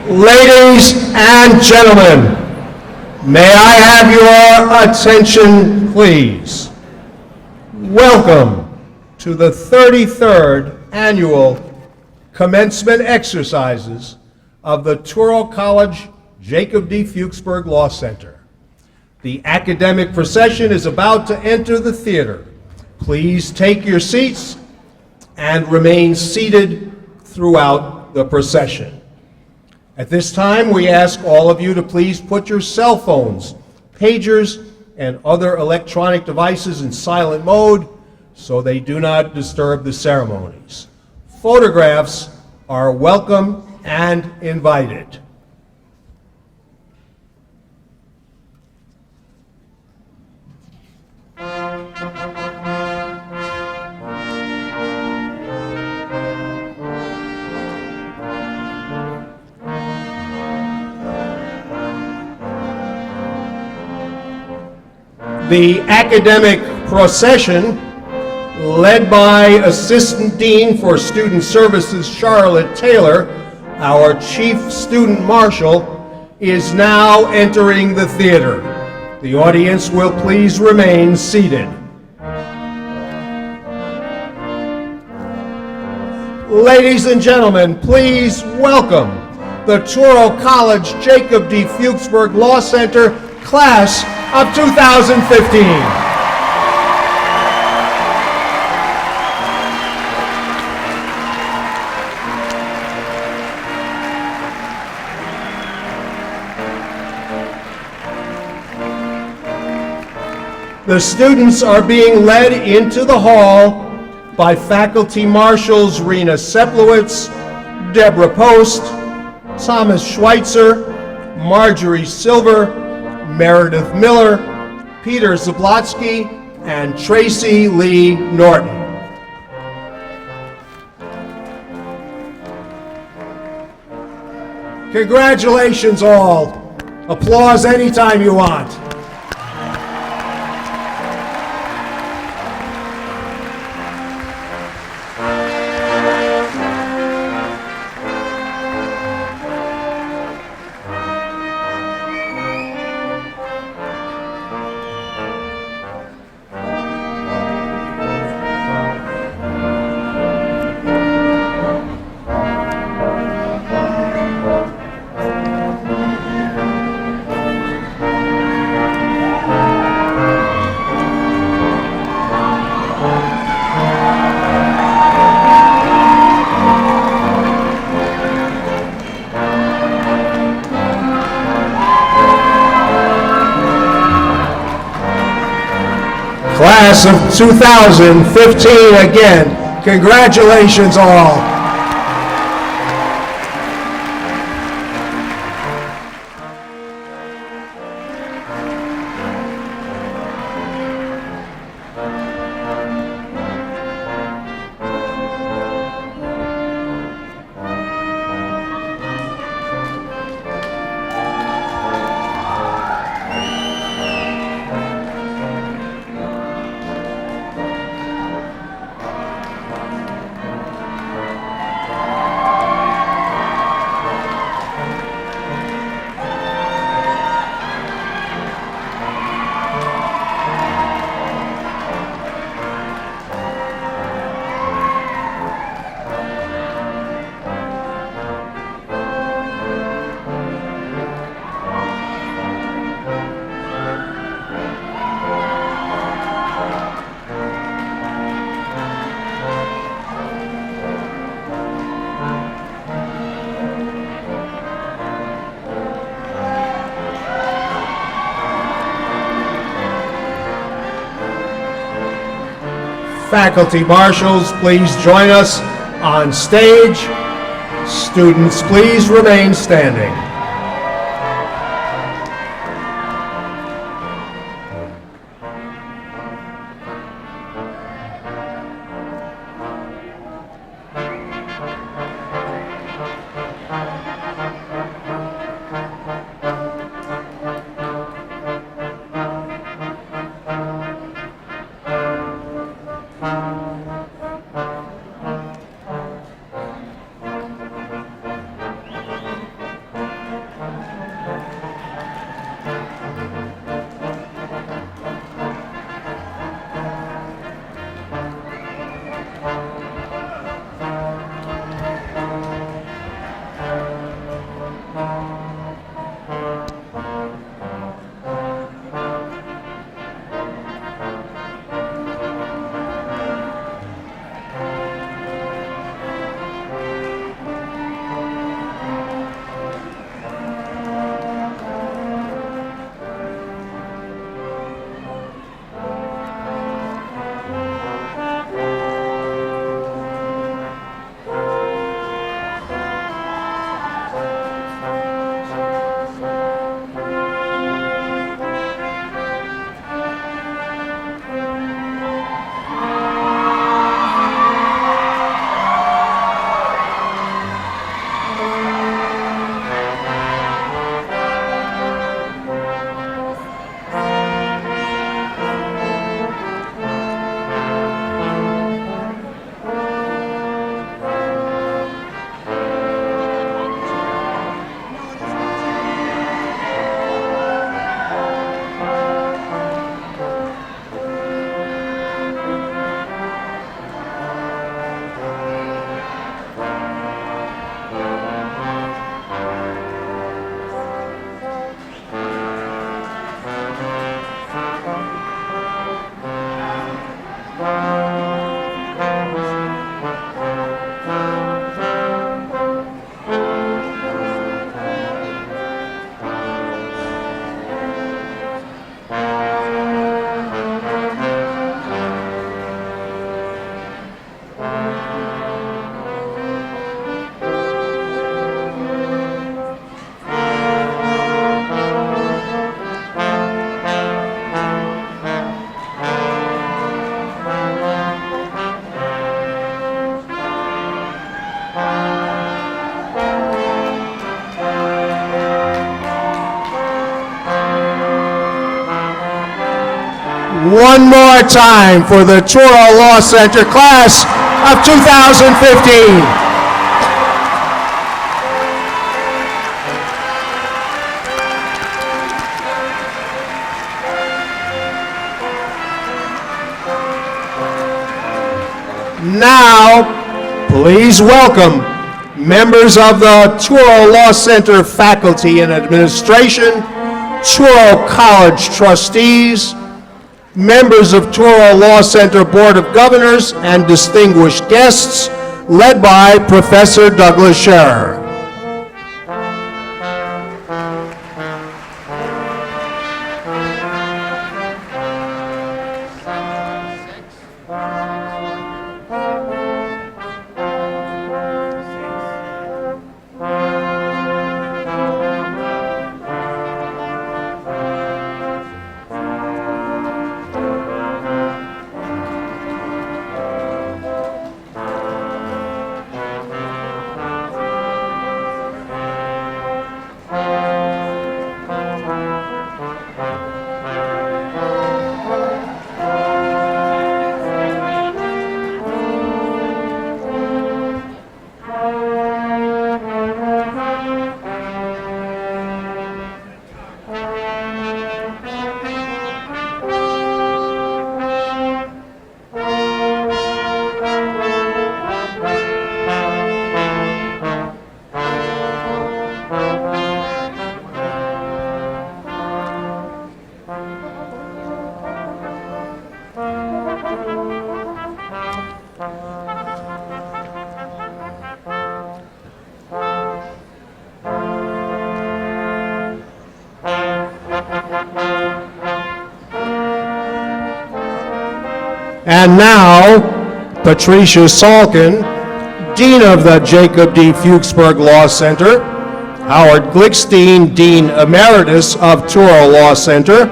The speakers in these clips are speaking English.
Ladies and gentlemen, may I have your attention, please? Welcome to the 33rd Annual Commencement Exercises of the Touro College Jacob D. Fuchsberg Law Center. The academic procession is about to enter the theater. Please take your seats and remain seated throughout the procession. At this time, we ask all of you to please put your cell phones, pagers, and other electronic devices in silent mode so they do not disturb the ceremonies. Photographs are welcome and invited. The academic procession, led by Assistant Dean for Student Services Charlotte Taylor, our Chief Student Marshal, is now entering the theater. The audience will please remain seated. Ladies and gentlemen, please welcome the Touro College Jacob D. Fuchsberg Law Center Class of 2015. The students are being led into the hall by Faculty Marshals Rena Seplowitz, Deborah Post, Thomas Schweitzer, Marjorie Silver, Meredith Miller, Peter Zablotsky, and Tracy Lee Norton. Congratulations all. Applause anytime you want. Class of 2015, again, congratulations all. Faculty Marshals, please join us on stage. Students, please remain standing. One more time for the Touro Law Center class of 2015. Now, please welcome members of the Touro Law Center faculty and administration, Touro College trustees, members of Touro Law Center Board of Governors, and distinguished guests, led by Professor Douglas Scherer. And now, Patricia Salkin, Dean of the Jacob D. Fuchsberg Law Center, Howard Glickstein, Dean Emeritus of Touro Law Center,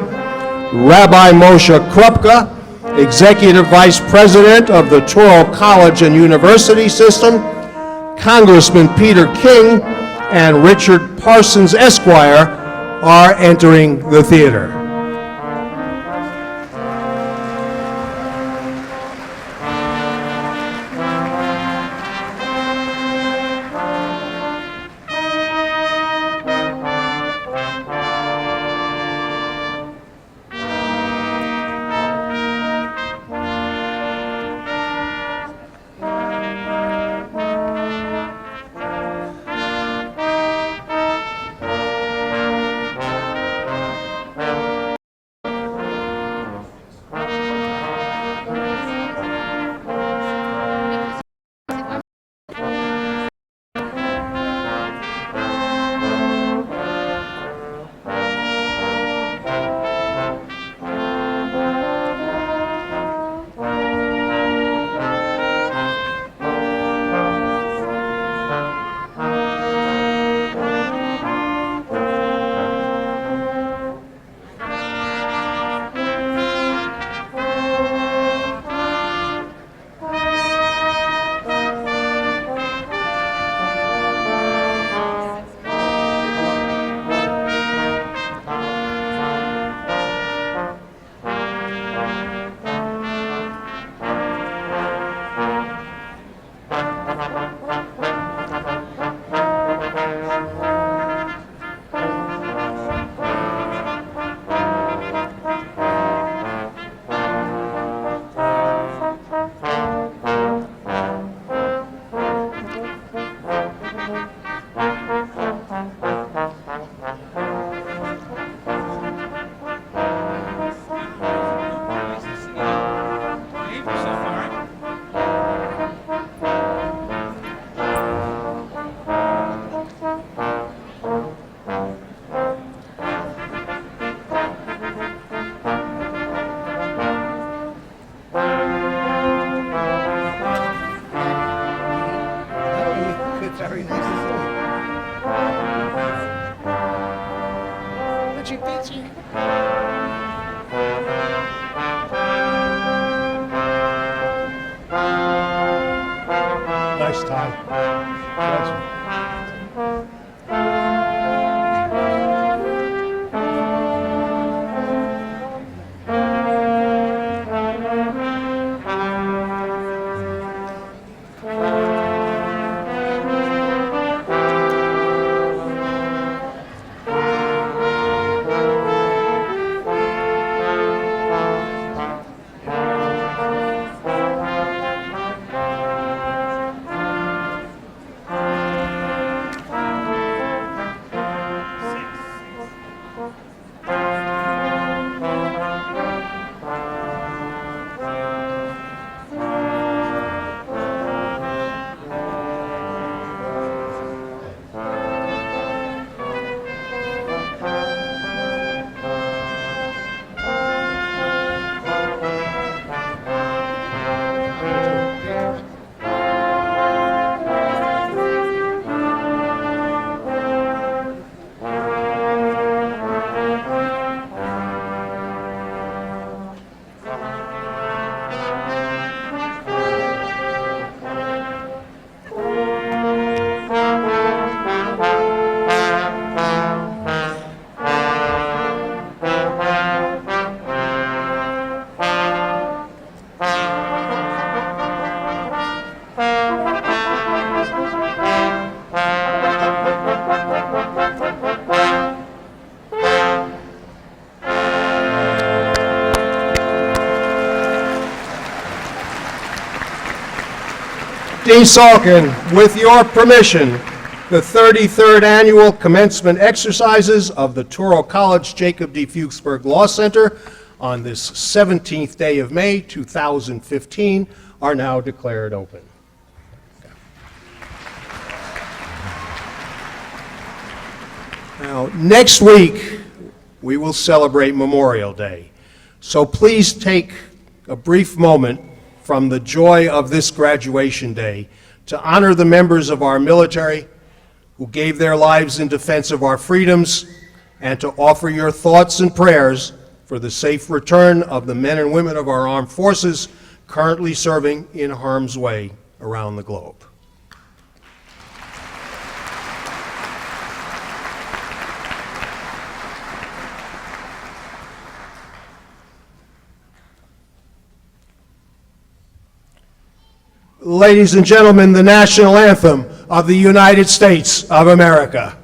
Rabbi Moshe Krupka, Executive Vice President of the Touro College and University System, Congressman Peter King, and Richard Parsons, Esquire, are entering the theater. Dean Salkin, with your permission, the 33rd Annual Commencement Exercises of the Touro College Jacob D. Fuchsberg Law Center on this 17th day of May, 2015, are now declared open. Now, next week, we will celebrate Memorial Day. So please take a brief moment from the joy of this graduation day to honor the members of our military who gave their lives in defense of our freedoms, and to offer your thoughts and prayers for the safe return of the men and women of our armed forces currently serving in harm's way around the globe. Ladies and gentlemen, the national anthem of the United States of America.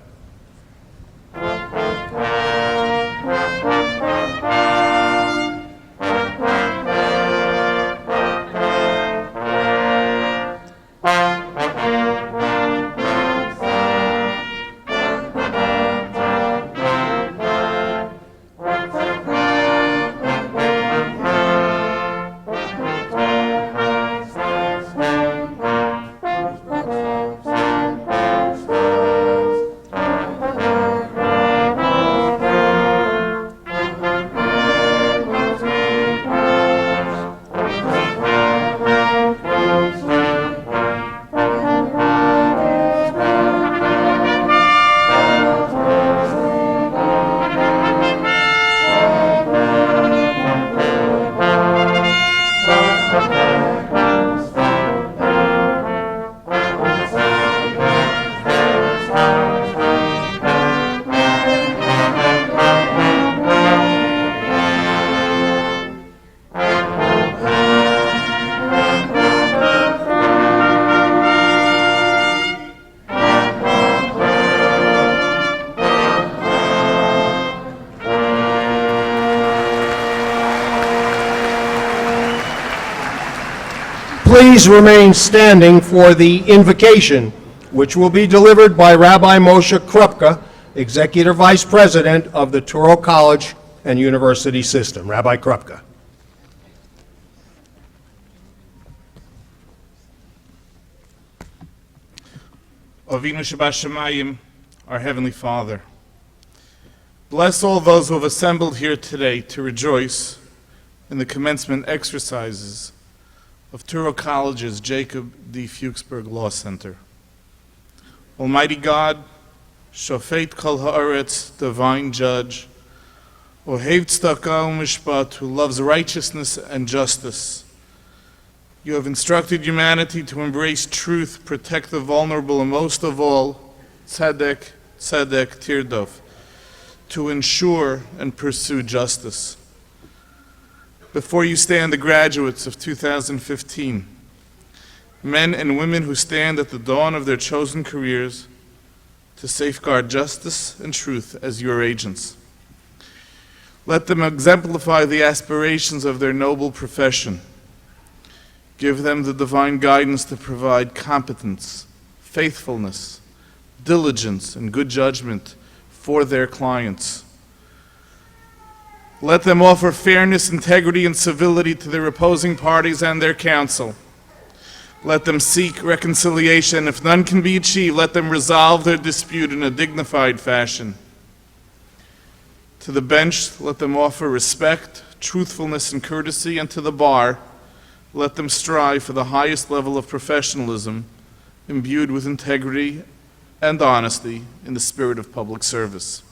Please remain standing for the invocation, which will be delivered by Rabbi Moshe Krupka, Executive Vice President of the Touro College and University System. Rabbi Krupka. Avinu Shebashamayim, our Heavenly Father, bless all those who have assembled here today to rejoice in the commencement exercises of Touro College's Jacob D. Fuchsberg Law Center. Almighty God, Shofet Kol Haaretz, divine judge, Ohev Tzedakah u'Mishpat, who loves righteousness and justice, you have instructed humanity to embrace truth, protect the vulnerable, and most of all, tzedek, tirdof, to ensure and pursue justice. Before you stand the graduates of 2015, men and women who stand at the dawn of their chosen careers to safeguard justice and truth as your agents. Let them exemplify the aspirations of their noble profession. Give them the divine guidance to provide competence, faithfulness, diligence, and good judgment for their clients. Let them offer fairness, integrity, and civility to their opposing parties and their counsel. Let them seek reconciliation. If none can be achieved, let them resolve their dispute in a dignified fashion. To the bench, let them offer respect, truthfulness, and courtesy, and to the bar, let them strive for the highest level of professionalism, imbued with integrity and honesty in the spirit of public service.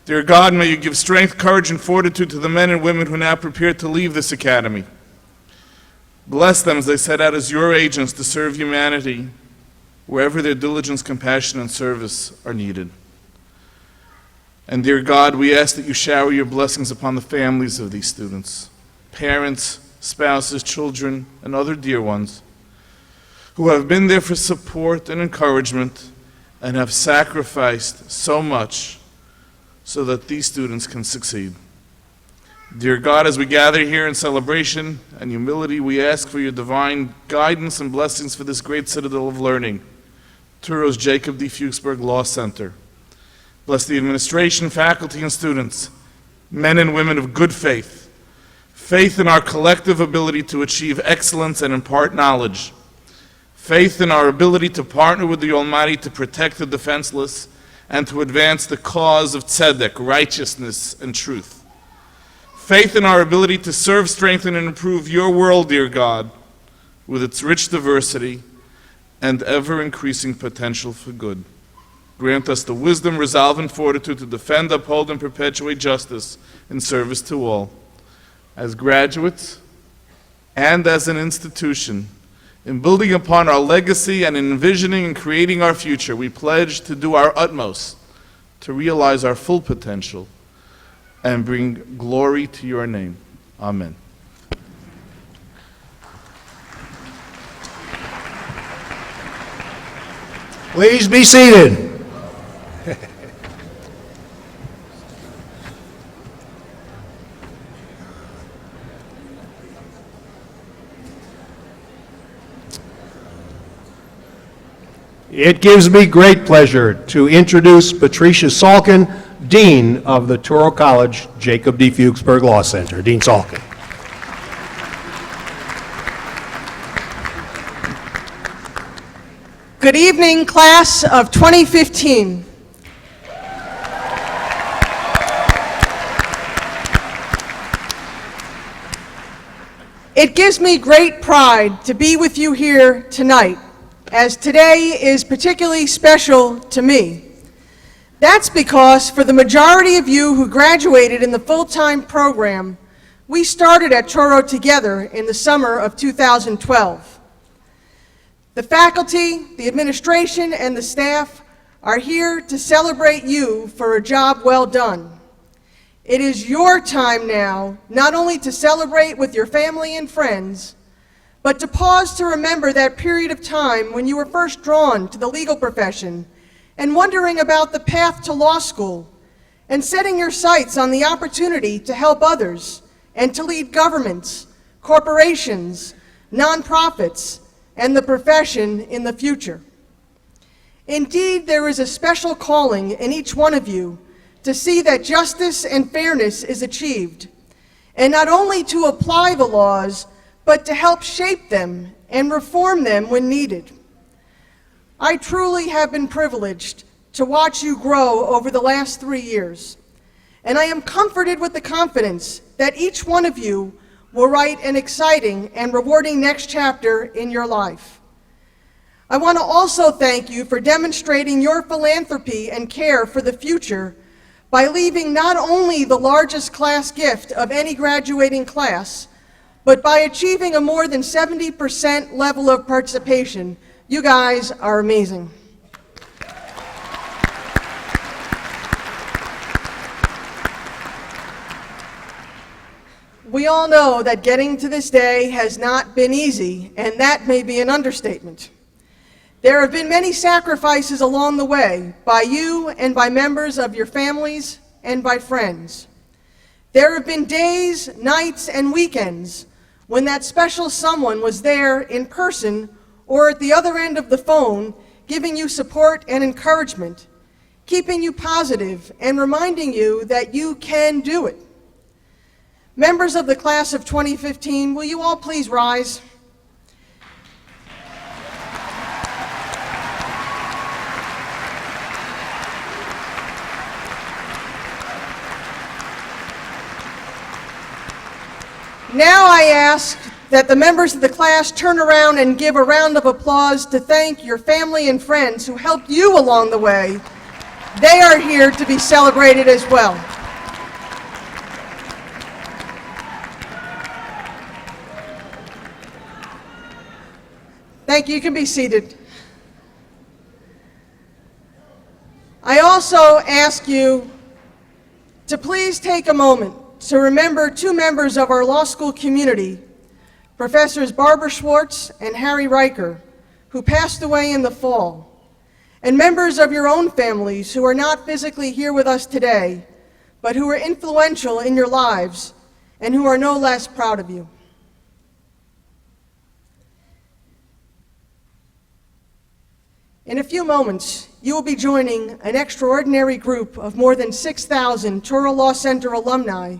Dear God, may you give strength, courage, and fortitude to the men and women who now prepare to leave this academy. Bless them as they set out as your agents to serve humanity wherever their diligence, compassion, and service are needed. And dear God, we ask that you shower your blessings upon the families of these students, parents, spouses, children, and other dear ones who have been there for support and encouragement and have sacrificed so much so that these students can succeed. Dear God, as we gather here in celebration and humility, we ask for your divine guidance and blessings for this great citadel of learning, Touro's Jacob D. Fuchsberg Law Center. Bless the administration, faculty, and students, men and women of good faith, faith in our collective ability to achieve excellence and impart knowledge, faith in our ability to partner with the Almighty to protect the defenseless and to advance the cause of tzedek, righteousness, and truth. Faith in our ability to serve, strengthen, and improve your world, dear God, with its rich diversity and ever-increasing potential for good. Grant us the wisdom, resolve, and fortitude to defend, uphold, and perpetuate justice in service to all. As graduates and as an institution, in building upon our legacy and in envisioning and creating our future, we pledge to do our utmost to realize our full potential and bring glory to your name. Amen. Please be seated. It gives me great pleasure to introduce Patricia Salkin, Dean of the Touro College Jacob D. Fuchsberg Law Center. Dean Salkin. Good evening, class of 2015. It gives me great pride to be with you here tonight, as today is particularly special to me. That's because for the majority of you who graduated in the full-time program, we started at Touro together in the summer of 2012. The faculty, the administration, and the staff are here to celebrate you for a job well done. It is your time now, not only to celebrate with your family and friends, but to pause to remember that period of time when you were first drawn to the legal profession and wondering about the path to law school, and setting your sights on the opportunity to help others and to lead governments, corporations, nonprofits, and the profession in the future. Indeed, there is a special calling in each one of you to see that justice and fairness is achieved, and not only to apply the laws, but to help shape them and reform them when needed. I truly have been privileged to watch you grow over the last 3 years, and I am comforted with the confidence that each one of you will write an exciting and rewarding next chapter in your life. I want to also thank you for demonstrating your philanthropy and care for the future by leaving not only the largest class gift of any graduating class, but by achieving a more than 70% level of participation. You guys are amazing. We all know that getting to this day has not been easy, and that may be an understatement. There have been many sacrifices along the way by you and by members of your families and by friends. There have been days, nights, and weekends when that special someone was there in person or at the other end of the phone, giving you support and encouragement, keeping you positive and reminding you that you can do it. Members of the class of 2015, will you all please rise? Now I ask that the members of the class turn around and give a round of applause to thank your family and friends who helped you along the way. They are here to be celebrated as well. Thank you. You can be seated. I also ask you to please take a moment to remember two members of our law school community, Professors Barbara Schwartz and Harry Riker, who passed away in the fall, and members of your own families who are not physically here with us today, but who were influential in your lives, and who are no less proud of you. In a few moments, you will be joining an extraordinary group of more than 6,000 Touro Law Center alumni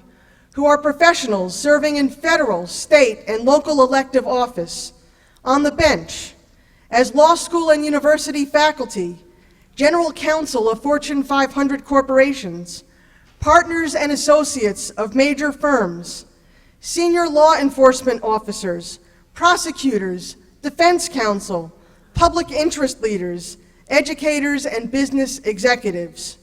who are professionals serving in federal, state, and local elective office, on the bench, as law school and university faculty, general counsel of Fortune 500 corporations, partners and associates of major firms, senior law enforcement officers, prosecutors, defense counsel, public interest leaders, educators, and business executives.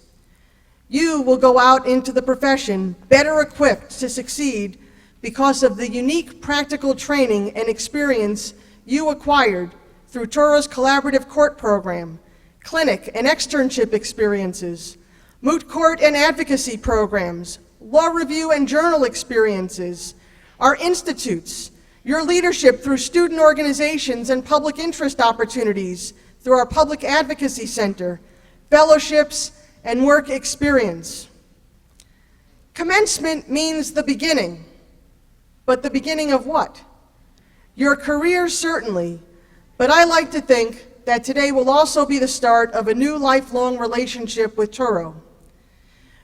You will go out into the profession better equipped to succeed because of the unique practical training and experience you acquired through Touro's collaborative court program, clinic and externship experiences, moot court and advocacy programs, law review and journal experiences, our institutes, your leadership through student organizations and public interest opportunities through our Public Advocacy Center, fellowships, and work experience. Commencement means the beginning, but the beginning of what? Your career, certainly, but I like to think that today will also be the start of a new lifelong relationship with Touro.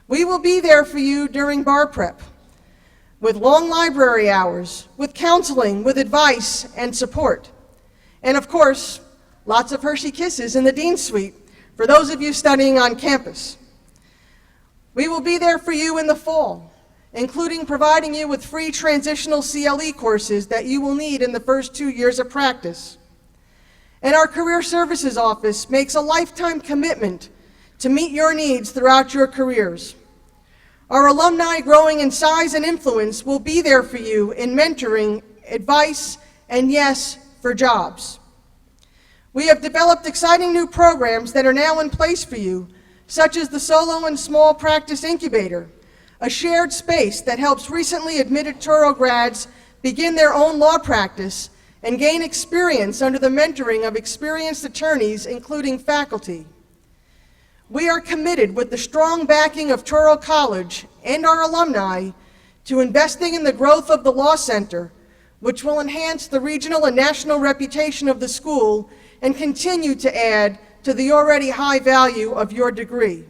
We will be there for you during bar prep, with long library hours, with counseling, with advice and support. And of course, lots of Hershey kisses in the Dean's Suite for those of you studying on campus. We will be there for you in the fall, including providing you with free transitional CLE courses that you will need in the first 2 years of practice. And our Career Services Office makes a lifetime commitment to meet your needs throughout your careers. Our alumni, growing in size and influence, will be there for you in mentoring, advice, and yes, for jobs. We have developed exciting new programs that are now in place for you, such as the Solo and Small Practice Incubator, a shared space that helps recently admitted Touro grads begin their own law practice and gain experience under the mentoring of experienced attorneys, including faculty. We are committed, with the strong backing of Touro College and our alumni, to investing in the growth of the Law Center, which will enhance the regional and national reputation of the school and continue to add to the already high value of your degree.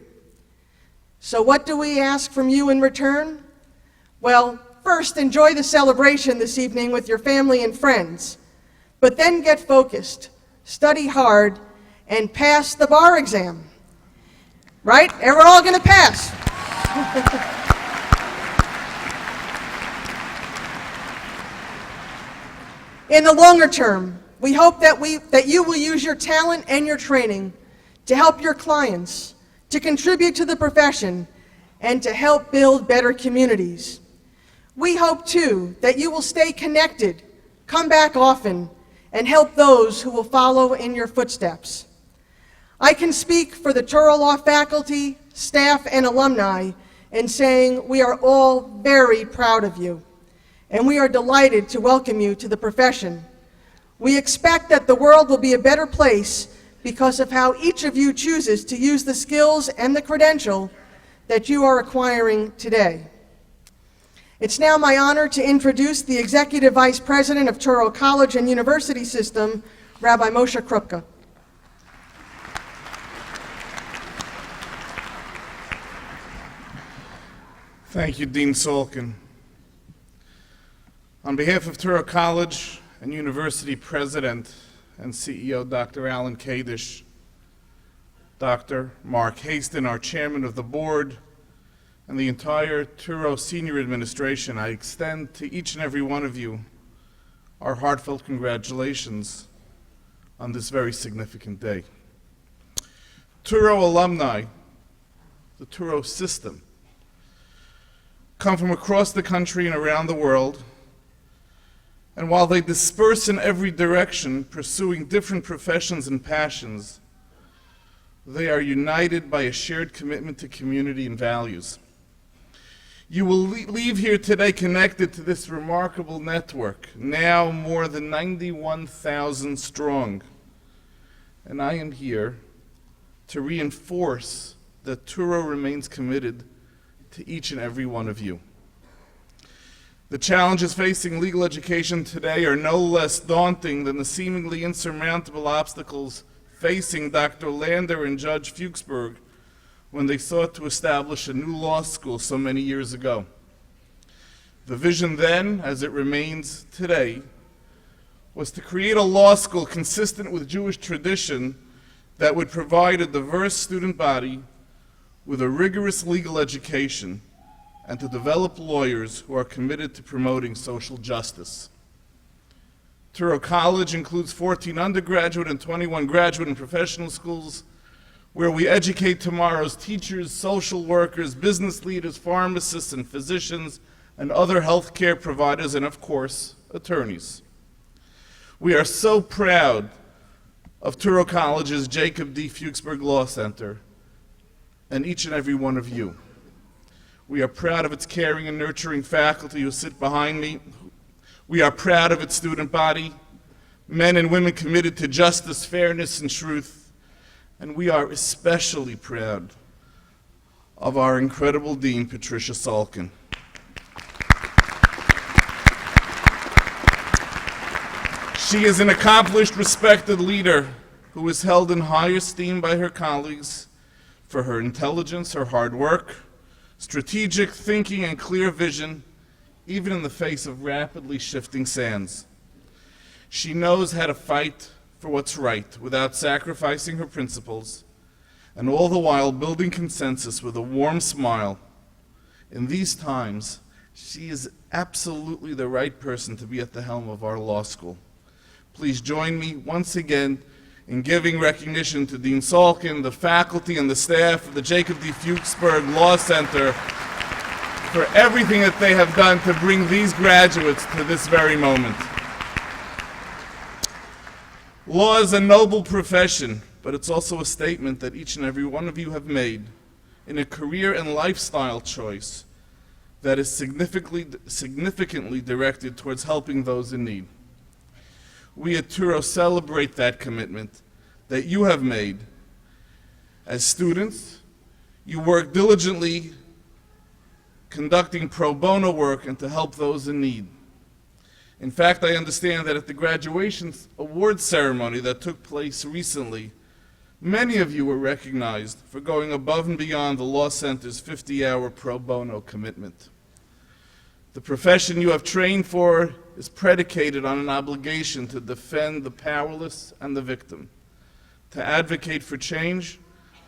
So what do we ask from you in return? Well, first, enjoy the celebration this evening with your family and friends, but then get focused, study hard, and pass the bar exam. Right? And we're all gonna pass. In the longer term, we hope that you will use your talent and your training to help your clients, to contribute to the profession, and to help build better communities. We hope, too, that you will stay connected, come back often, and help those who will follow in your footsteps. I can speak for the Touro Law faculty, staff, and alumni in saying we are all very proud of you, and we are delighted to welcome you to the profession. We expect that the world will be a better place because of how each of you chooses to use the skills and the credential that you are acquiring today. It's now my honor to introduce the Executive Vice President of Touro College and University System, Rabbi Moshe Krupka. Thank you, Dean Solkin. On behalf of Touro College and University President and CEO Dr. Alan Kadish, Dr. Mark Haston, our Chairman of the Board, and the entire Touro Senior Administration, I extend to each and every one of you our heartfelt congratulations on this very significant day. Touro alumni, the Touro system, come from across the country and around the world, and while they disperse in every direction, pursuing different professions and passions, they are united by a shared commitment to community and values. You will leave here today connected to this remarkable network, now more than 91,000 strong. And I am here to reinforce that Touro remains committed to each and every one of you. The challenges facing legal education today are no less daunting than the seemingly insurmountable obstacles facing Dr. Lander and Judge Fuchsberg when they sought to establish a new law school so many years ago. The vision then, as it remains today, was to create a law school consistent with Jewish tradition that would provide a diverse student body with a rigorous legal education and to develop lawyers who are committed to promoting social justice. Touro College includes 14 undergraduate and 21 graduate and professional schools where we educate tomorrow's teachers, social workers, business leaders, pharmacists, and physicians, and other healthcare providers, and of course, attorneys. We are so proud of Touro College's Jacob D. Fuchsberg Law Center and each and every one of you. We are proud of its caring and nurturing faculty who sit behind me. We are proud of its student body, men and women committed to justice, fairness, and truth. And we are especially proud of our incredible Dean, Patricia Salkin. She is an accomplished, respected leader who is held in high esteem by her colleagues for her intelligence, her hard work, strategic thinking, and clear vision, even in the face of rapidly shifting sands. She knows how to fight for what's right without sacrificing her principles, and all the while building consensus with a warm smile. In these times, she is absolutely the right person to be at the helm of our law school. Please join me once again in giving recognition to Dean Salkin, the faculty and the staff of the Jacob D. Fuchsberg Law Center for everything that they have done to bring these graduates to this very moment. Law is a noble profession, but it's also a statement that each and every one of you have made in a career and lifestyle choice that is significantly directed towards helping those in need. We at Touro celebrate that commitment that you have made. As students, you work diligently conducting pro bono work and to help those in need. In fact, I understand that at the graduation awards ceremony that took place recently, many of you were recognized for going above and beyond the Law Center's 50-hour pro bono commitment. The profession you have trained for is predicated on an obligation to defend the powerless and the victim, to advocate for change,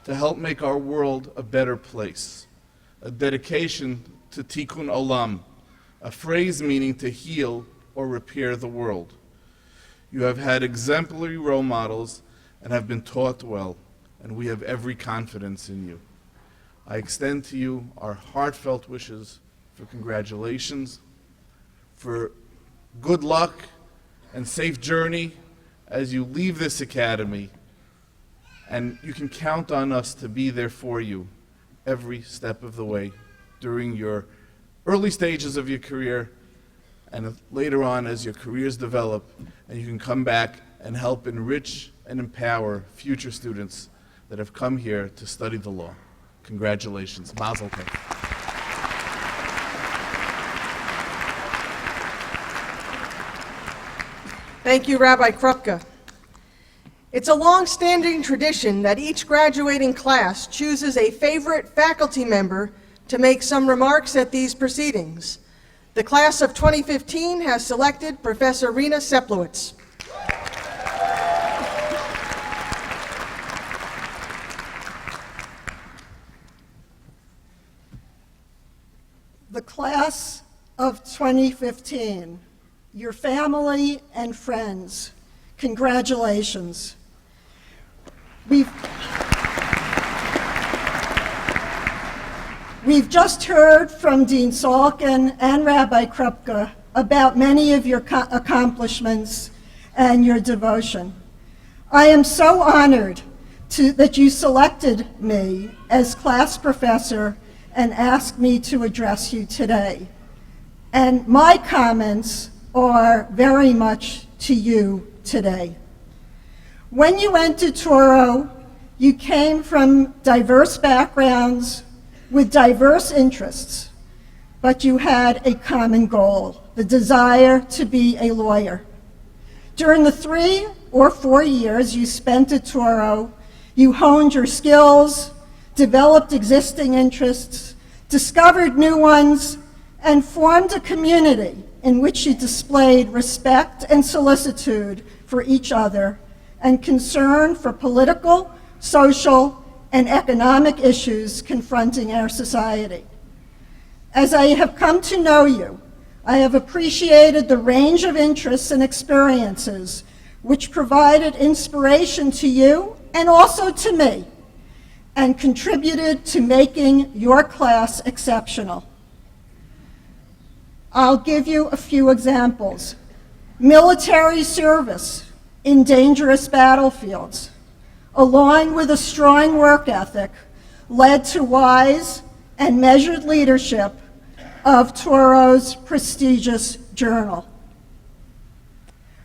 to help make our world a better place, a dedication to tikkun olam, a phrase meaning to heal or repair the world. You have had exemplary role models and have been taught well, and we have every confidence in you. I extend to you our heartfelt wishes for congratulations, for good luck and safe journey as you leave this academy, and you can count on us to be there for you every step of the way during your early stages of your career and later on as your careers develop, and you can come back and help enrich and empower future students that have come here to study the law. Congratulations. Mazel tov. Thank you, Rabbi Krupke. It's a long-standing tradition that each graduating class chooses a favorite faculty member to make some remarks at these proceedings. The class of 2015 has selected Professor Rena Seplowitz. The class of 2015, your family and friends, congratulations. We've just heard from Dean Salkin and Rabbi Krupke about many of your accomplishments and your devotion. I am so honored that you selected me as class professor and asked me to address you today. And my comments are very much to you today. When you entered Touro, you came from diverse backgrounds with diverse interests. but you had a common goal, the desire to be a lawyer. During the 3 or 4 years you spent at Touro, you honed your skills, developed existing interests, discovered new ones, and formed a community in which you displayed respect and solicitude for each other and concern for political, social, and economic issues confronting our society. As I have come to know you, I have appreciated the range of interests and experiences which provided inspiration to you and also to me, and contributed to making your class exceptional. I'll give you a few examples. Military service in dangerous battlefields, along with a strong work ethic, led to wise and measured leadership of Touro's prestigious journal.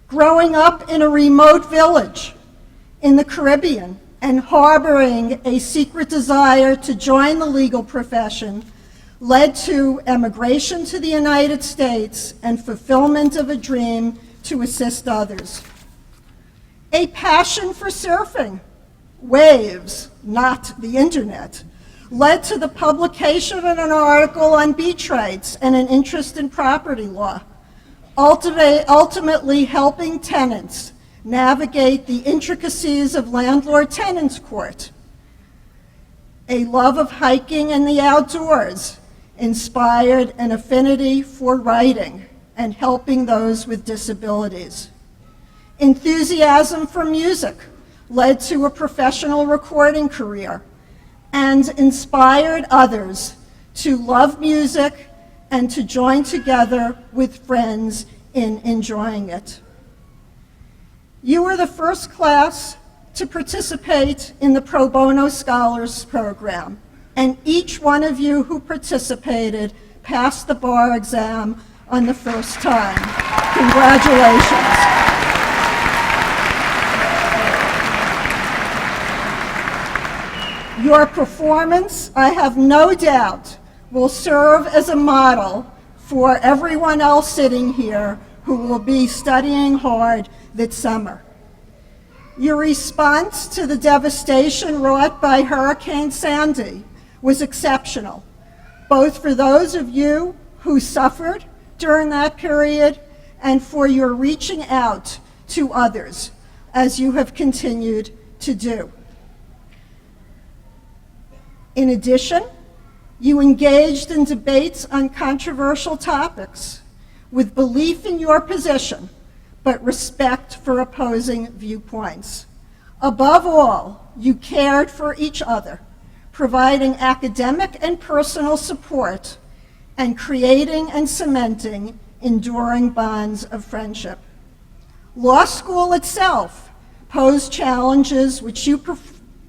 Growing up in a remote village in the Caribbean and harboring a secret desire to join the legal profession led to emigration to the United States and fulfillment of a dream to assist others. A passion for surfing, waves, not the internet, led to the publication of an article on beach rights and an interest in property law, ultimately helping tenants navigate the intricacies of landlord-tenants court. A love of hiking and the outdoors inspired an affinity for writing and helping those with disabilities. Enthusiasm for music led to a professional recording career and inspired others to love music and to join together with friends in enjoying it. You were the first class to participate in the Pro Bono Scholars Program, and each one of you who participated passed the bar exam on the first time. Congratulations. Your performance, I have no doubt, will serve as a model for everyone else sitting here who will be studying hard this summer. Your response to the devastation wrought by Hurricane Sandy was exceptional, both for those of you who suffered during that period and for your reaching out to others, as you have continued to do. In addition, you engaged in debates on controversial topics with belief in your position, but respect for opposing viewpoints. Above all, you cared for each other, providing academic and personal support and creating and cementing enduring bonds of friendship. Law school itself posed challenges which you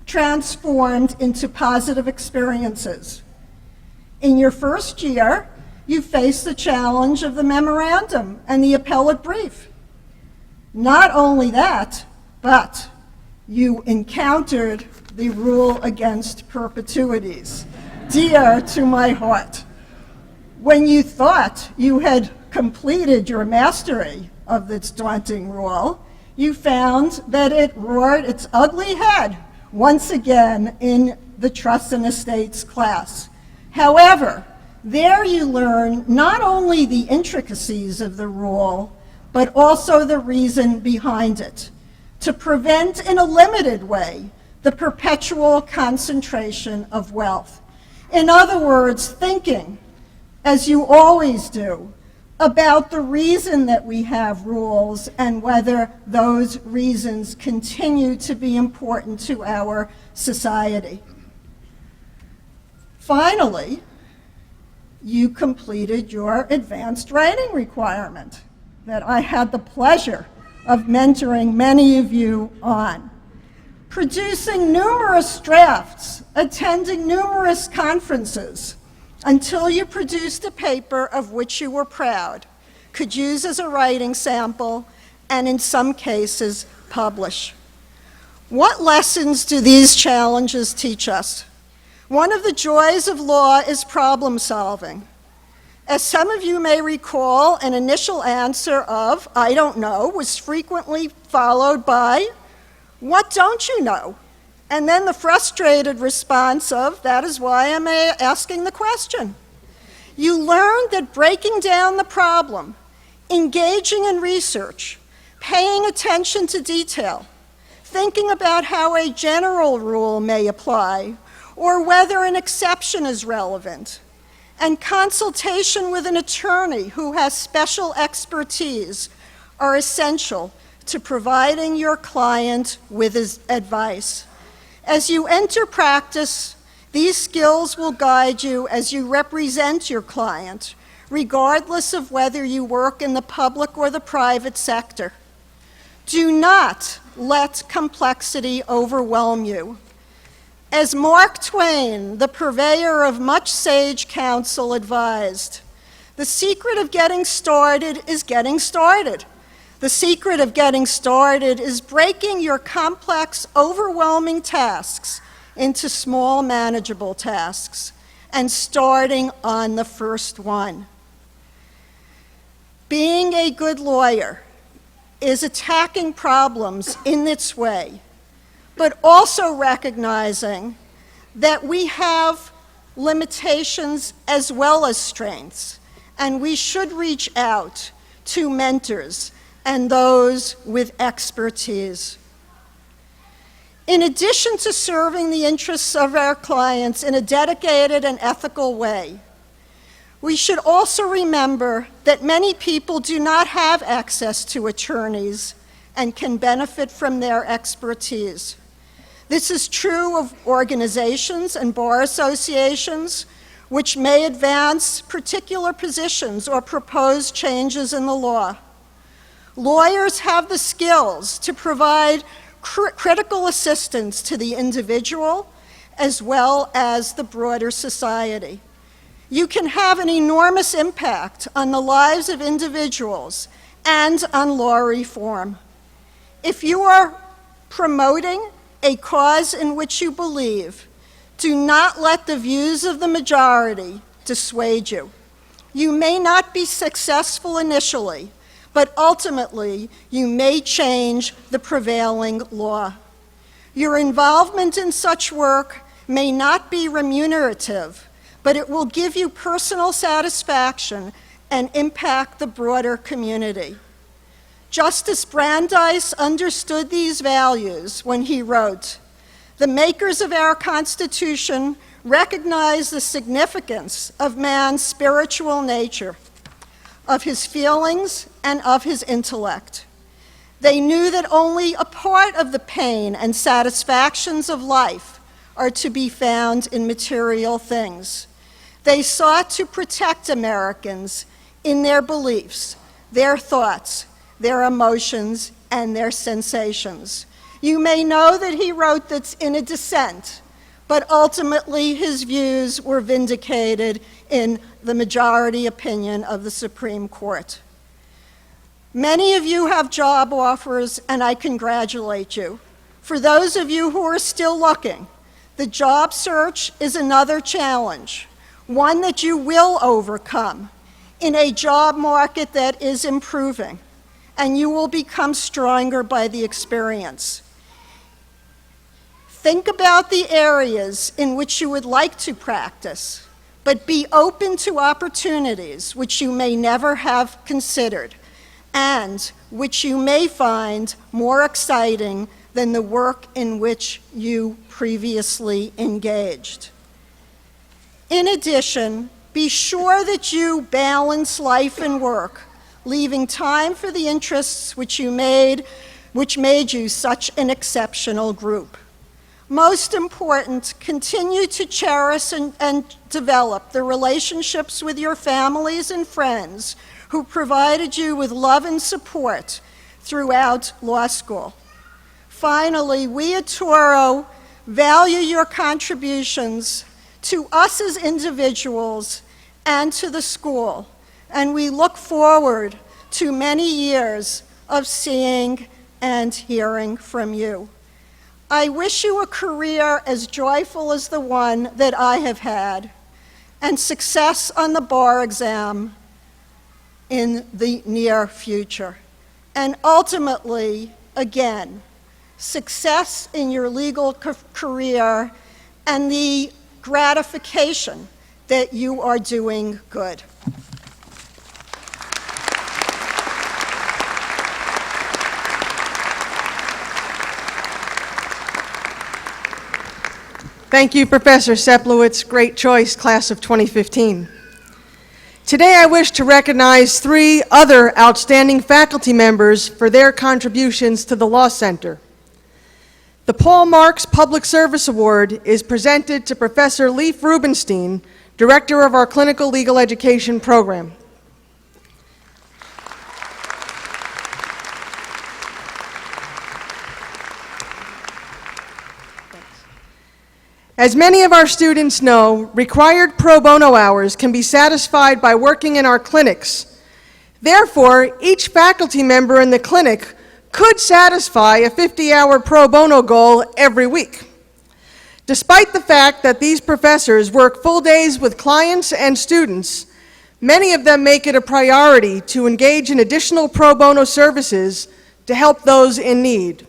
transformed into positive experiences. In your first year, you faced the challenge of the memorandum and the appellate brief. Not only that, but you encountered the rule against perpetuities, dear to my heart. When you thought you had completed your mastery of this daunting rule, you found that it roared its ugly head once again in the Trusts and Estates class. However, there you learn not only the intricacies of the rule, but also the reason behind it, to prevent in a limited way the perpetual concentration of wealth. In other words, thinking, as you always do, about the reason that we have rules and whether those reasons continue to be important to our society. Finally, you completed your advanced writing requirement that I had the pleasure of mentoring many of you on. Producing numerous drafts, attending numerous conferences, until you produced a paper of which you were proud, could use as a writing sample, and in some cases, publish. What lessons do these challenges teach us? One of the joys of law is problem solving. As some of you may recall, an initial answer of, "I don't know," was frequently followed by, "What don't you know?" And then the frustrated response of, "That is why I'm asking the question." You learned that breaking down the problem, engaging in research, paying attention to detail, thinking about how a general rule may apply, or whether an exception is relevant, and consultation with an attorney who has special expertise are essential to providing your client with his advice. As you enter practice, these skills will guide you as you represent your client, regardless of whether you work in the public or the private sector. Do not let complexity overwhelm you. As Mark Twain, the purveyor of much sage counsel, advised, the secret of getting started is getting started. The secret of getting started is breaking your complex, overwhelming tasks into small, manageable tasks and starting on the first one. Being a good lawyer is attacking problems in its way, but also recognizing that we have limitations as well as strengths, and we should reach out to mentors and those with expertise. In addition to serving the interests of our clients in a dedicated and ethical way, we should also remember that many people do not have access to attorneys and can benefit from their expertise. This is true of organizations and bar associations which may advance particular positions or propose changes in the law. Lawyers have the skills to provide critical assistance to the individual as well as the broader society. You can have an enormous impact on the lives of individuals and on law reform. If you are promoting a cause in which you believe, do not let the views of the majority dissuade you. You may not be successful initially, but ultimately you may change the prevailing law. Your involvement in such work may not be remunerative, but it will give you personal satisfaction and impact the broader community. Justice Brandeis understood these values when he wrote, "The makers of our Constitution recognize the significance of man's spiritual nature, of his feelings, and of his intellect. They knew that only a part of the pain and satisfactions of life are to be found in material things. They sought to protect Americans in their beliefs, their thoughts, their emotions, and their sensations." You may know that he wrote this in a dissent, but ultimately his views were vindicated in the majority opinion of the Supreme Court. Many of you have job offers, and I congratulate you. For those of you who are still looking, the job search is another challenge, one that you will overcome in a job market that is improving, and you will become stronger by the experience. Think about the areas in which you would like to practice, but be open to opportunities which you may never have considered and which you may find more exciting than the work in which you previously engaged. In addition, be sure that you balance life and work, leaving time for the interests which made you such an exceptional group. Most important, continue to cherish and develop the relationships with your families and friends who provided you with love and support throughout law school. Finally, we at Touro value your contributions to us as individuals and to the school, and we look forward to many years of seeing and hearing from you. I wish you a career as joyful as the one that I have had. and success on the bar exam in the near future. And ultimately, again, success in your legal career and the gratification that you are doing good. Thank you, Professor Seplowitz. Great choice, class of 2015. Today, I wish to recognize 3 other outstanding faculty members for their contributions to the Law Center. The Paul Marks Public Service Award is presented to Professor Leif Rubenstein, Director of our Clinical Legal Education Program. As many of our students know, required pro bono hours can be satisfied by working in our clinics. Therefore, each faculty member in the clinic could satisfy a 50-hour pro bono goal every week. Despite the fact that these professors work full days with clients and students, many of them make it a priority to engage in additional pro bono services to help those in need.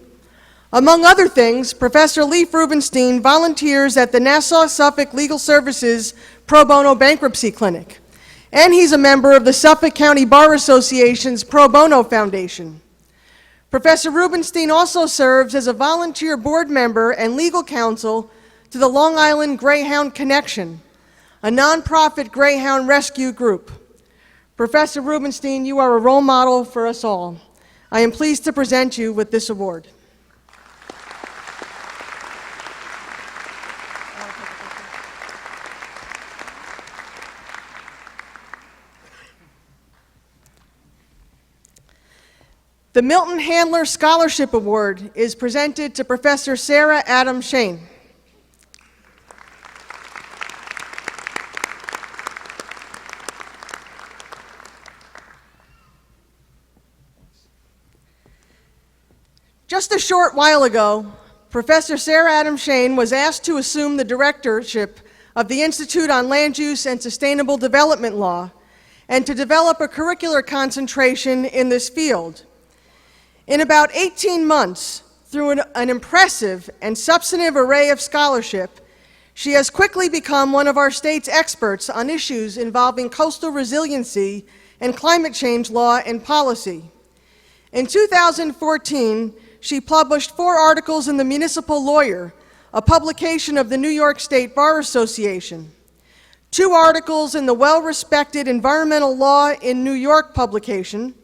Among other things, Professor Leif Rubenstein volunteers at the Nassau-Suffolk Legal Services Pro Bono Bankruptcy Clinic, and he's a member of the Suffolk County Bar Association's Pro Bono Foundation. Professor Rubenstein also serves as a volunteer board member and legal counsel to the Long Island Greyhound Connection, a nonprofit greyhound rescue group. Professor Rubenstein, you are a role model for us all. I am pleased to present you with this award. The Milton Handler Scholarship Award is presented to Professor Sarah Adam Shane. Just a short while ago, Professor Sarah Adam Shane was asked to assume the directorship of the Institute on Land Use and Sustainable Development Law and to develop a curricular concentration in this field. In about 18 months, through an impressive and substantive array of scholarship, she has quickly become one of our state's experts on issues involving coastal resiliency and climate change law and policy. In 2014, she published 4 articles in the Municipal Lawyer, a publication of the New York State Bar Association, 2 articles in the well-respected Environmental Law in New York publication,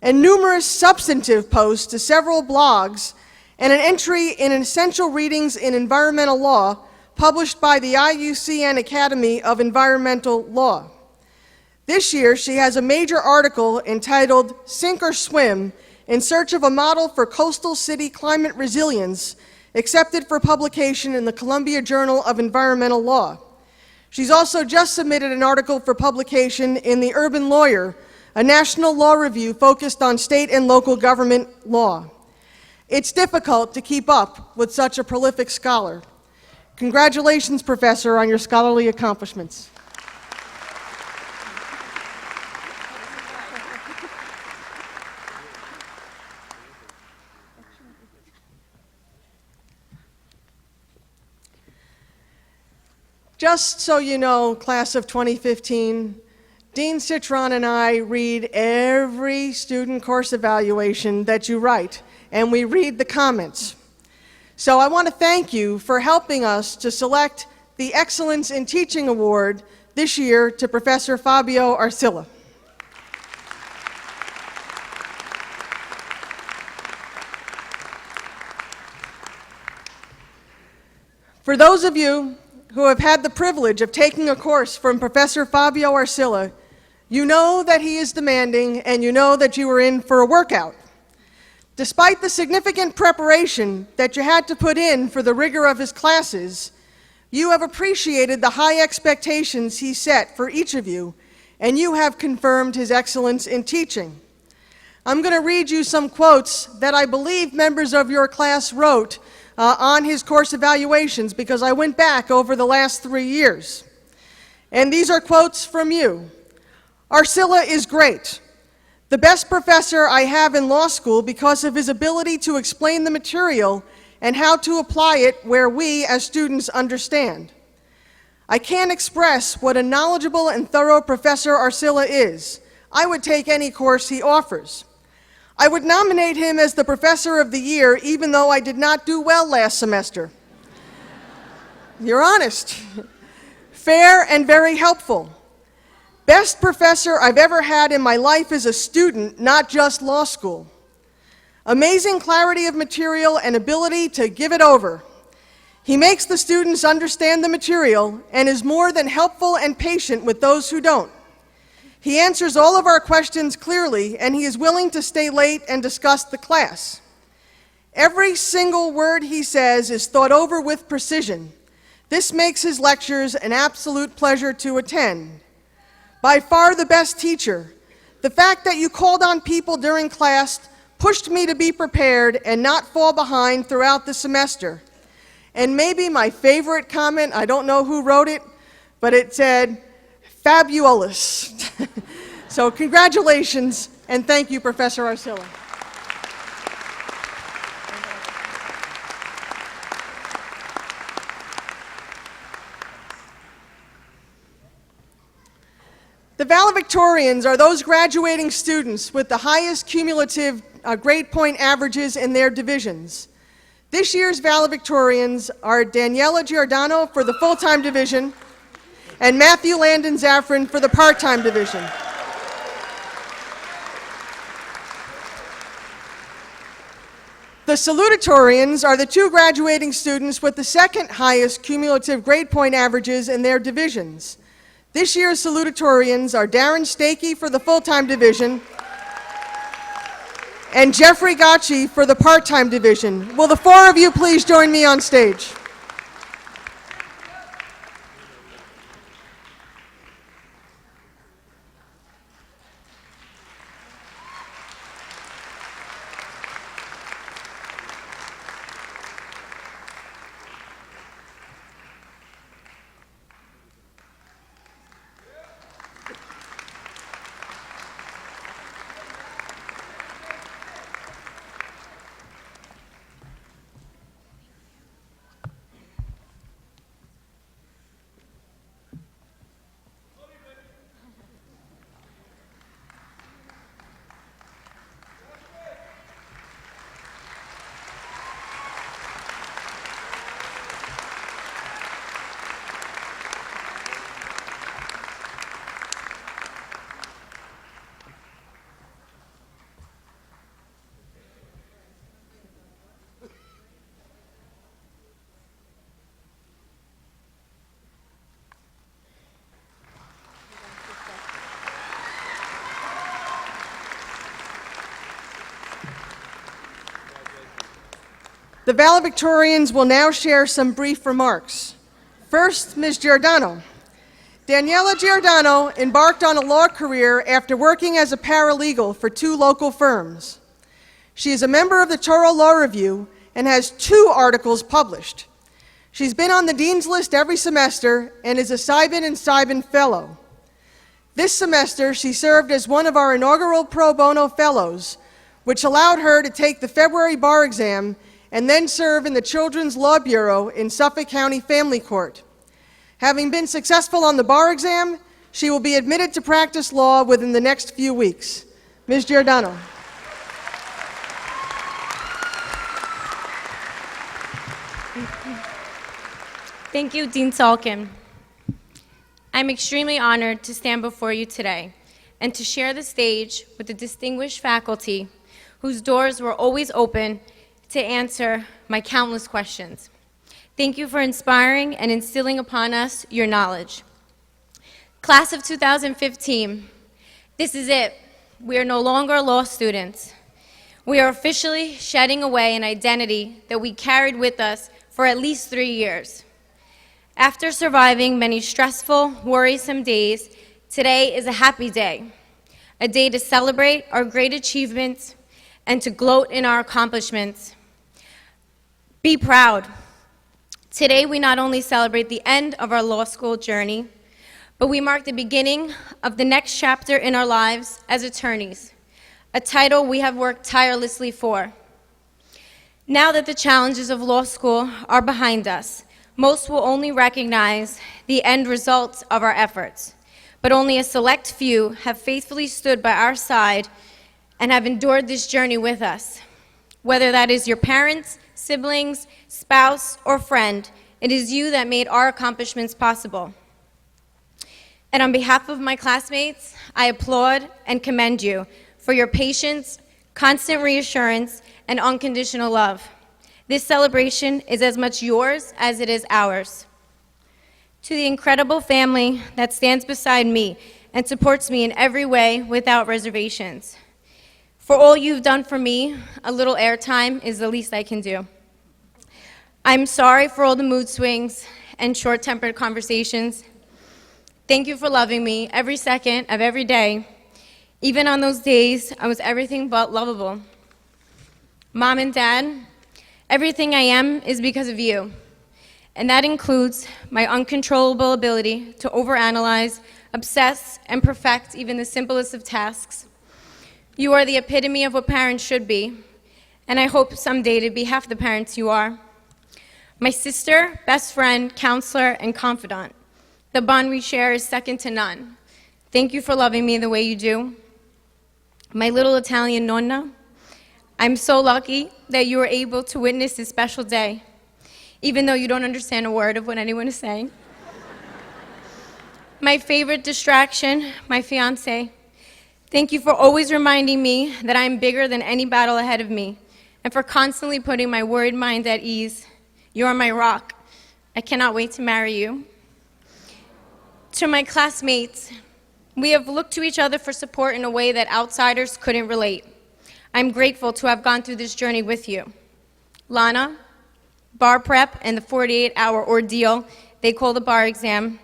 and numerous substantive posts to several blogs, and an entry in Essential Readings in Environmental Law published by the IUCN Academy of Environmental Law. This year, she has a major article entitled Sink or Swim, in search of a model for coastal city climate resilience, accepted for publication in the Columbia Journal of Environmental Law. She's also just submitted an article for publication in the Urban Lawyer, a national law review focused on state and local government law. It's difficult to keep up with such a prolific scholar. Congratulations, Professor, on your scholarly accomplishments. Just so you know, class of 2015, Dean Citron and I read every student course evaluation that you write, and we read the comments. So I want to thank you for helping us to select the Excellence in Teaching Award this year to Professor Fabio Arcilla. For those of you who have had the privilege of taking a course from Professor Fabio Arcilla, you know that he is demanding and you know that you are in for a workout. Despite the significant preparation that you had to put in for the rigor of his classes, you have appreciated the high expectations he set for each of you, and you have confirmed his excellence in teaching. I'm going to read you some quotes that I believe members of your class wrote on his course evaluations, because I went back over the last 3 years. And these are quotes from you. Arcilla is great. The best professor I have in law school because of his ability to explain the material and how to apply it where we as students understand. I can't express what a knowledgeable and thorough Professor Arcilla is. I would take any course he offers. I would nominate him as the Professor of the Year even though I did not do well last semester. You're honest. Fair and very helpful. Best professor I've ever had in my life as a student, not just law school. Amazing clarity of material and ability to give it over. He makes the students understand the material and is more than helpful and patient with those who don't. He answers all of our questions clearly, and he is willing to stay late and discuss the class. Every single word he says is thought over with precision. This makes his lectures an absolute pleasure to attend. By far the best teacher. The fact that you called on people during class pushed me to be prepared and not fall behind throughout the semester. And maybe my favorite comment, I don't know who wrote it, but it said, fabulous. So congratulations, and thank you, Professor Arcilla. The valedictorians are those graduating students with the highest cumulative grade point averages in their divisions. This year's valedictorians are Daniela Giordano for the full-time division and Matthew Landon Zaffron for the part-time division. The salutatorians are the two graduating students with the second highest cumulative grade point averages in their divisions. This year's salutatorians are Darren Stakey for the full-time division and Jeffrey Gacci for the part-time division. Will the four of you please join me on stage? The valedictorians will now share some brief remarks. First, Ms. Giordano. Daniela Giordano embarked on a law career after working as a paralegal for two local firms. She is a member of the Touro Law Review and has 2 articles published. She's been on the Dean's List every semester and is a Sibin and Sibin Fellow. This semester, she served as one of our inaugural pro bono fellows, which allowed her to take the February bar exam and then serve in the Children's Law Bureau in Suffolk County Family Court. Having been successful on the bar exam, she will be admitted to practice law within the next few weeks. Ms. Giordano. Thank you, Dean Salkin. I'm extremely honored to stand before you today and to share the stage with the distinguished faculty whose doors were always open to answer my countless questions. Thank you for inspiring and instilling upon us your knowledge. Class of 2015, this is it. We are no longer law students. We are officially shedding away an identity that we carried with us for at least 3 years. After surviving many stressful, worrisome days, today is a happy day, a day to celebrate our great achievements and to gloat in our accomplishments. Be proud. Today, we not only celebrate the end of our law school journey, but we mark the beginning of the next chapter in our lives as attorneys, a title we have worked tirelessly for. Now that the challenges of law school are behind us, most will only recognize the end results of our efforts, but only a select few have faithfully stood by our side and have endured this journey with us. Whether that is your parents, siblings, spouse, or friend, it is you that made our accomplishments possible. And on behalf of my classmates, I applaud and commend you for your patience, constant reassurance, and unconditional love. This celebration is as much yours as it is ours. To the incredible family that stands beside me and supports me in every way without reservations. For all you've done for me, a little airtime is the least I can do. I'm sorry for all the mood swings and short-tempered conversations. Thank you for loving me every second of every day. Even on those days, I was everything but lovable. Mom and Dad, everything I am is because of you. And that includes my uncontrollable ability to overanalyze, obsess, and perfect even the simplest of tasks. You are the epitome of what parents should be, and I hope someday to be half the parents you are. My sister, best friend, counselor, and confidant. The bond we share is second to none. Thank you for loving me the way you do. My little Italian nonna, I'm so lucky that you were able to witness this special day, even though you don't understand a word of what anyone is saying. My favorite distraction, my fiance. Thank you for always reminding me that I'm bigger than any battle ahead of me, and for constantly putting my worried mind at ease. You are my rock. I cannot wait to marry you. To my classmates, we have looked to each other for support in a way that outsiders couldn't relate. I'm grateful to have gone through this journey with you. Lana, bar prep and the 48-hour ordeal they call the bar exam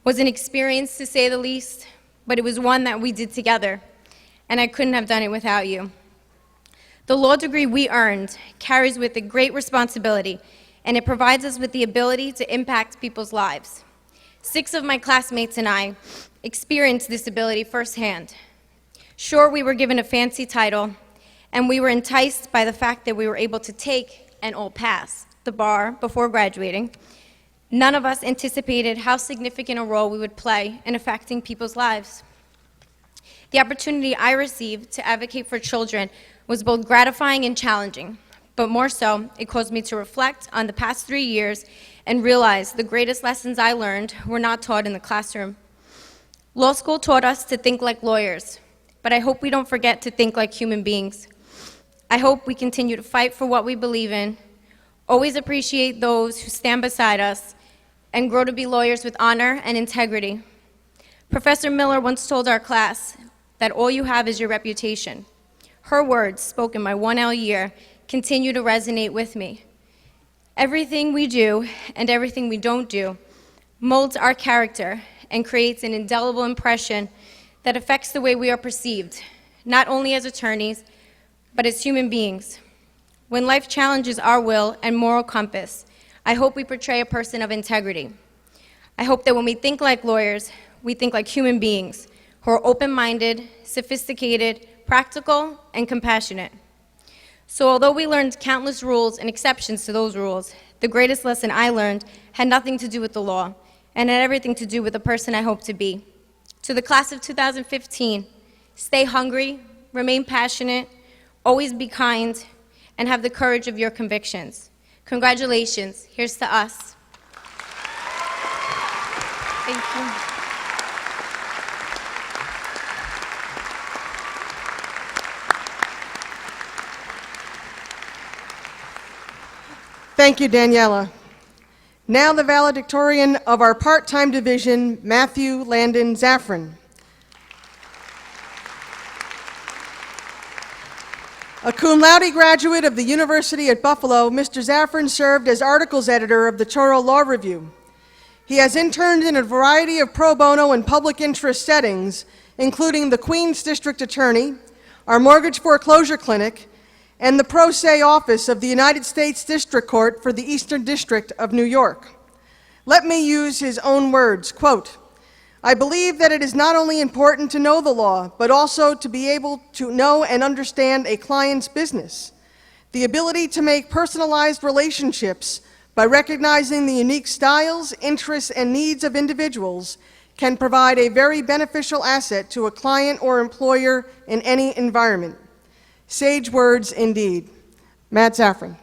was an experience, to say the least, but it was one that we did together, and I couldn't have done it without you. The law degree we earned carries with it great responsibility, and it provides us with the ability to impact people's lives. 6 of my classmates and I experienced this ability firsthand. Sure, we were given a fancy title, and we were enticed by the fact that we were able to take and all pass the bar before graduating. None of us anticipated how significant a role we would play in affecting people's lives. The opportunity I received to advocate for children was both gratifying and challenging, but more so, it caused me to reflect on the past 3 years and realize the greatest lessons I learned were not taught in the classroom. Law school taught us to think like lawyers, but I hope we don't forget to think like human beings. I hope we continue to fight for what we believe in, always appreciate those who stand beside us, and grow to be lawyers with honor and integrity. Professor Miller once told our class that all you have is your reputation. Her words, spoken my 1L year, continue to resonate with me. Everything we do and everything we don't do molds our character and creates an indelible impression that affects the way we are perceived, not only as attorneys, but as human beings. When life challenges our will and moral compass, I hope we portray a person of integrity. I hope that when we think like lawyers, we think like human beings who are open-minded, sophisticated, practical, and compassionate. So although we learned countless rules and exceptions to those rules, the greatest lesson I learned had nothing to do with the law and had everything to do with the person I hope to be. To the class of 2015, stay hungry, remain passionate, always be kind, and have the courage of your convictions. Congratulations. Here's to us. Thank you. Thank you, Daniela. Now the valedictorian of our part-time division, Matthew Landon Zaffron. A cum laude graduate of the University at Buffalo, Mr. Zaffron served as articles editor of the Touro Law Review. He has interned in a variety of pro bono and public interest settings, including the Queens District Attorney, our mortgage foreclosure clinic, and the pro se office of the United States District Court for the Eastern District of New York. Let me use his own words, quote, I believe that it is not only important to know the law, but also to be able to know and understand a client's business. The ability to make personalized relationships by recognizing the unique styles, interests, and needs of individuals can provide a very beneficial asset to a client or employer in any environment. Sage words indeed. Matt Safran.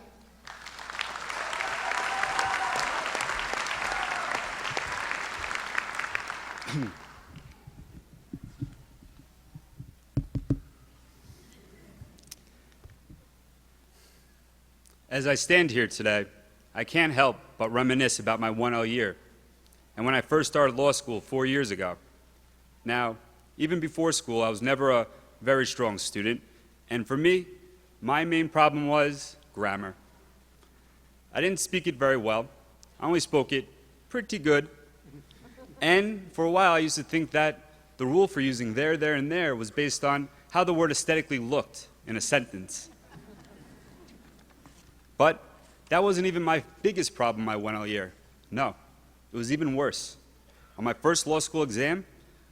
As I stand here today, I can't help but reminisce about my 1L year and when I first started law school 4 years ago. Now, even before school, I was never a very strong student, and for me, my main problem was grammar. I didn't speak it very well. I only spoke it pretty good. And for a while, I used to think that the rule for using there, and there was based on how the word aesthetically looked in a sentence. But that wasn't even my biggest problem my 1L year. No, it was even worse. On my first law school exam,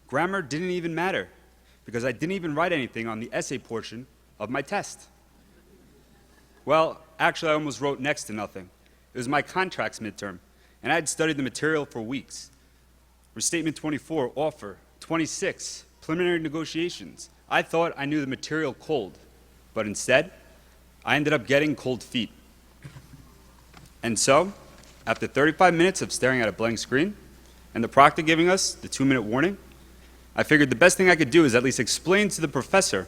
grammar didn't even matter because I didn't even write anything on the essay portion of my test. Well, actually, I almost wrote next to nothing. It was my contracts midterm, and I had studied the material for weeks. Restatement 24, offer, 26, preliminary negotiations. I thought I knew the material cold, but instead, I ended up getting cold feet. And so, after 35 minutes of staring at a blank screen, and the proctor giving us the 2-minute warning, I figured the best thing I could do is at least explain to the professor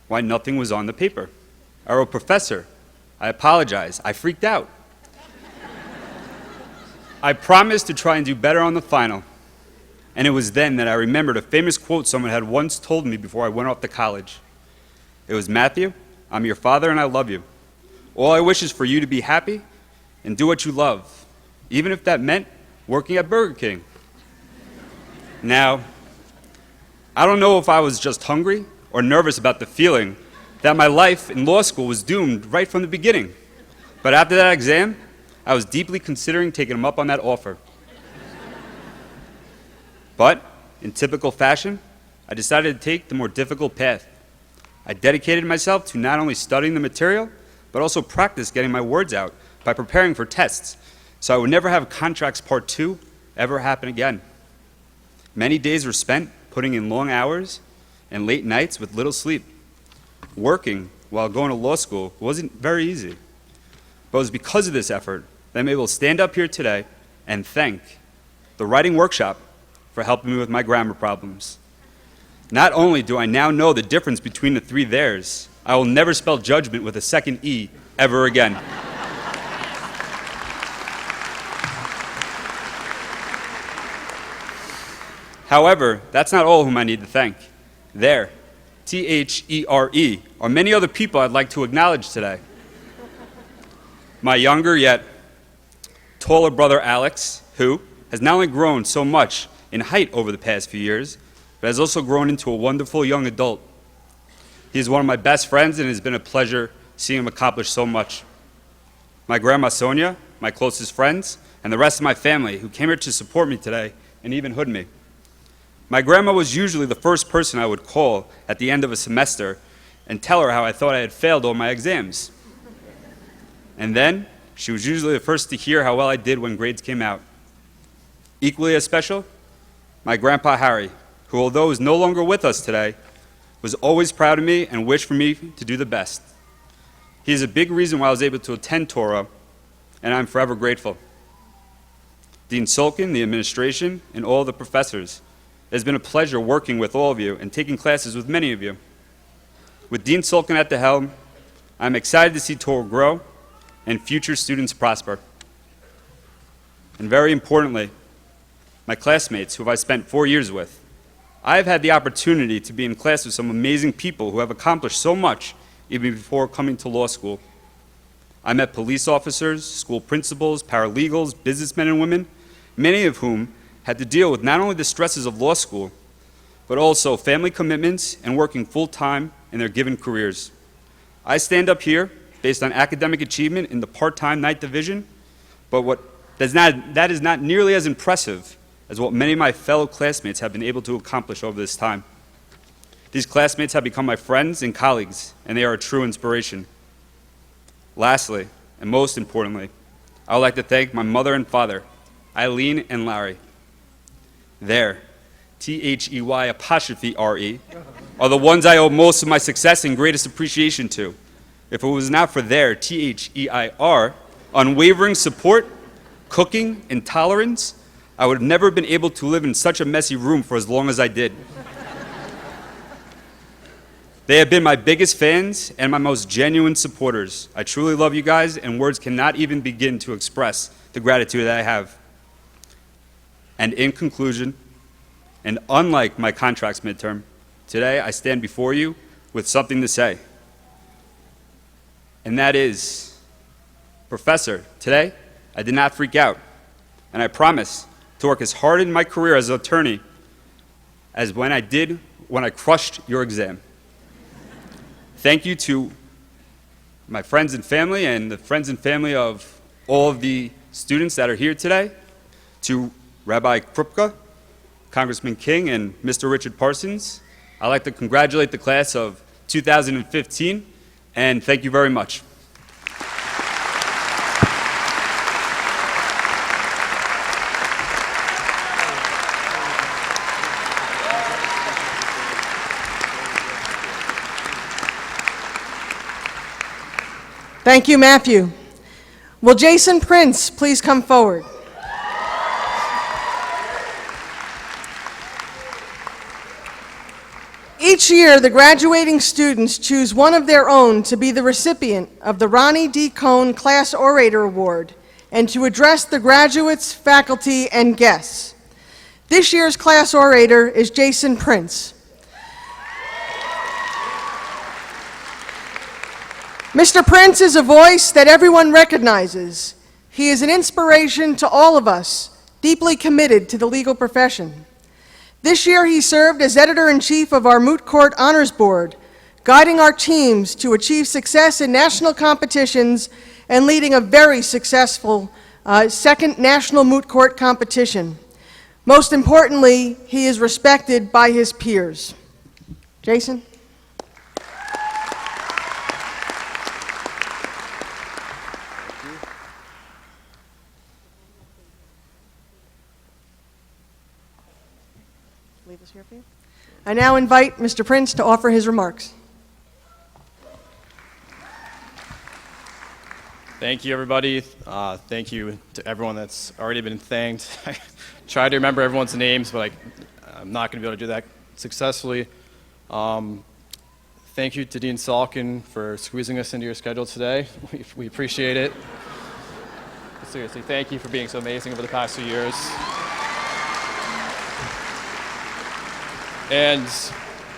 why nothing was on the paper. I wrote, "Professor, I apologize, I freaked out. I promised to try and do better on the final." And it was then that I remembered a famous quote someone had once told me before I went off to college. It was, "Matthew, I'm your father and I love you. All I wish is for you to be happy and do what you love, even if that meant working at Burger King." Now, I don't know if I was just hungry or nervous about the feeling that my life in law school was doomed right from the beginning. But after that exam, I was deeply considering taking him up on that offer. But, in typical fashion, I decided to take the more difficult path. I dedicated myself to not only studying the material, but also practice getting my words out by preparing for tests, so I would never have Contracts Part 2 ever happen again. Many days were spent putting in long hours and late nights with little sleep. Working while going to law school wasn't very easy, but it was because of this effort that I'm able to stand up here today and thank the writing workshop for helping me with my grammar problems. Not only do I now know the difference between the 3 theirs, I will never spell judgment with a second E ever again. However, that's not all whom I need to thank. There, T-H-E-R-E, are many other people I'd like to acknowledge today. My younger yet taller brother Alex, who has not only grown so much in height over the past few years, but has also grown into a wonderful young adult. He is one of my best friends, and it has been a pleasure seeing him accomplish so much. My grandma Sonia, my closest friends, and the rest of my family who came here to support me today and even hood me. My grandma was usually the first person I would call at the end of a semester and tell her how I thought I had failed all my exams. And then, she was usually the first to hear how well I did when grades came out. Equally as special, my grandpa Harry, who although is no longer with us today, was always proud of me and wished for me to do the best. He is a big reason why I was able to attend Touro, and I'm forever grateful. Dean Sulkin, the administration, and all the professors, it has been a pleasure working with all of you and taking classes with many of you. With Dean Sulkin at the helm, I'm excited to see Touro grow and future students prosper. And very importantly, my classmates who I spent 4 years with. I've had the opportunity to be in class with some amazing people who have accomplished so much even before coming to law school. I met police officers, school principals, paralegals, businessmen and women, many of whom had to deal with not only the stresses of law school, but also family commitments and working full-time in their given careers. I stand up here based on academic achievement in the part-time night division, but that is not nearly as impressive as what many of my fellow classmates have been able to accomplish over this time. These classmates have become my friends and colleagues, and they are a true inspiration. Lastly, and most importantly, I would like to thank my mother and father, Eileen and Larry. There, They', are the ones I owe most of my success and greatest appreciation to. If it was not for their, Their, unwavering support, cooking, and tolerance, I would have never been able to live in such a messy room for as long as I did. They have been my biggest fans and my most genuine supporters. I truly love you guys, and words cannot even begin to express the gratitude that I have. And in conclusion, and unlike my contracts midterm, today I stand before you with something to say. And that is, Professor, today I did not freak out, and I promise to work as hard in my career as an attorney as when I did when I crushed your exam. Thank you to my friends and family and the friends and family of all of the students that are here today, to Rabbi Krupka, Congressman King, and Mr. Richard Parsons. I'd like to congratulate the class of 2015, and thank you very much. Thank you, Matthew. Will Jason Prince please come forward? Each year, the graduating students choose one of their own to be the recipient of the Ronnie D. Cohn Class Orator Award and to address the graduates, faculty, and guests. This year's class orator is Jason Prince. Mr. Prince is a voice that everyone recognizes. He is an inspiration to all of us, deeply committed to the legal profession. This year, he served as editor-in-chief of our Moot Court Honors Board, guiding our teams to achieve success in national competitions and leading a very successful second national moot court competition. Most importantly, he is respected by his peers. Jason? Leave this here for you. I now invite Mr. Prince to offer his remarks. Thank you, everybody. Thank you to everyone that's already been thanked. I tried to remember everyone's names, but I'm not going to be able to do that successfully. Thank you to Dean Salkin for squeezing us into your schedule today. We appreciate it. Seriously, thank you for being so amazing over the past few years. And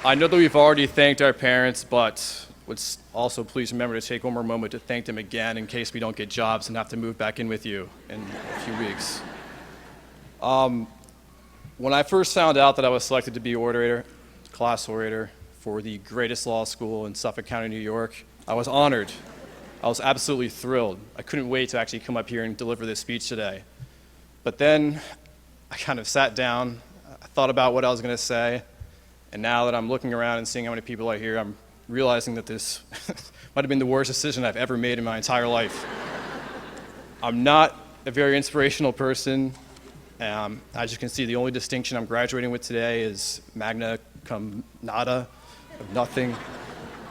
I know that we've already thanked our parents, but let's also please remember to take one more moment to thank them again in case we don't get jobs and have to move back in with you in a few weeks. When I first found out that I was selected to be class orator for the greatest law school in Suffolk County, New York, I was honored. I was absolutely thrilled. I couldn't wait to actually come up here and deliver this speech today. But then I kind of sat down, I thought about what I was going to say, and now that I'm looking around and seeing how many people are here, I'm realizing that this might have been the worst decision I've ever made in my entire life. I'm not a very inspirational person. As you can see, the only distinction I'm graduating with today is magna cum nada, of nothing.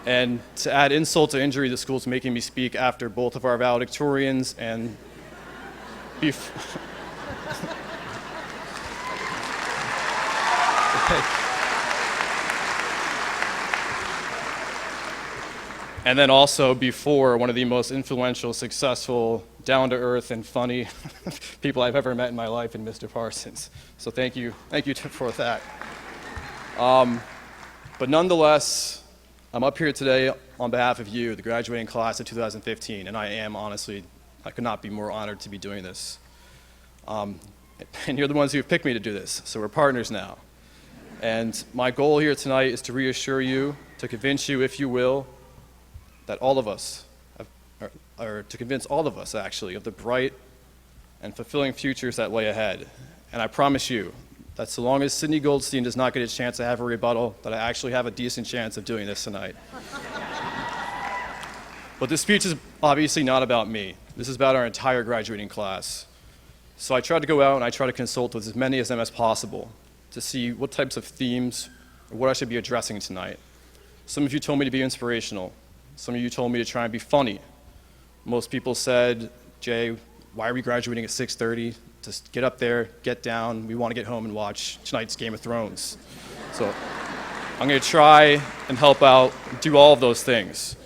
And to add insult to injury, the school's making me speak after both of our valedictorians and and then also before one of the most influential, successful, down-to-earth, and funny people I've ever met in my life, in Mr. Parsons. So thank you for that. But nonetheless, I'm up here today on behalf of you, the graduating class of 2015, and I could not be more honored to be doing this. And you're the ones who have picked me to do this, so we're partners now. And my goal here tonight is to reassure you, to convince you, if you will, that all of us, or to convince all of us actually, of the bright and fulfilling futures that lay ahead. And I promise you that so long as Sidney Goldstein does not get a chance to have a rebuttal, that I actually have a decent chance of doing this tonight. But this speech is obviously not about me. This is about our entire graduating class. So I tried to go out and I tried to consult with as many of them as possible to see what types of themes or what I should be addressing tonight. Some of you told me to be inspirational. Some of you told me to try and be funny. Most people said, Jay, why are we graduating at 6:30? Just get up there, get down. We want to get home and watch tonight's Game of Thrones. So I'm going to try and help out, do all of those things.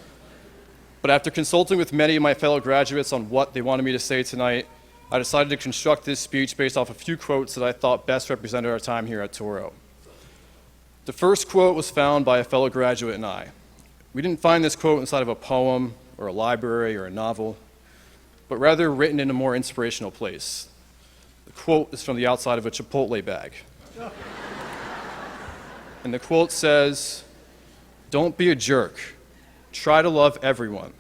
But after consulting with many of my fellow graduates on what they wanted me to say tonight, I decided to construct this speech based off a few quotes that I thought best represented our time here at Touro. The first quote was found by a fellow graduate and I. We didn't find this quote inside of a poem or a library or a novel, but rather written in a more inspirational place. The quote is from the outside of a Chipotle bag. And the quote says, "Don't be a jerk. Try to love everyone.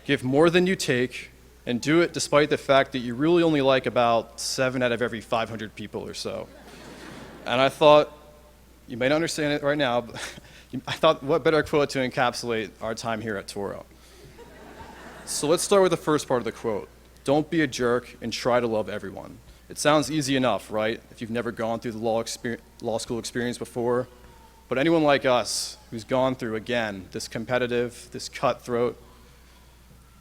Give more than you take, and do it despite the fact that you really only like about 7 out of every 500 people or so." And I thought, you may not understand it right now, but I thought what better quote to encapsulate our time here at Touro. So let's start with the first part of the quote. Don't be a jerk and try to love everyone. It sounds easy enough, right? If you've never gone through the law school experience before. But anyone like us who's gone through, again, this competitive, this cutthroat,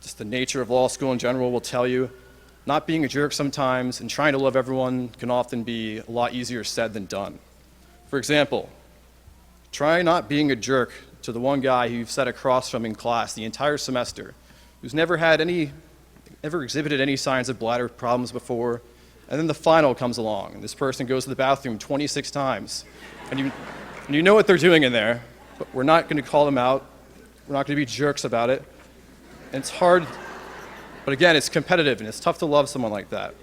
just the nature of law school in general will tell you, not being a jerk sometimes and trying to love everyone can often be a lot easier said than done. For example, try not being a jerk to the one guy who you've sat across from in class the entire semester, who's never exhibited any signs of bladder problems before, and then the final comes along, and this person goes to the bathroom 26 times, and you know what they're doing in there, but we're not going to call them out. We're not going to be jerks about it. And it's hard, but again, it's competitive, and it's tough to love someone like that.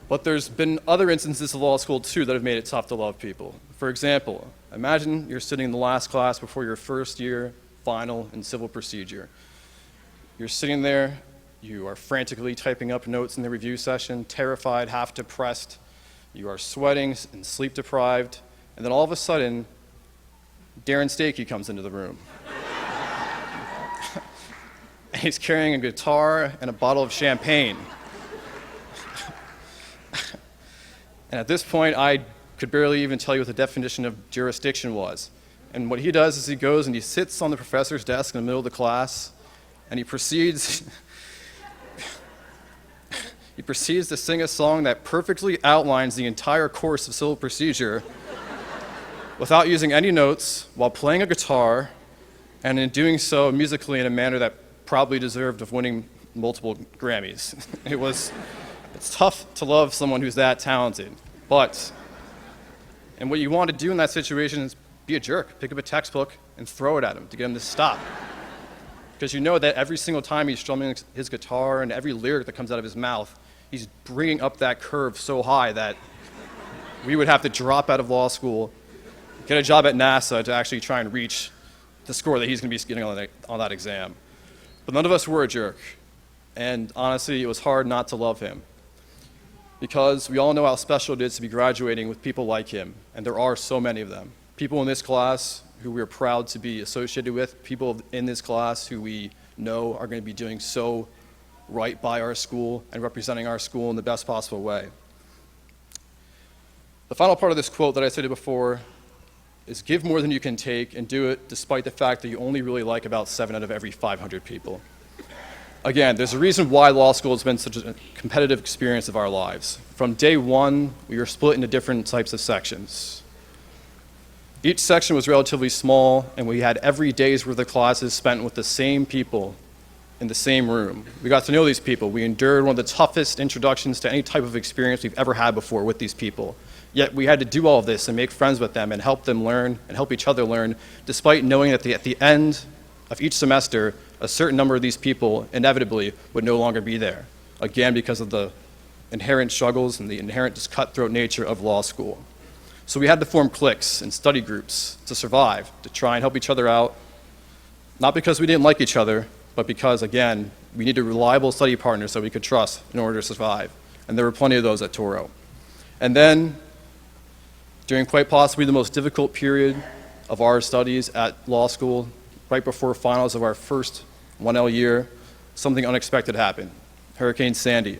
But there's been other instances of law school, too, that have made it tough to love people. For example, imagine you're sitting in the last class before your first year final in civil procedure. You're sitting there. You are frantically typing up notes in the review session, terrified, half depressed. You are sweating and sleep deprived. And then all of a sudden, Darren Stakey comes into the room. And he's carrying a guitar and a bottle of champagne. And at this point, I could barely even tell you what the definition of jurisdiction was. And what he does is he goes and he sits on the professor's desk in the middle of the class, and he proceeds to sing a song that perfectly outlines the entire course of civil procedure without using any notes, while playing a guitar, and in doing so musically in a manner that probably deserved of winning multiple Grammys. It's tough to love someone who's that talented, and what you want to do in that situation is be a jerk, pick up a textbook and throw it at him to get him to stop. Because you know that every single time he's strumming his guitar and every lyric that comes out of his mouth, he's bringing up that curve so high that we would have to drop out of law school, get a job at NASA to actually try and reach the score that he's going to be getting on that exam. But none of us were a jerk, and honestly, it was hard not to love him. Because we all know how special it is to be graduating with people like him, and there are so many of them. People in this class who we're proud to be associated with, people in this class who we know are going to be doing so right by our school and representing our school in the best possible way. The final part of this quote that I stated before is give more than you can take and do it despite the fact that you only really like about 7 out of every 500 people. Again, there's a reason why law school has been such a competitive experience of our lives. From day one, we were split into different types of sections. Each section was relatively small, and we had every day's worth of classes spent with the same people in the same room. We got to know these people. We endured one of the toughest introductions to any type of experience we've ever had before with these people. Yet we had to do all of this and make friends with them and help them learn and help each other learn, despite knowing that at the end of each semester, a certain number of these people inevitably would no longer be there. Again, because of the inherent struggles and the inherent just cutthroat nature of law school. So we had to form cliques and study groups to survive, to try and help each other out, Not because we didn't like each other, but because, again, we needed reliable study partners that we could trust in order to survive. And there were plenty of those at Touro. And then, during quite possibly the most difficult period of our studies at law school, right before finals of our first 1L year, something unexpected happened. Hurricane Sandy.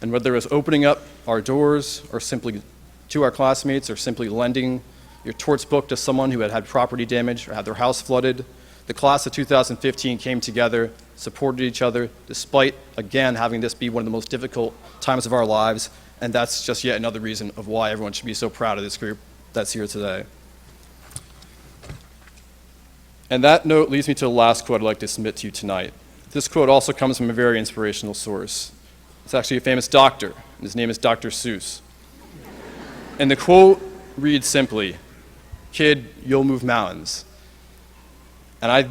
And whether it was opening up our doors or simply to our classmates or simply lending your torts book to someone who had had property damage or had their house flooded, the class of 2015 came together, supported each other, despite, again, having this be one of the most difficult times of our lives, and that's just yet another reason of why everyone should be so proud of this group that's here today. And that note leads me to the last quote I'd like to submit to you tonight. This quote also comes from a very inspirational source. It's actually a famous doctor, and his name is Dr. Seuss. And the quote reads simply, "Kid, you'll move mountains." And I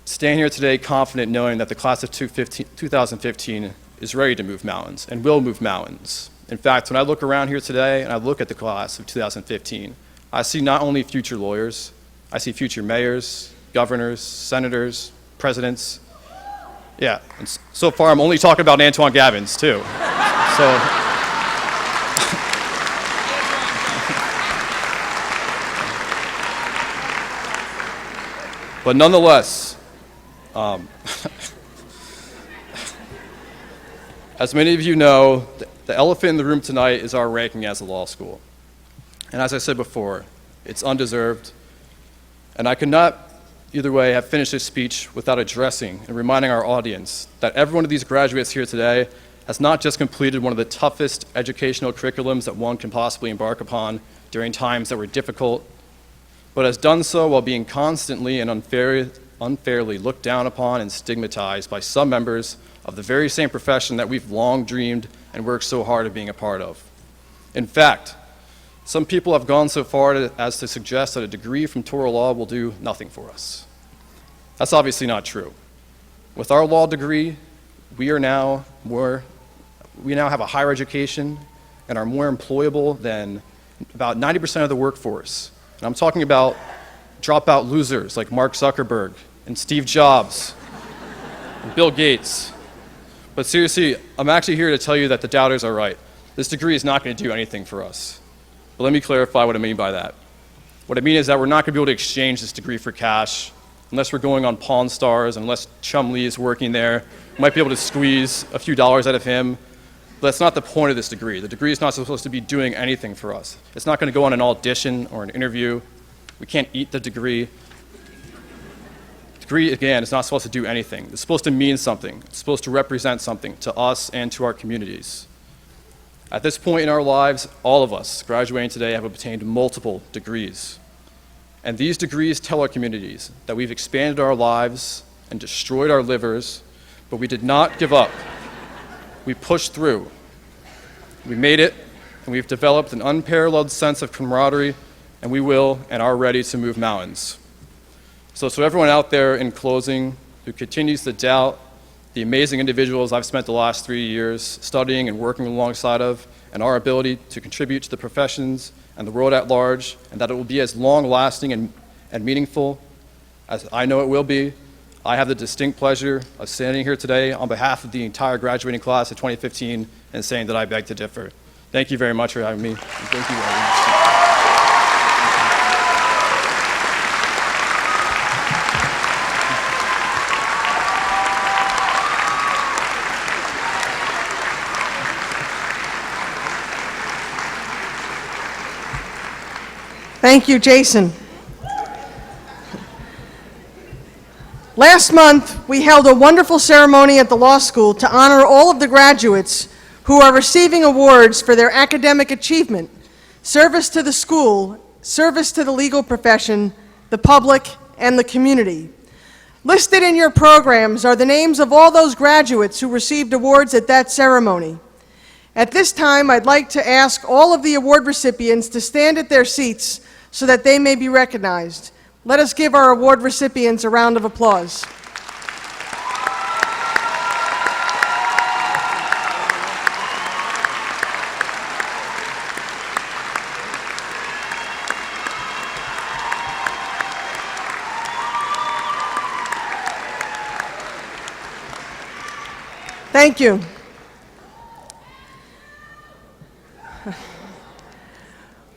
stand here today confident knowing that the class of 2015 is ready to move mountains and will move mountains. In fact, when I look around here today and I look at the class of 2015, I see not only future lawyers, I see future mayors, governors, senators, presidents. Yeah, and so far I'm only talking about Antoine Gabbins, too. So, but nonetheless, as many of you know, the elephant in the room tonight is our ranking as a law school. And as I said before, it's undeserved. And I could not, either way, have finished this speech without addressing and reminding our audience that every one of these graduates here today has not just completed one of the toughest educational curriculums that one can possibly embark upon during times that were difficult, but has done so while being constantly and unfairly looked down upon and stigmatized by some members of the very same profession that we've long dreamed and worked so hard at being a part of. In fact, some people have gone so far as to suggest that a degree from Touro Law will do nothing for us. That's obviously not true. With our law degree, we now have a higher education and are more employable than about 90% of the workforce. And I'm talking about dropout losers like Mark Zuckerberg and Steve Jobs and Bill Gates. But seriously, I'm actually here to tell you that the doubters are right. This degree is not going to do anything for us. But let me clarify what I mean by that. What I mean is that we're not going to be able to exchange this degree for cash unless we're going on Pawn Stars, unless Chum Lee is working there. We might be able to squeeze a few dollars out of him. But that's not the point of this degree. The degree is not supposed to be doing anything for us. It's not going to go on an audition or an interview. We can't eat the degree. The degree, again, is not supposed to do anything. It's supposed to mean something. It's supposed to represent something to us and to our communities. At this point in our lives, all of us graduating today have obtained multiple degrees. And these degrees tell our communities that we've expanded our lives and destroyed our livers, but we did not give up. We pushed through. We made it, and we've developed an unparalleled sense of camaraderie, and we will and are ready to move mountains. So everyone out there, in closing, who continues to doubt the amazing individuals I've spent the last 3 years studying and working alongside of, and our ability to contribute to the professions and the world at large, and that it will be as long-lasting and meaningful as I know it will be, I have the distinct pleasure of standing here today on behalf of the entire graduating class of 2015 and saying that I beg to differ. Thank you very much for having me. And thank you very much. Thank you, Jason. Last month, we held a wonderful ceremony at the law school to honor all of the graduates who are receiving awards for their academic achievement, service to the school, service to the legal profession, the public, and the community. Listed in your programs are the names of all those graduates who received awards at that ceremony. At this time, I'd like to ask all of the award recipients to stand at their seats so that they may be recognized. Let us give our award recipients a round of applause. Thank you.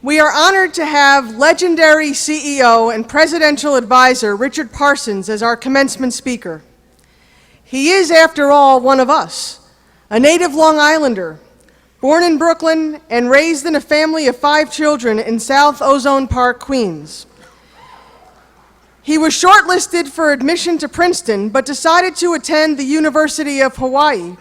We are honored to have legendary CEO and presidential advisor Richard Parsons as our commencement speaker. He is, after all, one of us, a native Long Islander, born in Brooklyn and raised in a family of 5 children in South Ozone Park, Queens. He was shortlisted for admission to Princeton, but decided to attend the University of Hawaii.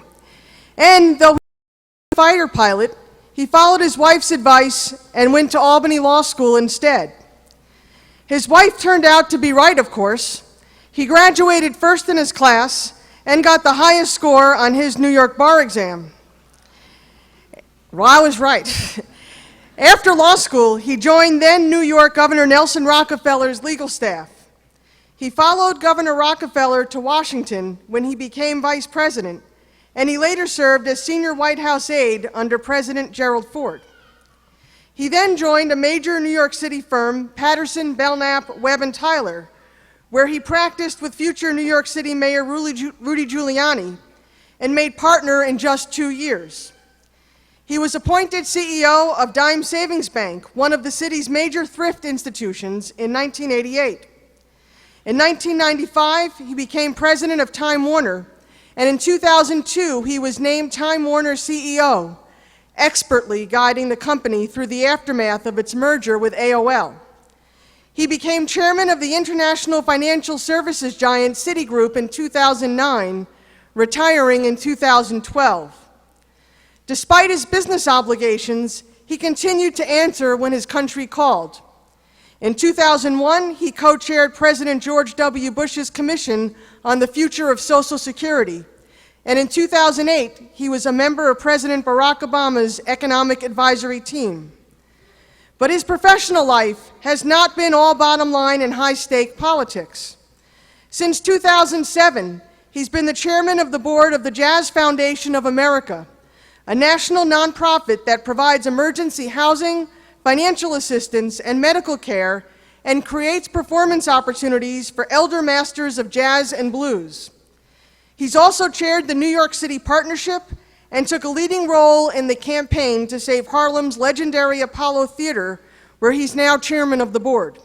And though he was a fighter pilot, he followed his wife's advice and went to Albany Law School instead. His wife turned out to be right, of course. He graduated first in his class and got the highest score on his New York bar exam. Well, I was right. After law school, he joined then New York Governor Nelson Rockefeller's legal staff. He followed Governor Rockefeller to Washington when he became vice president, and he later served as senior White House aide under President Gerald Ford. He then joined a major New York City firm, Patterson, Belknap, Webb & Tyler, where he practiced with future New York City Mayor Rudy Giuliani and made partner in just 2 years. He was appointed CEO of Dime Savings Bank, one of the city's major thrift institutions, in 1988. In 1995, he became president of Time Warner, and in 2002, he was named Time Warner CEO, expertly guiding the company through the aftermath of its merger with AOL. He became chairman of the international financial services giant Citigroup in 2009, retiring in 2012. Despite his business obligations, he continued to answer when his country called. In 2001, he co-chaired President George W. Bush's Commission on the Future of Social Security, and in 2008, he was a member of President Barack Obama's Economic Advisory Team. But his professional life has not been all bottom line and high-stake politics. Since 2007, he's been the chairman of the board of the Jazz Foundation of America, a national nonprofit that provides emergency housing, financial assistance, and medical care, and creates performance opportunities for elder masters of jazz and blues. He's also chaired the New York City Partnership and took a leading role in the campaign to save Harlem's legendary Apollo Theater, where he's now chairman of the board.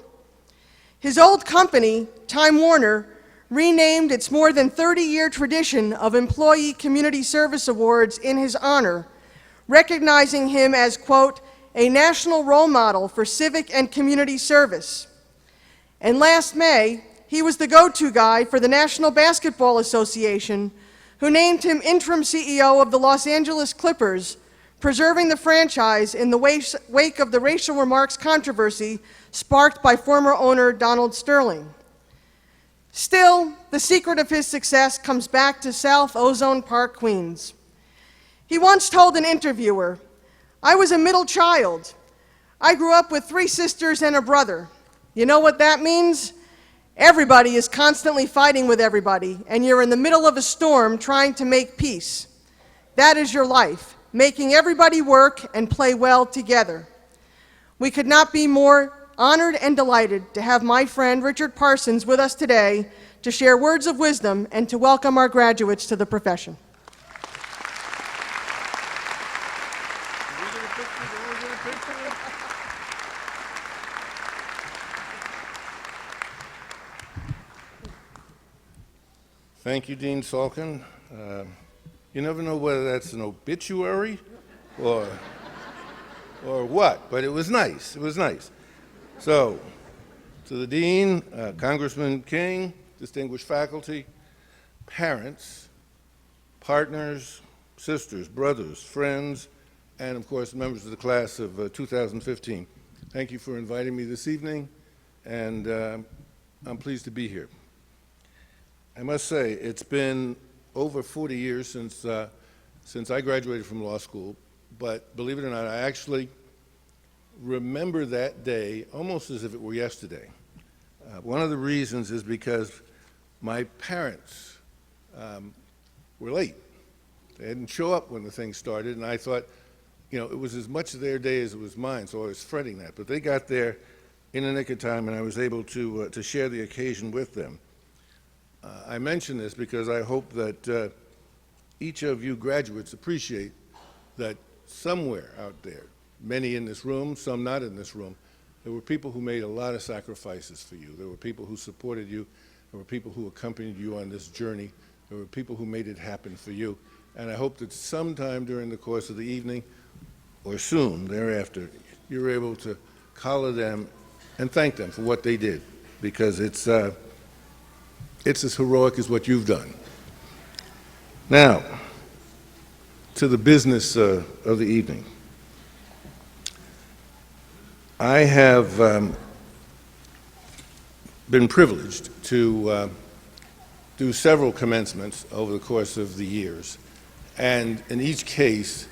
His old company, Time Warner, renamed its more than 30-year tradition of Employee Community Service Awards in his honor, recognizing him as, quote, a national role model for civic and community service. And last May, he was the go-to guy for the National Basketball Association, who named him interim CEO of the Los Angeles Clippers, preserving the franchise in the wake of the racial remarks controversy sparked by former owner Donald Sterling. Still, the secret of his success comes back to South Ozone Park, Queens. He once told an interviewer, "I was a middle child. I grew up with 3 sisters and a brother. You know what that means? Everybody is constantly fighting with everybody, and you're in the middle of a storm trying to make peace. That is your life, making everybody work and play well together." We could not be more honored and delighted to have my friend Richard Parsons with us today to share words of wisdom and to welcome our graduates to the profession. Thank you, Dean Salkin. You never know whether that's an obituary or what, but it was nice. It was nice. So, to the Dean, Congressman King, distinguished faculty, parents, partners, sisters, brothers, friends, and of course members of the class of 2015. Thank you for inviting me this evening, and I'm pleased to be here. I must say, it's been over 40 years since I graduated from law school, but believe it or not, I actually remember that day almost as if it were yesterday. One of the reasons is because my parents were late. They didn't show up when the thing started, and I thought, you know, it was as much their day as it was mine, so I was fretting that. But they got there in the nick of time, and I was able to share the occasion with them. I mention this because I hope that each of you graduates appreciate that somewhere out there, many in this room, some not in this room, there were people who made a lot of sacrifices for you. There were people who supported you. There were people who accompanied you on this journey. There were people who made it happen for you. And I hope that sometime during the course of the evening or soon thereafter, you're able to collar them and thank them for what they did, because it's as heroic as what you've done. Now, to the business of the evening. I have been privileged to do several commencements over the course of the years, and in each case,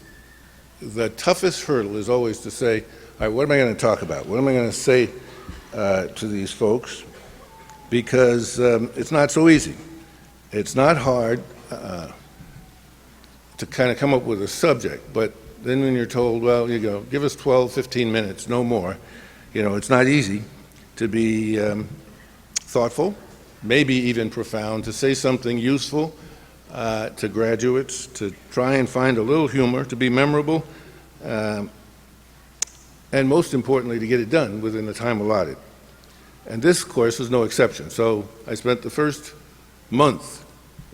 the toughest hurdle is always to say, all right, what am I going to talk about? What am I going to say to these folks? Because it's not so easy. It's not hard to kind of come up with a subject, but then when you're told, well, you go, give us 12, 15 minutes, no more, it's not easy to be thoughtful, maybe even profound, to say something useful to graduates, to try and find a little humor, to be memorable, and most importantly, to get it done within the time allotted. And this course was no exception. So I spent the first month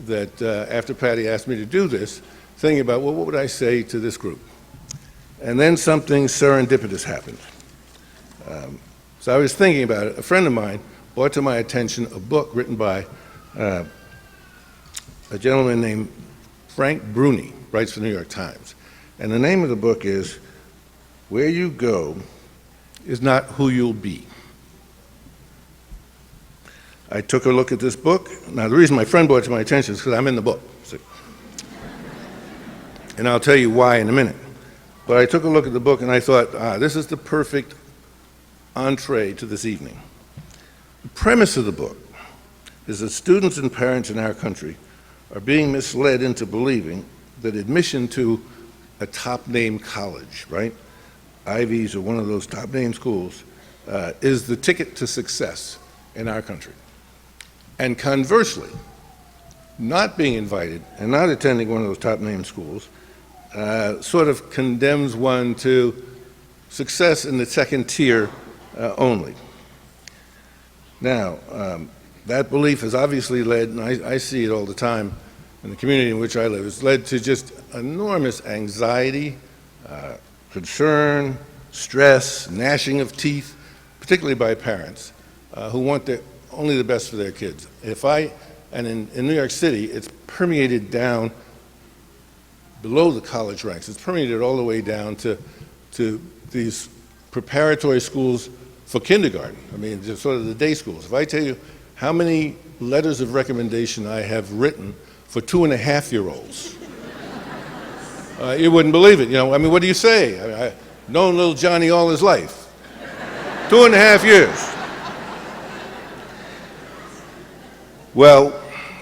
that after Patty asked me to do this, thinking about, well, what would I say to this group? And then something serendipitous happened. So I was thinking about it. A friend of mine brought to my attention a book written by a gentleman named Frank Bruni, writes for the New York Times. And the name of the book is Where You Go Is Not Who You'll Be. I took a look at this book. Now, the reason my friend brought it to my attention is because I'm in the book. And I'll tell you why in a minute. But I took a look at the book and I thought, this is the perfect entree to this evening. The premise of the book is that students and parents in our country are being misled into believing that admission to a top-name college, right? Ivies or one of those top-name schools is the ticket to success in our country. And conversely, not being invited and not attending one of those top-name schools sort of condemns one to success in the second tier only. Now, that belief has obviously led, and I see it all the time in the community in which I live, it's led to just enormous anxiety, concern, stress, gnashing of teeth, particularly by parents who want only the best for their kids. And in New York City, it's permeated down below the college ranks. It's permeated all the way down to these preparatory schools for kindergarten. I mean, just sort of the day schools. If I tell you how many letters of recommendation I have written for 2.5-year-olds, you wouldn't believe it. I mean, what do you say? I've known little Johnny all his life. 2.5 years. Well,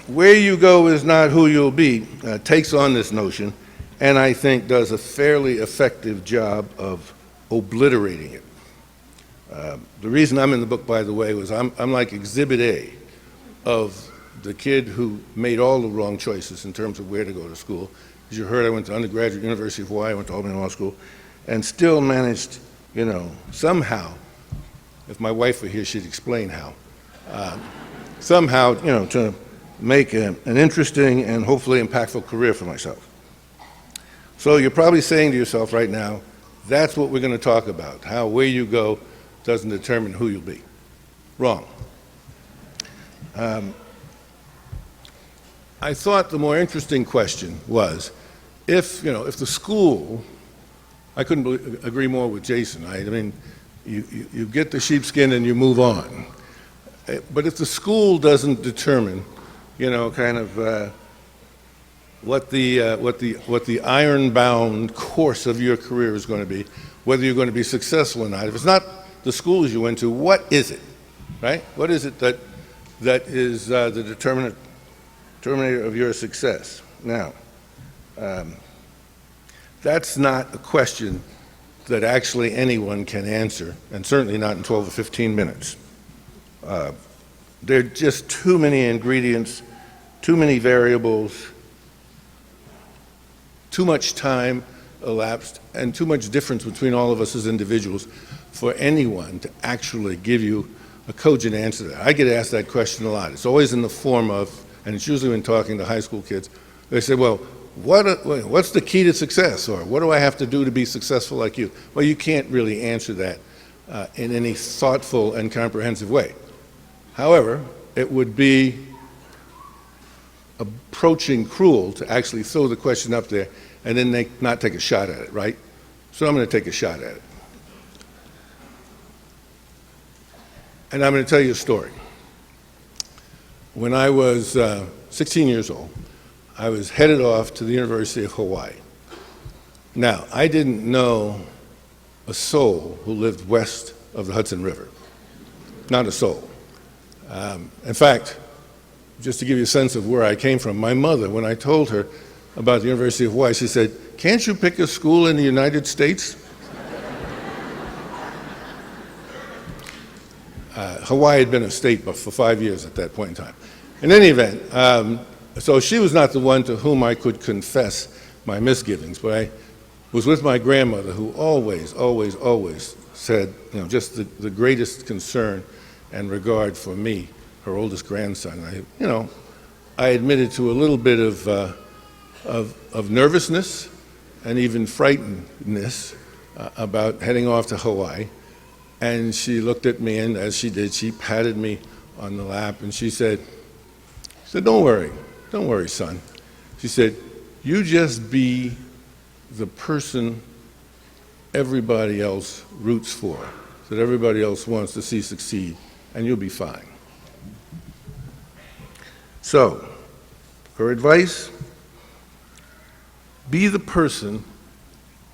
where you go is not who you'll be takes on this notion, and I think does a fairly effective job of obliterating it. The reason I'm in the book, by the way, was I'm like Exhibit A of the kid who made all the wrong choices in terms of where to go to school. As you heard, I went to undergraduate, University of Hawaii, I went to Albany Law School, and still managed, somehow, if my wife were here, she'd explain how, somehow, to make an interesting and hopefully impactful career for myself. So you're probably saying to yourself right now, that's what we're going to talk about, how where you go doesn't determine who you'll be. Wrong. I thought the more interesting question was, if the school, I couldn't agree more with Jason. I mean, you get the sheepskin and you move on. But if the school doesn't determine, kind of what the iron-bound course of your career is going to be, whether you're going to be successful or not. If it's not the schools you went to, what is it, right? What is it that is the determinator of your success? Now, that's not a question that actually anyone can answer, and certainly not in 12 or 15 minutes. There are just too many ingredients, too many variables, too much time elapsed and too much difference between all of us as individuals for anyone to actually give you a cogent answer to that. I get asked that question a lot. It's always in the form of, and it's usually when talking to high school kids, they say, well, what's the key to success? Or what do I have to do to be successful like you? Well, you can't really answer that in any thoughtful and comprehensive way. However, it would be approaching cruel to actually throw the question up there and then not take a shot at it, right? So I'm going to take a shot at it. And I'm going to tell you a story. When I was 16 years old, I was headed off to the University of Hawaii. Now, I didn't know a soul who lived west of the Hudson River. Not a soul. In fact, just to give you a sense of where I came from, my mother, when I told her about the University of Hawaii, she said, "Can't you pick a school in the United States?" Hawaii had been a state for 5 years at that point in time. In any event, so she was not the one to whom I could confess my misgivings, but I was with my grandmother, who always, always, always said, just the greatest concern and regard for me, her oldest grandson. I admitted to a little bit of nervousness and even frightenedness about heading off to Hawaii. And she looked at me, and as she did, she patted me on the lap, and she said, don't worry, son. She said, you just be the person everybody else roots for, that everybody else wants to see succeed, and you'll be fine. So, her advice, be the person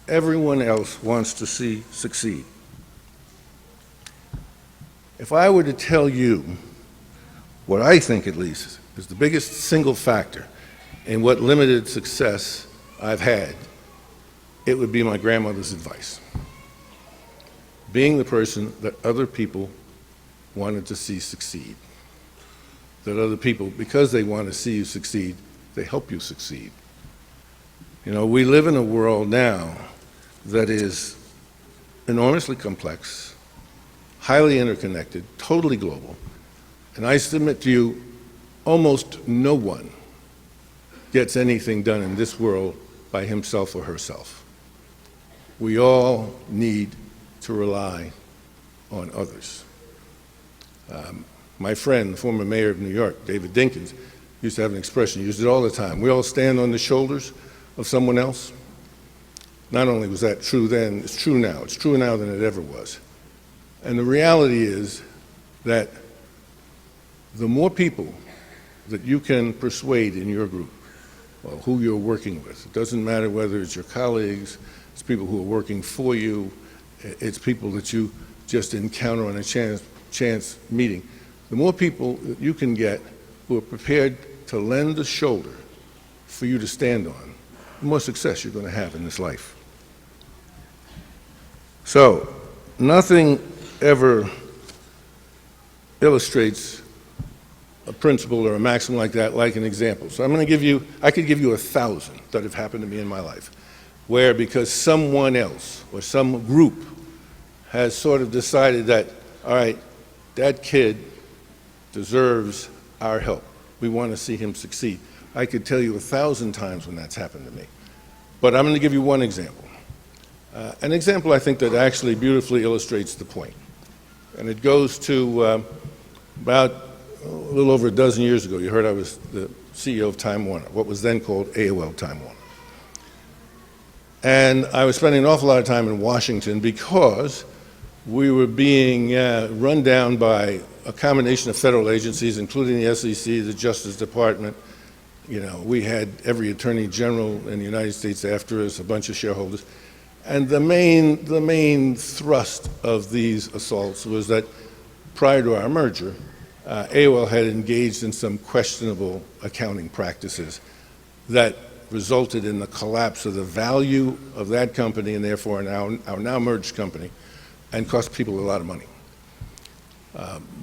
everyone else wants to see succeed. If I were to tell you what I think, at least, is the biggest single factor in what limited success I've had, it would be my grandmother's advice. Being the person that other people wanted to see succeed. That other people, because they want to see you succeed, they help you succeed. We live in a world now that is enormously complex, highly interconnected, totally global, and I submit to you, almost no one gets anything done in this world by himself or herself. We all need to rely on others. My friend, the former mayor of New York, David Dinkins, used to have an expression, he used it all the time. We all stand on the shoulders of someone else. Not only was that true then, it's true now. It's truer now than it ever was. And the reality is that the more people that you can persuade in your group, well, who you're working with, it doesn't matter whether it's your colleagues, it's people who are working for you, it's people that you just encounter on a chance meeting. The more people that you can get who are prepared to lend a shoulder for you to stand on, the more success you're going to have in this life. So, nothing ever illustrates a principle or a maxim like that like an example. So I could give you 1,000 that have happened to me in my life, where because someone else or some group has sort of decided that, all right, that kid deserves our help. We want to see him succeed. I could tell you 1,000 times when that's happened to me. But I'm going to give you one example. An example I think that actually beautifully illustrates the point. And it goes to about a little over a dozen years ago. You heard I was the CEO of Time Warner, what was then called AOL Time Warner. And I was spending an awful lot of time in Washington because we were being run down by a combination of federal agencies, including the SEC, the Justice Department. We had every attorney general in the United States after us, a bunch of shareholders. And the main thrust of these assaults was that prior to our merger, AOL had engaged in some questionable accounting practices that resulted in the collapse of the value of that company and therefore our now merged company, and cost people a lot of money.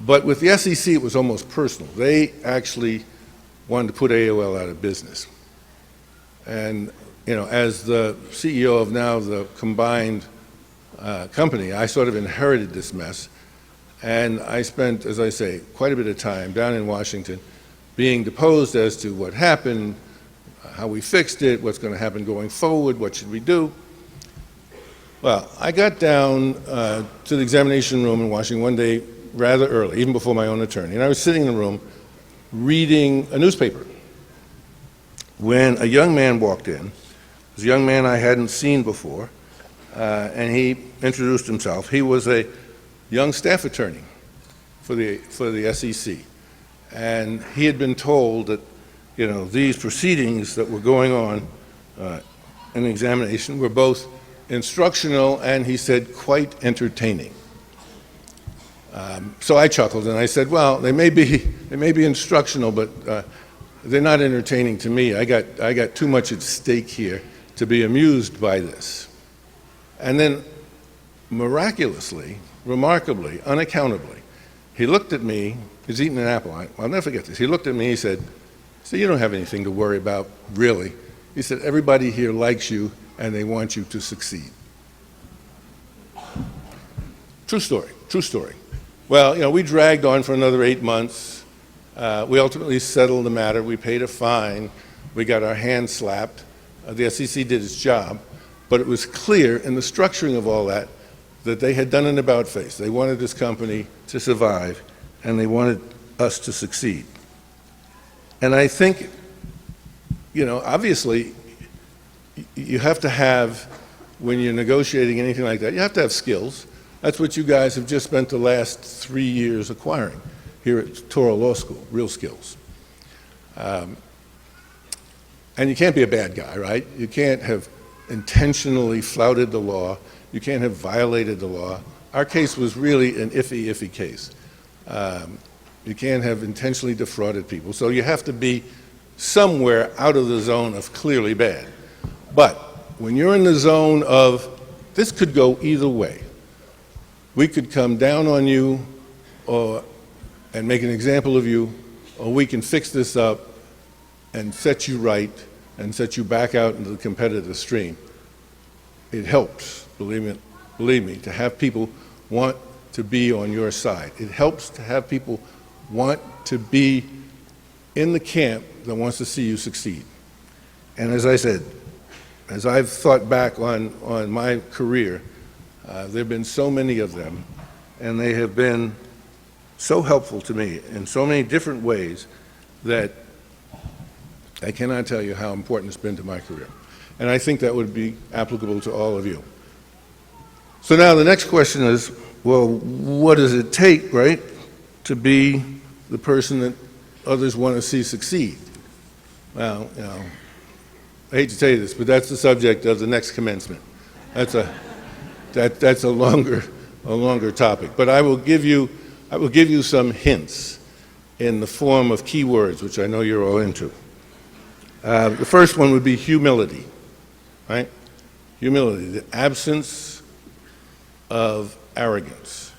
But with the SEC, it was almost personal. They actually wanted to put AOL out of business. And as the CEO of now the combined company, I sort of inherited this mess. And I spent, as I say, quite a bit of time down in Washington being deposed as to what happened, how we fixed it, what's going to happen going forward, what should we do. Well, I got down to the examination room in Washington one day rather early, even before my own attorney, and I was sitting in the room reading a newspaper when a young man walked in. It was a young man I hadn't seen before, and he introduced himself. He was a young staff attorney for the SEC, and he had been told that these proceedings that were going on in the examination were both instructional and, he said, quite entertaining. So I chuckled and I said, well, they may be instructional, but they're not entertaining to me. I got too much at stake here to be amused by this. And then miraculously, remarkably, unaccountably, he looked at me. He's eating an apple. I'll never forget this. He looked at me. He said, "So you don't have anything to worry about, really." He said, "Everybody here likes you, and they want you to succeed." True story. True story. Well, we dragged on for another 8 months. We ultimately settled the matter. We paid a fine. We got our hands slapped. The SEC did its job, but it was clear in the structuring of all that they had done an about-face. They wanted this company to survive, and they wanted us to succeed. And I think, obviously, you have to have, when you're negotiating anything like that, you have to have skills. That's what you guys have just spent the last 3 years acquiring here at Touro Law School, real skills. And you can't be a bad guy, right? You can't have intentionally flouted the law. You can't have violated the law. Our case was really an iffy case. You can't have intentionally defrauded people. So you have to be somewhere out of the zone of clearly bad. But when you're in the zone of, this could go either way. We could come down on you and make an example of you, or we can fix this up and set you right and set you back out into the competitive stream. It helps, believe me, to have people want to be on your side. It helps to have people want to be in the camp that wants to see you succeed. And as I said, as I've thought back on my career, there have been so many of them, and they have been so helpful to me in so many different ways that I cannot tell you how important it's been to my career. And I think that would be applicable to all of you. So now the next question is, well, what does it take, right, to be the person that others want to see succeed? Well, I hate to tell you this, but that's the subject of the next commencement. That's a longer topic. But I will give you some hints in the form of keywords, which I know you're all into. The first one would be humility, right? Humility, the absence of arrogance.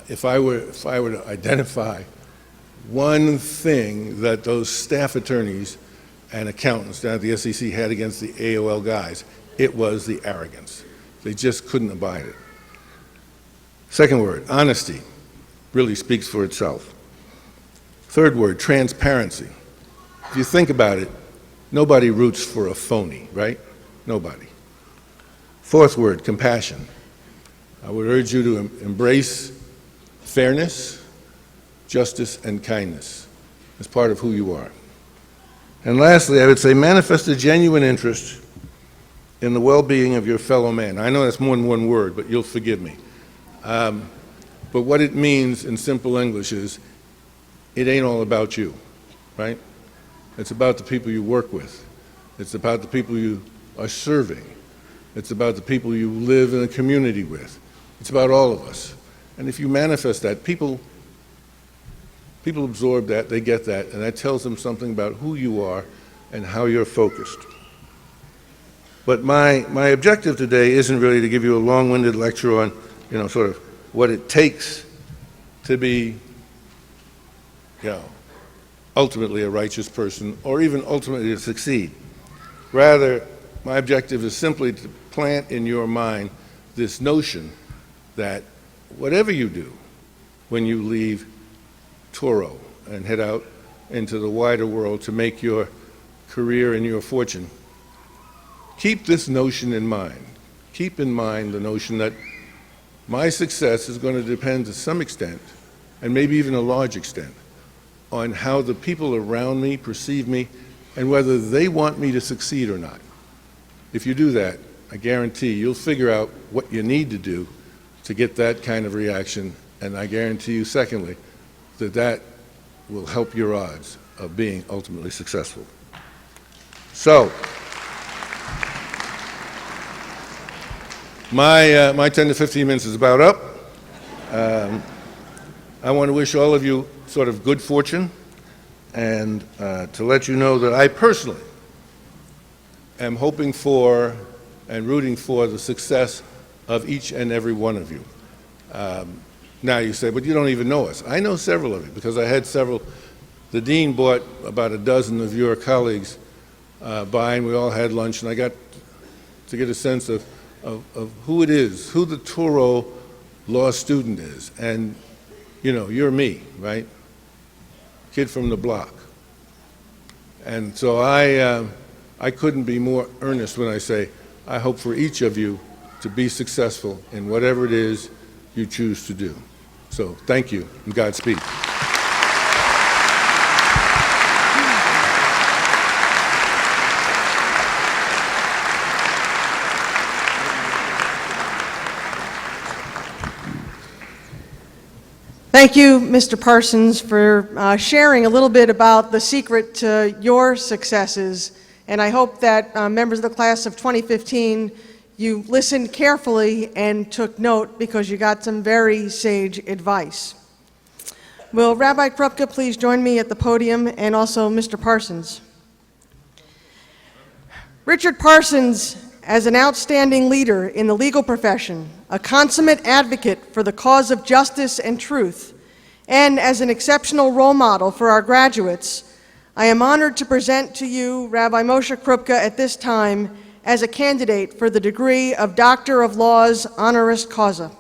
If I were to identify one thing that those staff attorneys and accountants down at the SEC had against the AOL guys, it was the arrogance. They just couldn't abide it. Second word, honesty, really speaks for itself. Third word, transparency. If you think about it, nobody roots for a phony, right? Nobody. Fourth word, compassion. I would urge you to embrace fairness, justice, and kindness as part of who you are. And lastly, I would say manifest a genuine interest in the well-being of your fellow man. I know that's more than one word, but you'll forgive me. But what it means in simple English is, it ain't all about you, right? It's about the people you work with. It's about the people you are serving. It's about the people you live in a community with. It's about all of us. And if you manifest that, people absorb that, they get that, and that tells them something about who you are and how you're focused. But my objective today isn't really to give you a long-winded lecture on, sort of what it takes to be, ultimately a righteous person, or even ultimately to succeed. Rather, my objective is simply to plant in your mind this notion that whatever you do when you leave Touro and head out into the wider world to make your career and your fortune, keep this notion in mind. Keep in mind the notion that my success is going to depend to some extent, and maybe even a large extent, on how the people around me perceive me and whether they want me to succeed or not. If you do that, I guarantee you'll figure out what you need to do to get that kind of reaction, and I guarantee you, secondly, that that will help your odds of being ultimately successful. So, my 10 to 15 minutes is about up. I want to wish all of you sort of good fortune, and to let you know that I personally am hoping for and rooting for the success of each and every one of you. Now you say, but you don't even know us. I know several of you because I had several. The dean brought about a dozen of your colleagues by, and we all had lunch, and I got to get a sense of who it is, who the Touro law student is. And, you know, you're me, right? Kid from the block. And so I couldn't be more earnest when I say, I hope for each of you to be successful in whatever it is you choose to do. So thank you, and Godspeed. Thank you, Mr. Parsons, for sharing a little bit about the secret to your successes. And I hope that members of the class of 2015, you listened carefully and took note because you got some very sage advice. Will Rabbi Krupka please join me at the podium, and also Mr. Parsons? Richard Parsons, as an outstanding leader in the legal profession, a consummate advocate for the cause of justice and truth, and as an exceptional role model for our graduates, I am honored to present to you Rabbi Moshe Krupka at this time as a candidate for the degree of Doctor of Laws honoris causa.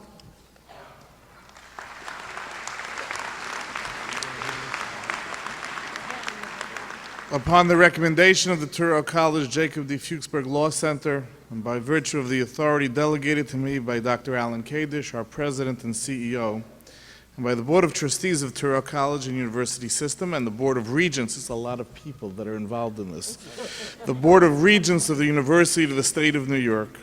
Upon the recommendation of the Touro College Jacob D. Fuchsberg Law Center, and by virtue of the authority delegated to me by Dr. Alan Kadish, our President and CEO, and by the Board of Trustees of Touro College and University System, and the Board of Regents, it's a lot of people that are involved in this, the Board of Regents of the University of the State of New York,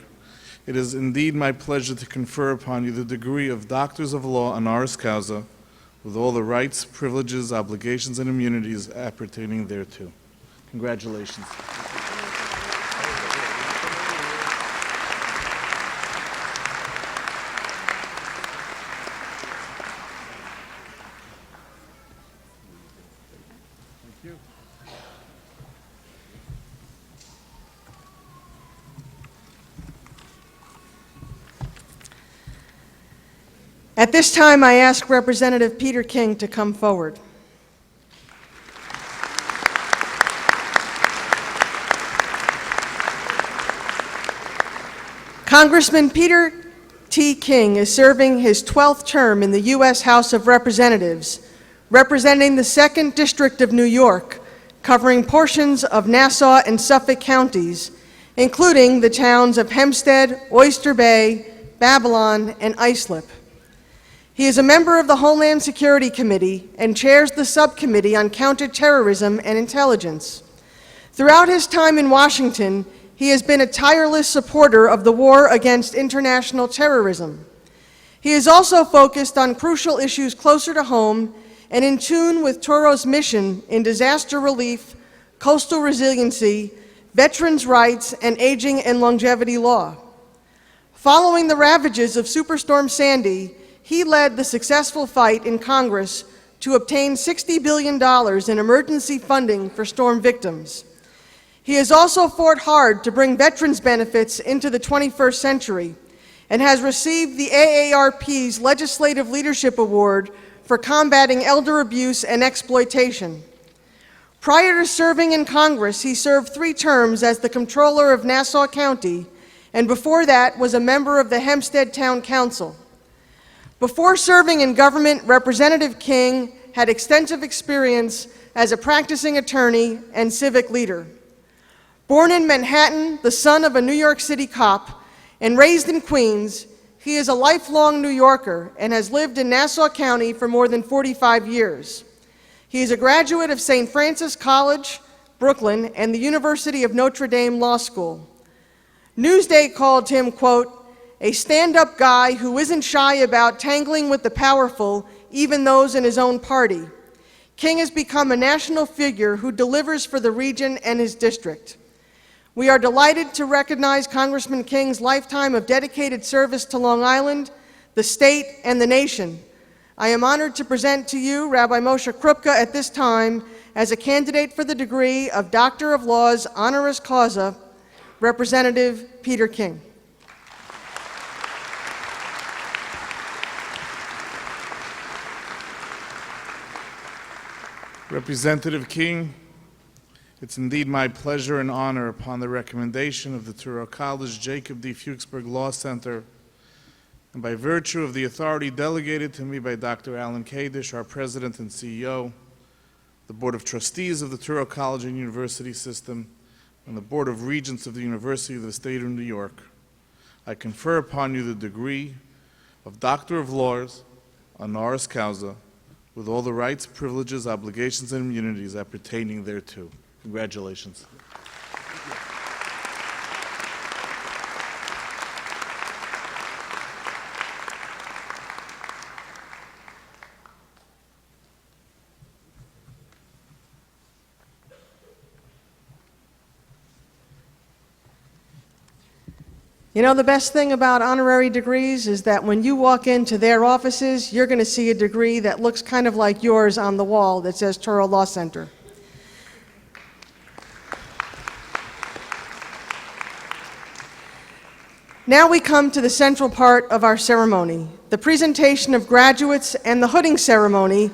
it is indeed my pleasure to confer upon you the degree of Doctors of Law honoris causa, with all the rights, privileges, obligations, and immunities appertaining thereto. Congratulations. At this time, I ask Representative Peter King to come forward. Congressman Peter T. King is serving his 12th term in the U.S. House of Representatives, representing the 2nd District of New York, covering portions of Nassau and Suffolk counties, including the towns of Hempstead, Oyster Bay, Babylon, and Islip. He is a member of the Homeland Security Committee and chairs the Subcommittee on Counterterrorism and Intelligence. Throughout his time in Washington, he has been a tireless supporter of the war against international terrorism. He is also focused on crucial issues closer to home and in tune with Touro's mission in disaster relief, coastal resiliency, veterans' rights, and aging and longevity law. Following the ravages of Superstorm Sandy, he led the successful fight in Congress to obtain $60 billion in emergency funding for storm victims. He has also fought hard to bring veterans' benefits into the 21st century and has received the AARP's Legislative Leadership Award for combating elder abuse and exploitation. Prior to serving in Congress, he served 3 terms as the Comptroller of Nassau County, and before that was a member of the Hempstead Town Council. Before serving in government, Representative King had extensive experience as a practicing attorney and civic leader. Born in Manhattan, the son of a New York City cop, and raised in Queens, he is a lifelong New Yorker and has lived in Nassau County for more than 45 years. He is a graduate of St. Francis College, Brooklyn, and the University of Notre Dame Law School. Newsday called him, quote, a stand-up guy who isn't shy about tangling with the powerful, even those in his own party. King has become a national figure who delivers for the region and his district. We are delighted to recognize Congressman King's lifetime of dedicated service to Long Island, the state, and the nation. I am honored to present to you Rabbi Moshe Krupka at this time as a candidate for the degree of Doctor of Laws honoris causa, Representative Peter King. Representative King, it's indeed my pleasure and honor, upon the recommendation of the Touro College Jacob D. Fuchsberg Law Center, and by virtue of the authority delegated to me by Dr. Alan Kadish, our President and CEO, the Board of Trustees of the Touro College and University System, and the Board of Regents of the University of the State of New York, I confer upon you the degree of Doctor of Laws honoris causa, with all the rights, privileges, obligations, and immunities appertaining thereto. Congratulations. You know, the best thing about honorary degrees is that when you walk into their offices, you're going to see a degree that looks kind of like yours on the wall that says Touro Law Center. Now we come to the central part of our ceremony, the presentation of graduates and the hooding ceremony.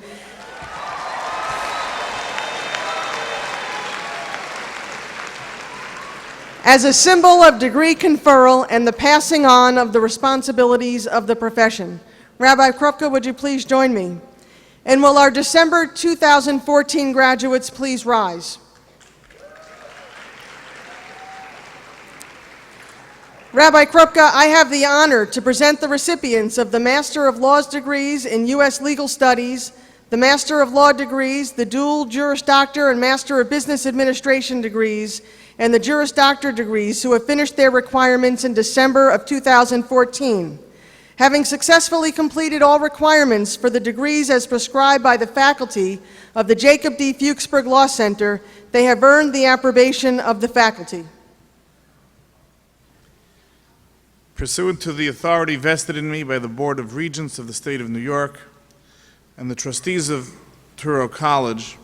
As a symbol of degree conferral and the passing on of the responsibilities of the profession. Rabbi Krupka, would you please join me? And will our December 2014 graduates please rise? Rabbi Krupka, I have the honor to present the recipients of the Master of Laws degrees in U.S. Legal Studies, the Master of Law degrees, the dual Juris Doctor and Master of Business Administration degrees, and the Juris Doctor degrees who have finished their requirements in December of 2014. Having successfully completed all requirements for the degrees as prescribed by the faculty of the Jacob D. Fuchsberg Law Center, they have earned the approbation of the faculty. Pursuant to the authority vested in me by the Board of Regents of the State of New York and the trustees of Touro College,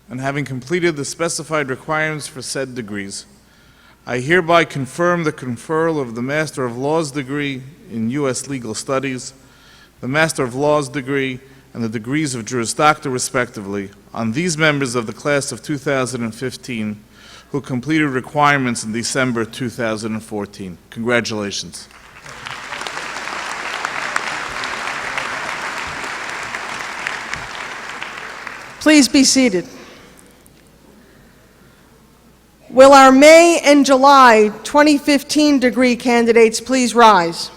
and having completed the specified requirements for said degrees, I hereby confirm the conferral of the Master of Laws degree in U.S. Legal Studies, the Master of Laws degree, and the degrees of Juris Doctor, respectively, on these members of the class of 2015 who completed requirements in December 2014. Congratulations. Please be seated. Will our May and July 2015 degree candidates please rise?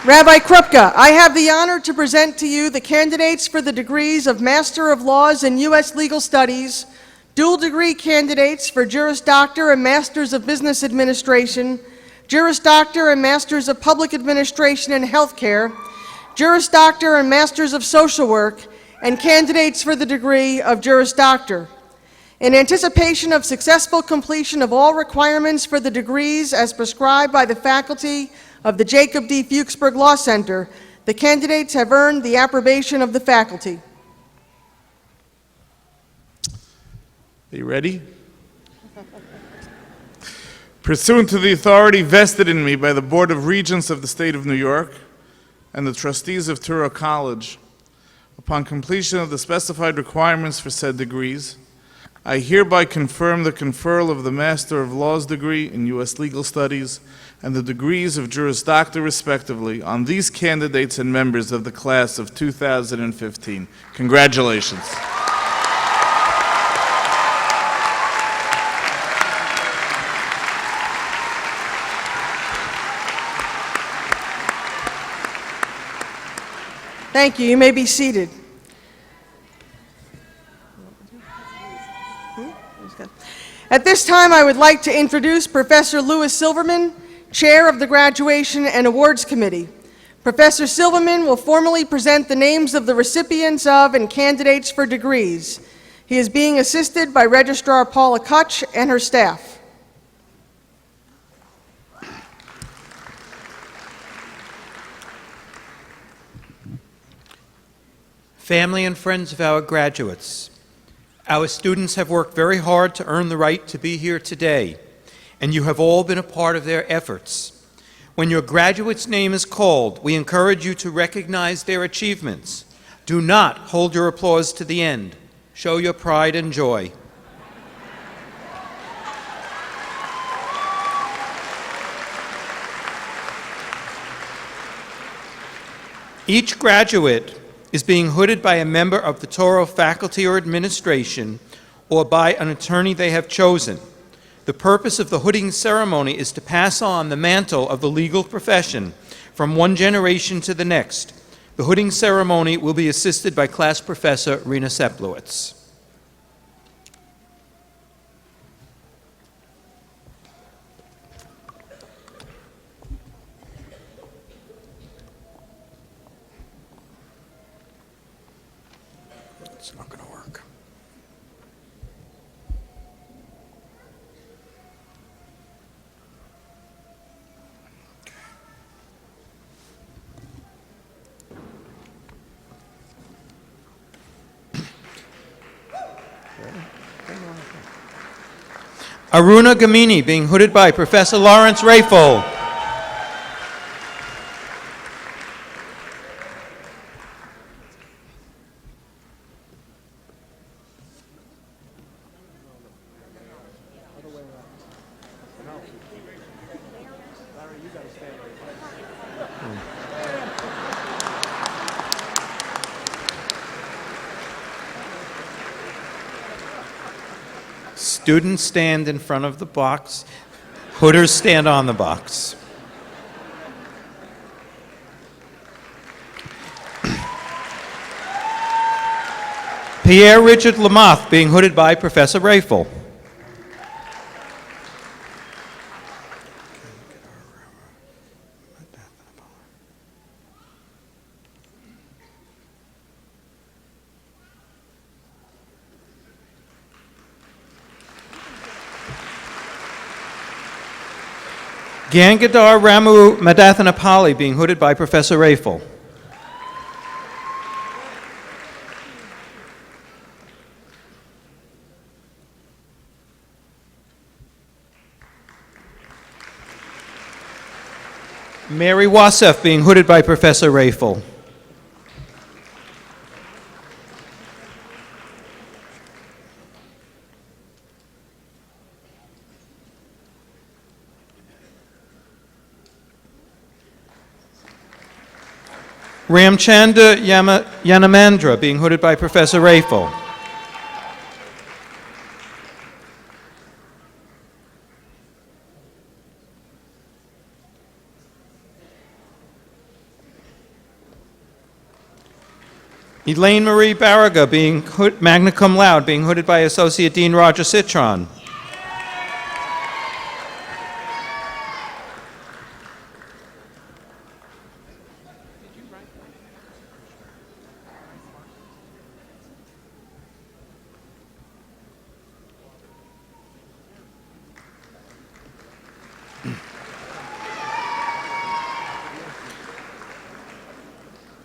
Rabbi Krupka, I have the honor to present to you the candidates for the degrees of Master of Laws in U.S. Legal Studies, dual degree candidates for Juris Doctor and Masters of Business Administration, Juris Doctor and Masters of Public Administration and Healthcare, Juris Doctor and Masters of Social Work, and candidates for the degree of Juris Doctor. In anticipation of successful completion of all requirements for the degrees as prescribed by the faculty of the Jacob D. Fuchsberg Law Center, the candidates have earned the approbation of the faculty. Are you ready? Pursuant to the authority vested in me by the Board of Regents of the State of New York and the trustees of Touro College, upon completion of the specified requirements for said degrees, I hereby confirm the conferral of the Master of Laws degree in U.S. Legal Studies and the degrees of Juris Doctor, respectively, on these candidates and members of the class of 2015. Congratulations. Thank you. You may be seated. At this time, I would like to introduce Professor Louis Silverman, Chair of the Graduation and Awards Committee. Professor Silverman will formally present the names of the recipients of and candidates for degrees. He is being assisted by Registrar Paula Kutch and her staff. Family and friends of our graduates, our students have worked very hard to earn the right to be here today, and you have all been a part of their efforts. When your graduate's name is called, we encourage you to recognize their achievements. Do not hold your applause to the end. Show your pride and joy. Each graduate is being hooded by a member of the Touro faculty or administration or by an attorney they have chosen. The purpose of the hooding ceremony is to pass on the mantle of the legal profession from one generation to the next. The hooding ceremony will be assisted by class professor Rena Seplowitz. It's not going to work. Aruna Gamini being hooded by Professor Lawrence Rayful. Students stand in front of the box. Hooders stand on the box. Pierre Richard Lamoth being hooded by Professor Rayful. Gangadhar Ramu Madathanapalli being hooded by Professor Rayful. Mary Wasef being hooded by Professor Rayful. Ramchanda Yanamandra being hooded by Professor Rayful. Elaine Marie Barraga being magna cum laude, being hooded by Associate Dean Roger Citron.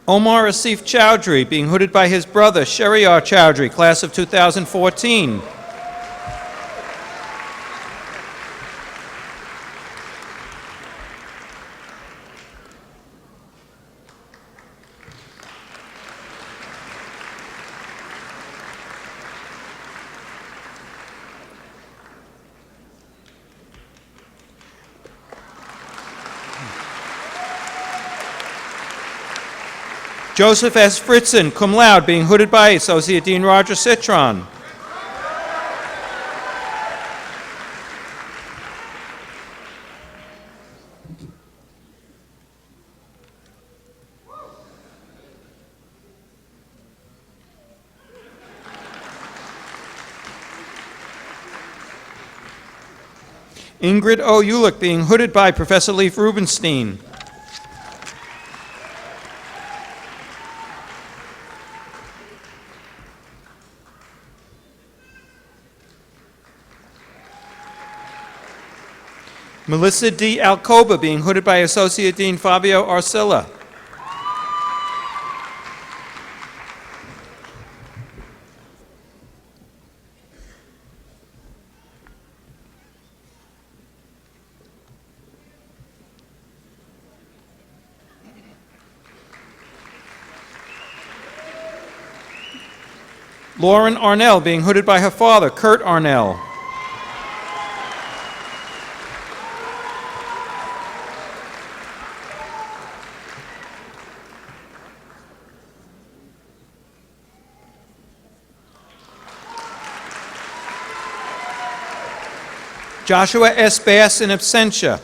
Omar Asif Chowdhury being hooded by his brother Sheriar Chowdhury, class of 2014. Joseph S. Fritzen, cum laude, being hooded by Associate Dean Roger Citron. Ingrid O. Ulick, being hooded by Professor Leif Rubenstein. Melissa D. Alcoba, being hooded by Associate Dean Fabio Arcilla. Lauren Arnell, being hooded by her father, Kurt Arnell. Joshua S. Bass in absentia.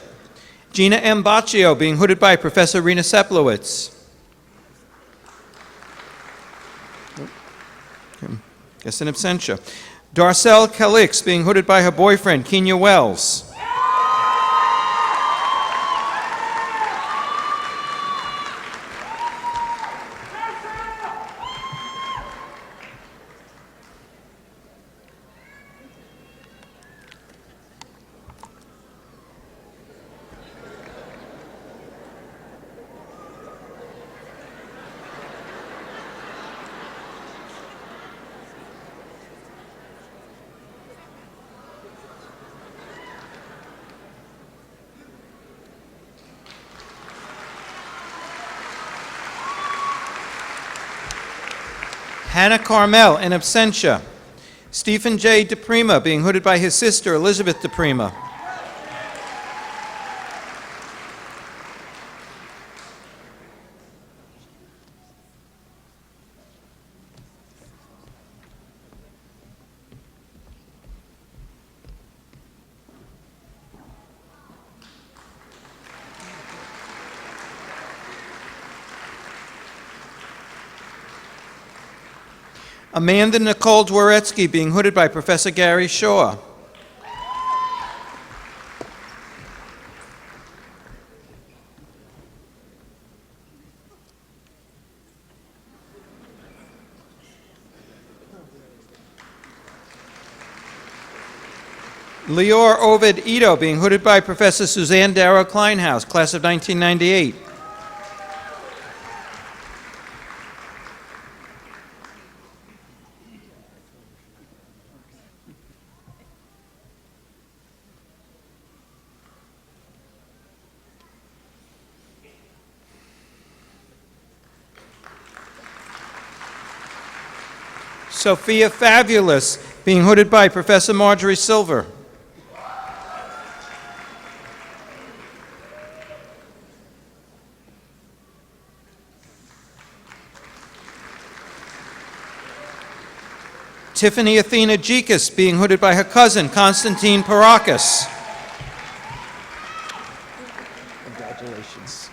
Gina M. Baccio, being hooded by Professor Rena Seplowitz. Guess in absentia. Darcel Calix, being hooded by her boyfriend, Kenya Wells. Hannah Carmel in absentia. Stephen J. DePrima, being hooded by his sister, Elizabeth DePrima. Amanda Nicole Dworetsky, being hooded by Professor Gary Shaw. Leor Ovid Ito, being hooded by Professor Suzanne Darrow Kleinhaus, class of 1998. Sophia Fabulous, being hooded by Professor Marjorie Silver. Tiffany Athena Gikas, being hooded by her cousin, Constantine Parakis. Congratulations.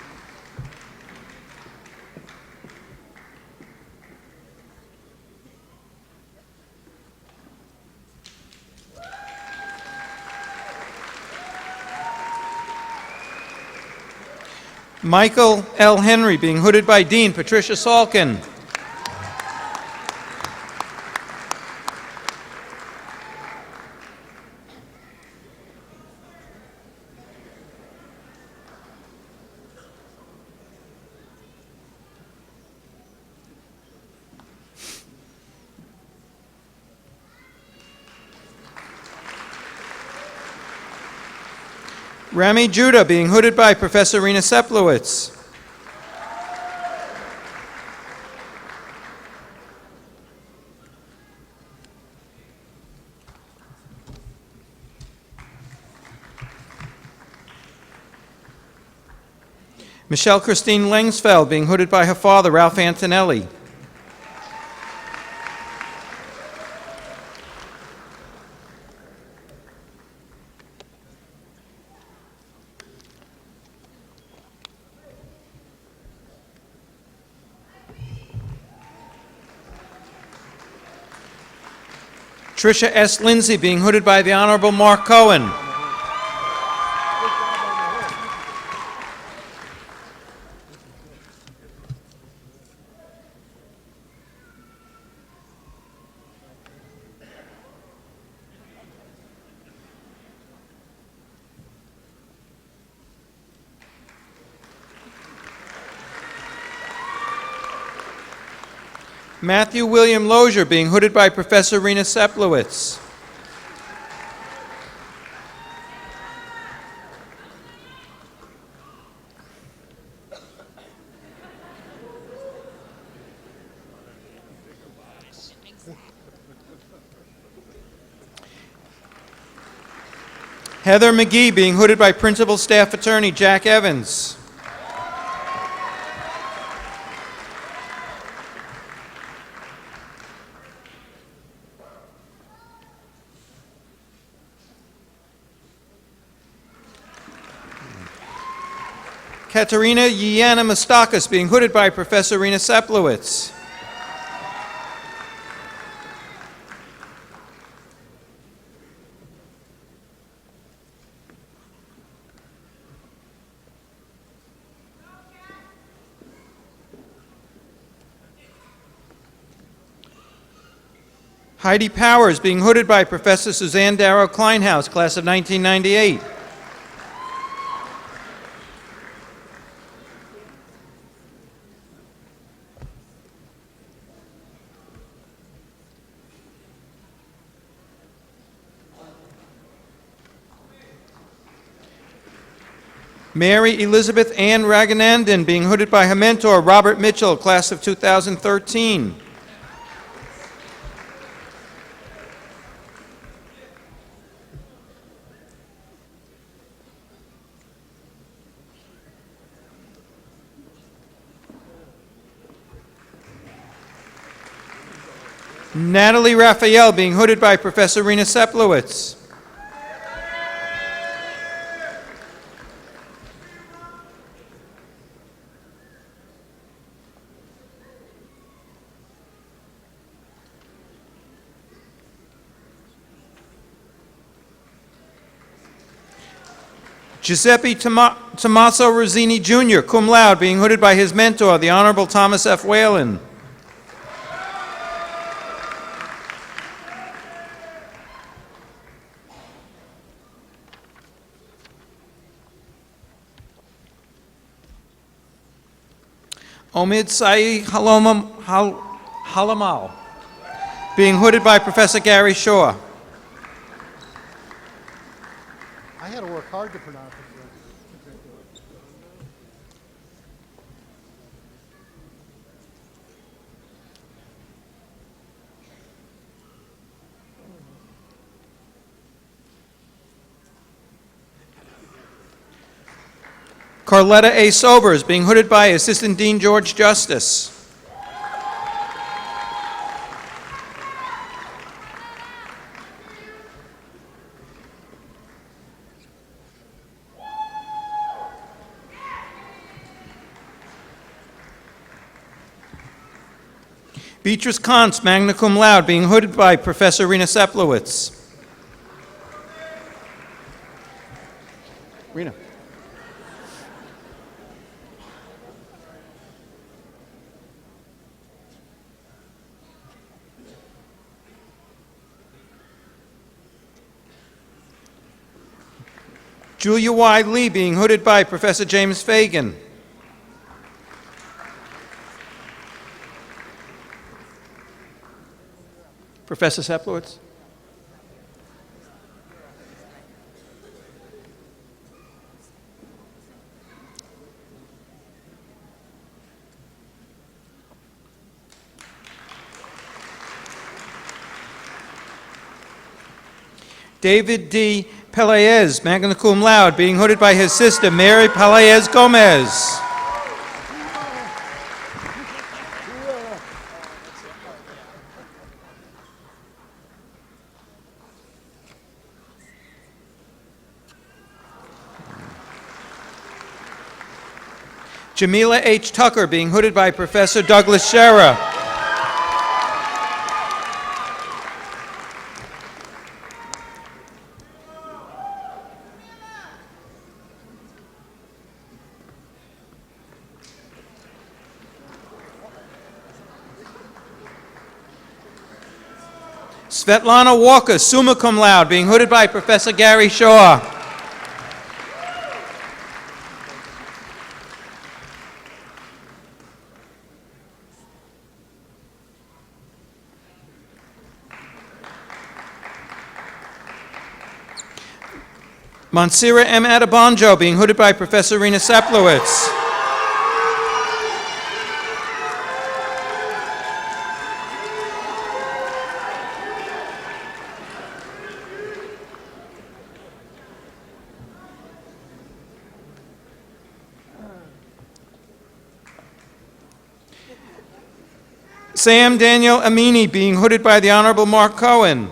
Michael L. Henry, being hooded by Dean Patricia Salkin. Rami Judah, being hooded by Professor Rena Seplowitz. Michelle Christine Lengsfeld, being hooded by her father, Ralph Antonelli. Tricia S. Lindsay, being hooded by the Honorable Mark Cohen. Matthew William Lozier, being hooded by Professor Rena Seplowitz. Heather McGee, being hooded by Principal Staff Attorney Jack Evans. Katerina Yiana Mastakas, being hooded by Professor Rena Seplowitz. Heidi Powers, being hooded by Professor Suzanne Darrow Kleinhaus, class of 1998. Mary Elizabeth Ann Raghunandan, being hooded by her mentor, Robert Mitchell, class of 2013. Natalie Raphael, being hooded by Professor Rena Seplowitz. Giuseppe Tommaso Rosini Jr., cum laude, being hooded by his mentor, the Honorable Thomas F. Whalen. Omid Sai Halamal, being hooded by Professor Gary Shaw. I had to work hard to pronounce it. Carletta A. Sobers, being hooded by Assistant Dean George Justice. Beatrice Kantz, magna cum laude, being hooded by Professor Rena Seplowitz. Rena. Julia Y. Lee, being hooded by Professor James Fagan. Professor Seplowitz. David D. Pelaez, magna cum laude, being hooded by his sister, Mary Pelaez Gomez. Jamila H. Tucker, being hooded by Professor Douglas Scherer. Svetlana Walker, summa cum laude, being hooded by Professor Gary Shaw. Monsira M. Adebanjo, being hooded by Professor Rena Seplowitz. Sam Daniel Amini, being hooded by the Honorable Mark Cohen.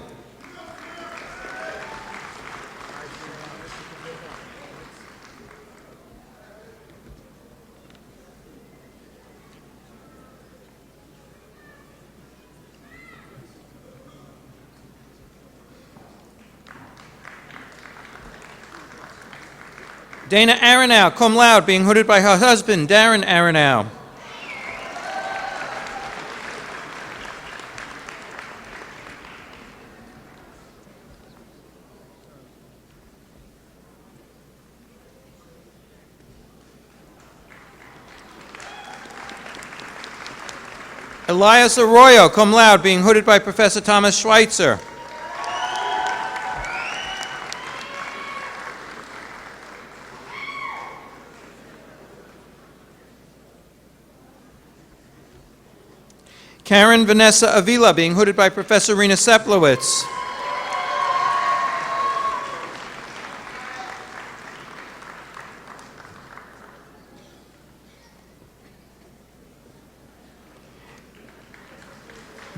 Dana Aronow, cum laude, being hooded by her husband, Darren Aronow. Elias Arroyo, cum laude, being hooded by Professor Thomas Schweitzer. Karen Vanessa Avila, being hooded by Professor Rena Seplowitz.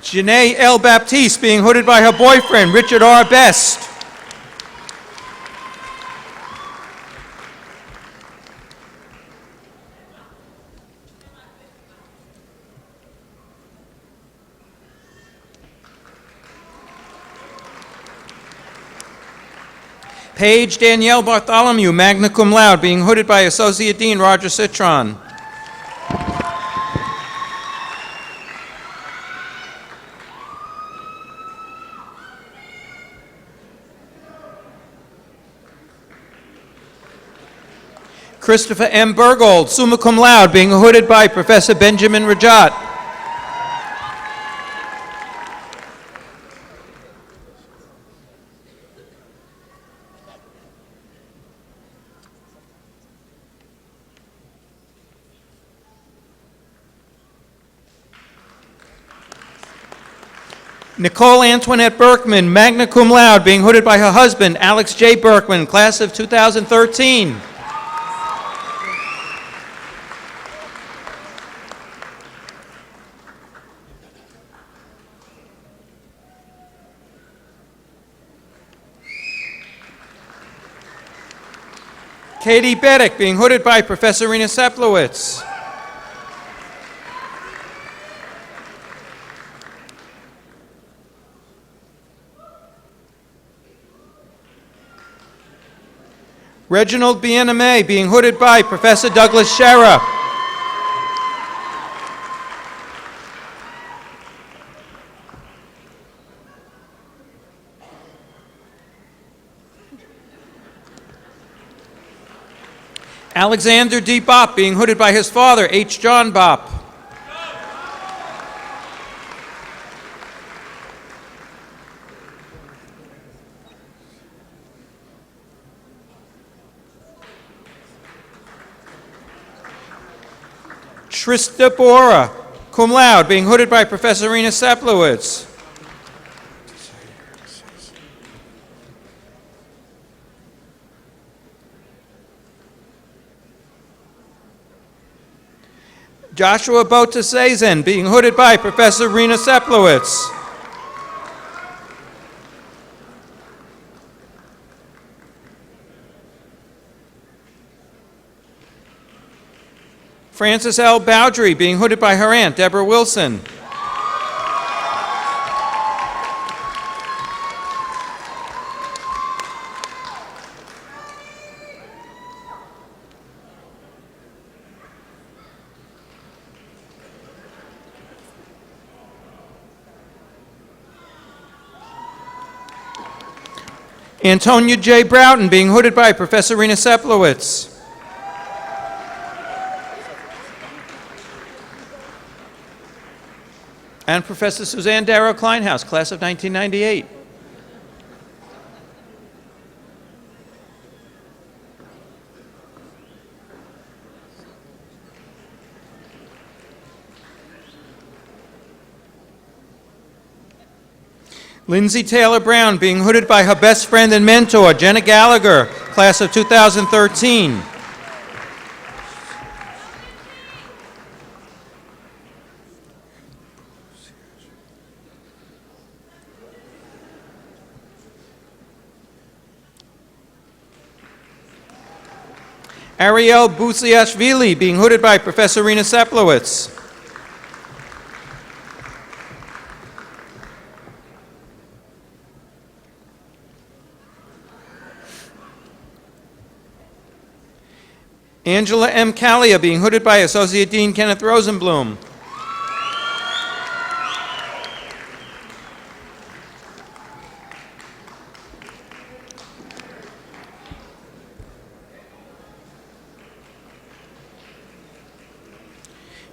Janae L. Baptiste, being hooded by her boyfriend, Richard R. Best. Paige Danielle Bartholomew, magna cum laude, being hooded by Associate Dean Roger Citron. Christopher M. Bergold, summa cum laude, being hooded by Professor Benjamin Rajat. Nicole Antoinette Berkman, magna cum laude, being hooded by her husband, Alex J. Berkman, class of 2013. Katie Beddick, being hooded by Professor Rena Seplowitz. Reginald Biename, being hooded by Professor Douglas Scherer. Alexander D. Bopp, being hooded by his father, H. John Bopp. Trista Bora, cum laude, being hooded by Professor Rena Seplowitz. Joshua Botasezen, being hooded by Professor Rena Seplowitz. Frances L. Bowdry, being hooded by her aunt, Deborah Wilson. Antonia J. Broughton, being hooded by Professor Rena Seplowitz. And Professor Suzanne Darrow Kleinhaus, class of 1998. Lindsay Taylor Brown, being hooded by her best friend and mentor, Jenna Gallagher, class of 2013. Ariel Busiashvili, being hooded by Professor Rena Seplowitz. Angela M. Callia, being hooded by Associate Dean Kenneth Rosenblum.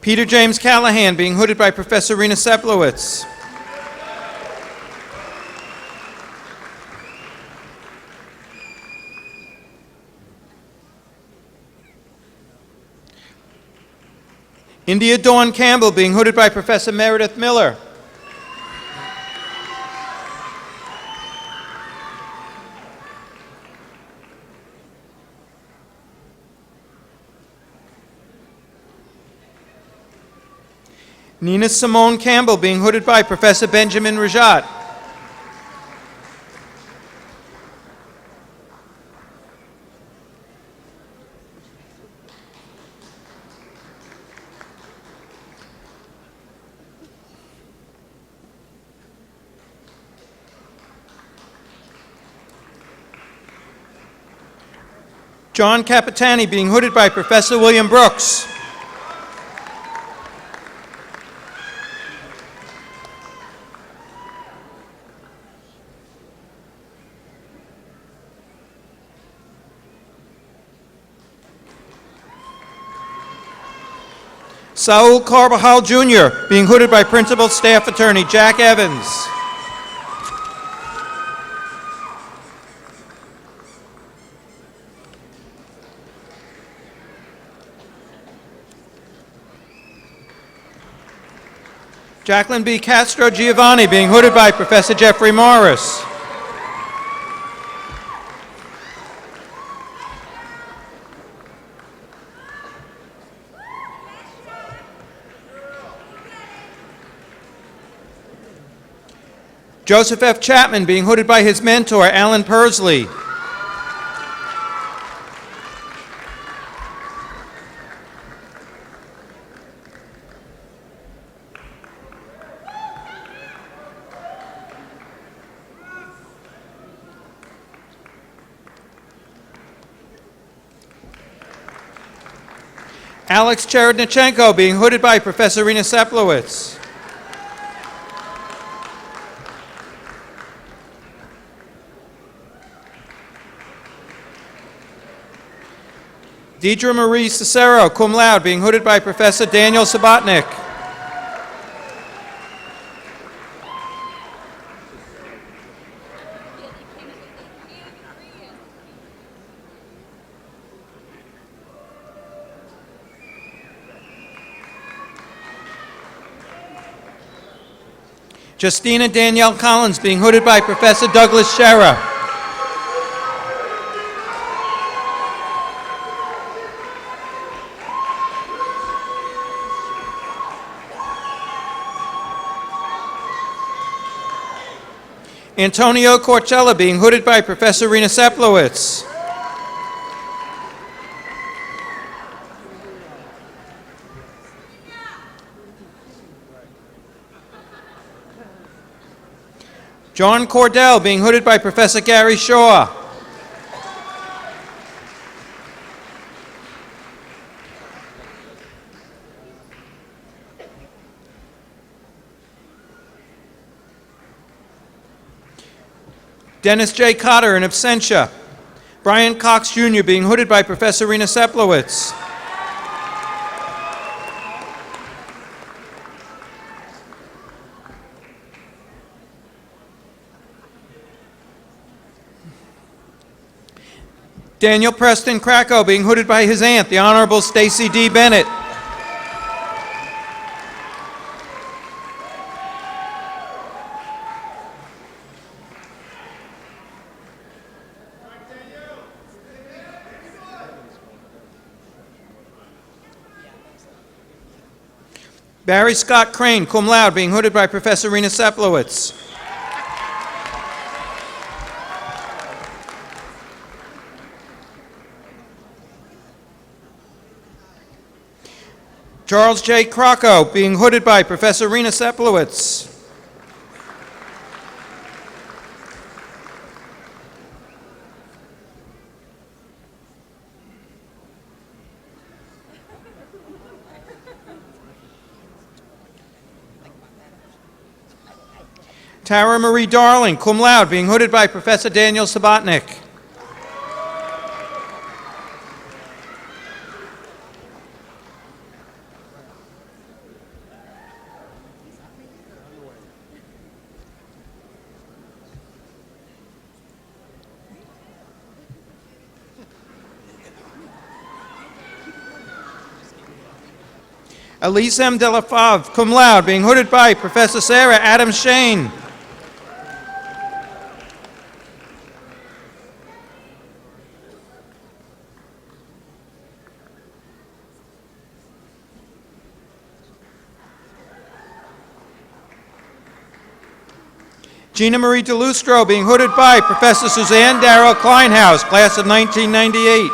Peter James Callahan, being hooded by Professor Rena Seplowitz. India Dawn Campbell, being hooded by Professor Meredith Miller. Nina Simone Campbell, being hooded by Professor Benjamin Rajat. John Capitani, being hooded by Professor William Brooks. Saul Carbajal Jr., being hooded by Principal Staff Attorney Jack Evans. Jacqueline B. Castro Giovanni, being hooded by Professor Jeffrey Morris. Joseph F. Chapman, being hooded by his mentor, Alan Persley. Alex Cherednichenko, being hooded by Professor Rena Seplowitz. Deidre Marie Cicero, cum laude, being hooded by Professor Daniel Sabatnik. Justina Danielle Collins, being hooded by Professor Douglas Scherer. Antonio Corcella, being hooded by Professor Rena Seplowitz. John Cordell, being hooded by Professor Gary Shaw. Dennis J. Cotter, in absentia. Brian Cox, Jr., being hooded by Professor Rena Seplowitz. Daniel Preston Krakow, being hooded by his aunt, the Honorable Stacy D. Bennett. Barry Scott Crane, cum laude, being hooded by Professor Rena Seplowitz. Charles J. Krakow, being hooded by Professor Rena Seplowitz. Tara Marie Darling, cum laude, being hooded by Professor Daniel Sabatnik. Elise M. Delafave, cum laude, being hooded by Professor Sarah Adams Shane. Gina Marie DeLustro, being hooded by Professor Suzanne Darrow Kleinhaus, class of 1998.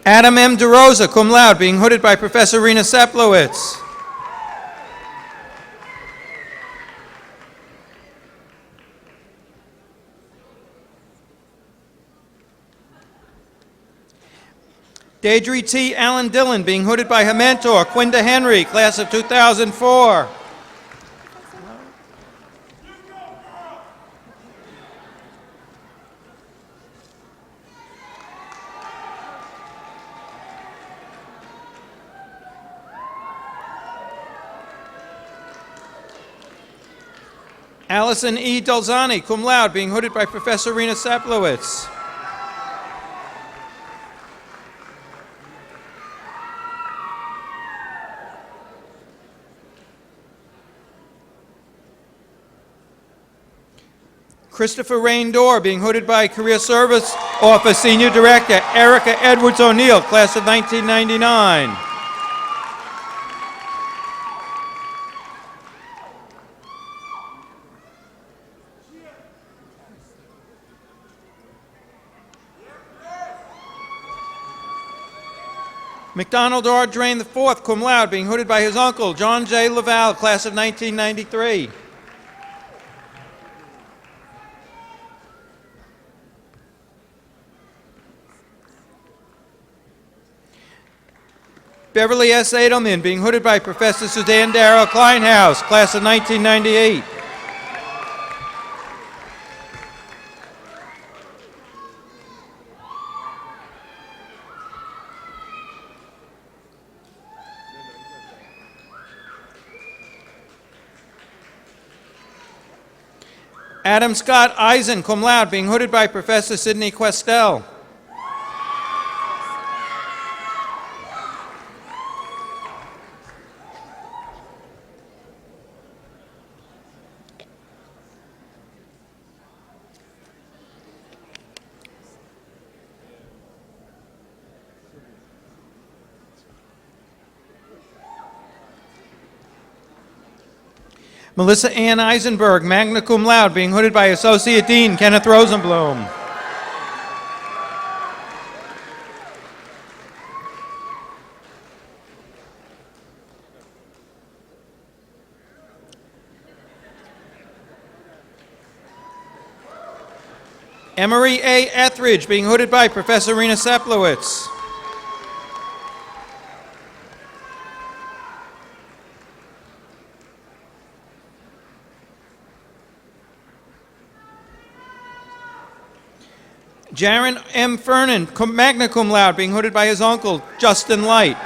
Adam M. DeRosa, cum laude, being hooded by Professor Rena Seplowitz. Deidre T. Allen Dillon, being hooded by her mentor, Quinda Henry, class of 2004. Allison E. Dolzani, cum laude, being hooded by Professor Rena Seplowitz. Christopher Rain Dorr, being hooded by Career Service Office Senior Director Erica Edwards O'Neill, class of 1999. McDonald R. Drain IV, cum laude, being hooded by his uncle, John J. Laval, class of 1993. Beverly S. Edelman, being hooded by Professor Suzanne Darrow Kleinhaus, class of 1998. Adam Scott Eisen, cum laude, being hooded by Professor Sidney Questel. Melissa Ann Eisenberg, magna cum laude, being hooded by Associate Dean Kenneth Rosenblum. Emery A. Etheridge, being hooded by Professor Rena Seplowitz. Jaron M. Fernan, magna cum laude, being hooded by his uncle, Justin Light.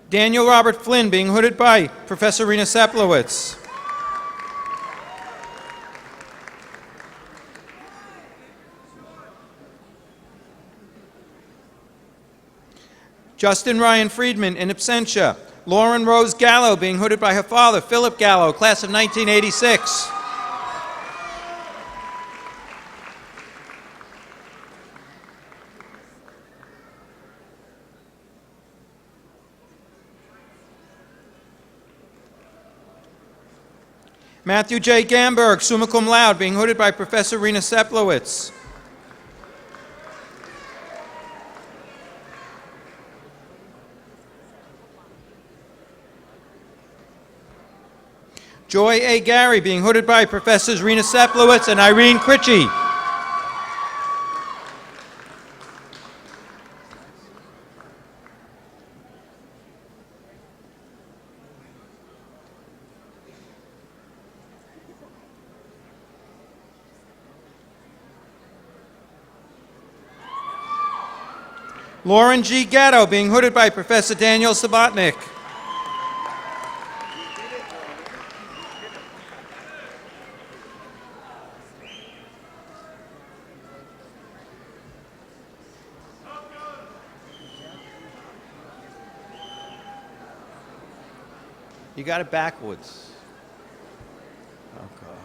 Daniel Robert Flynn, being hooded by Professor Rena Seplowitz. Justin Ryan Friedman, in absentia. Lauren Rose Gallo, being hooded by her father, Philip Gallo, class of 1986. Matthew J. Gamberg, summa cum laude, being hooded by Professor Rena Seplowitz. Joy A. Gary, being hooded by Professors Rena Seplowitz and Irene Critchie. Lauren G. Gatto, being hooded by Professor Daniel Sabatnik. You got it backwards. Oh, God.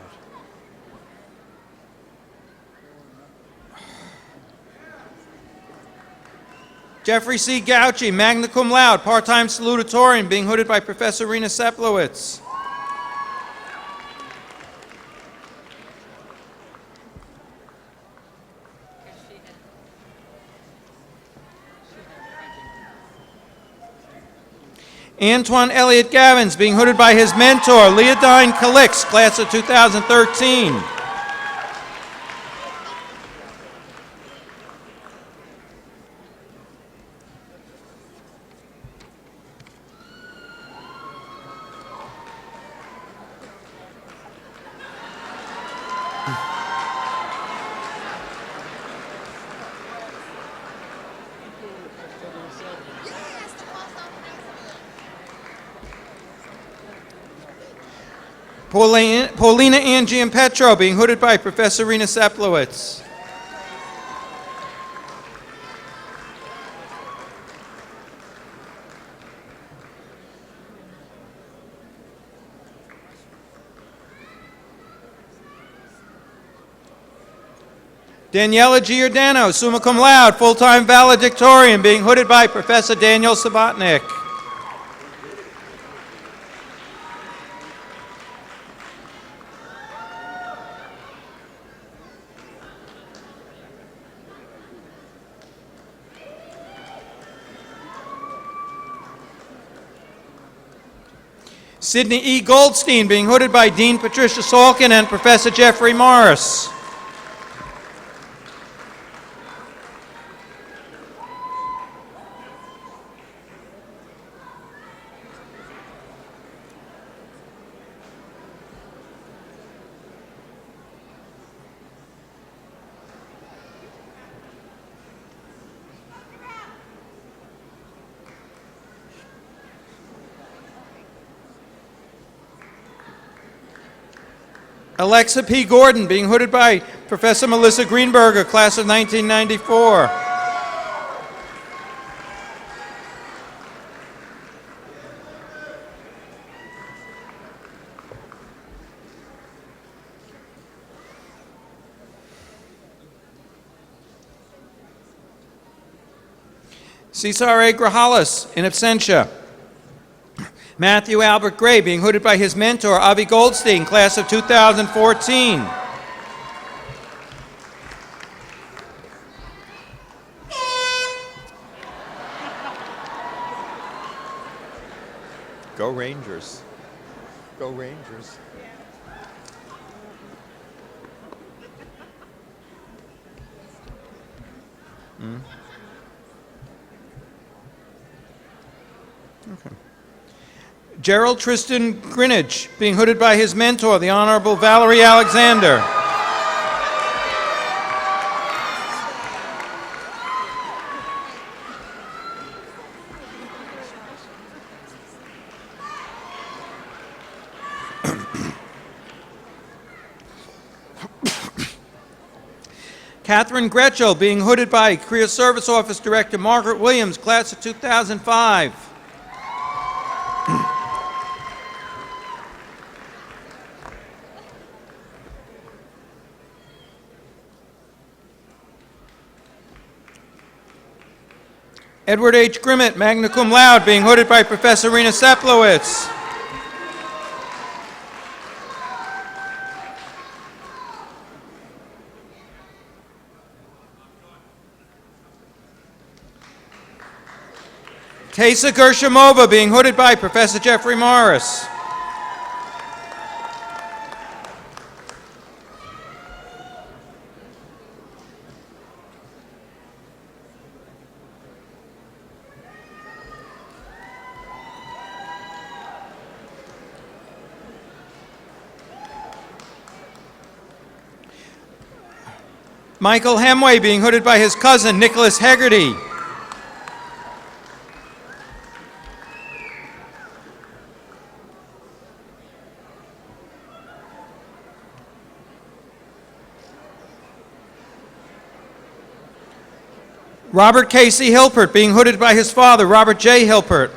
Jeffrey C. Gauchi, magna cum laude, part-time salutatorian, being hooded by Professor Rena Seplowitz. Antoine Elliott Gavins, being hooded by his mentor, Leodine Calix, class of 2013. Paulina Ann Giampetro, being hooded by Professor Rena Seplowitz. Daniela Giordano, summa cum laude, full-time valedictorian, being hooded by Professor Daniel Sabatnik. Sidney E. Goldstein, being hooded by Dean Patricia Salkin and Professor Jeffrey Morris. Alexa P. Gordon, being hooded by Professor Melissa Greenberger, class of 1994. Cesar A. Grajales, in absentia. Matthew Albert Gray, being hooded by his mentor, Avi Goldstein, class of 2014. Go Rangers. Go Rangers. Okay. Gerald Tristan Greenidge, being hooded by his mentor, the Honorable Valerie Alexander. Catherine Gretchel, being hooded by Career Service Office Director Margaret Williams, class of 2005. Edward H. Grimmett, magna cum laude, being hooded by Professor Rena Seplowitz. Tesa Gershomova, being hooded by Professor Jeffrey Morris. Michael Hemway, being hooded by his cousin, Nicholas Hegarty. Robert Casey Hilpert, being hooded by his father, Robert J. Hilpert.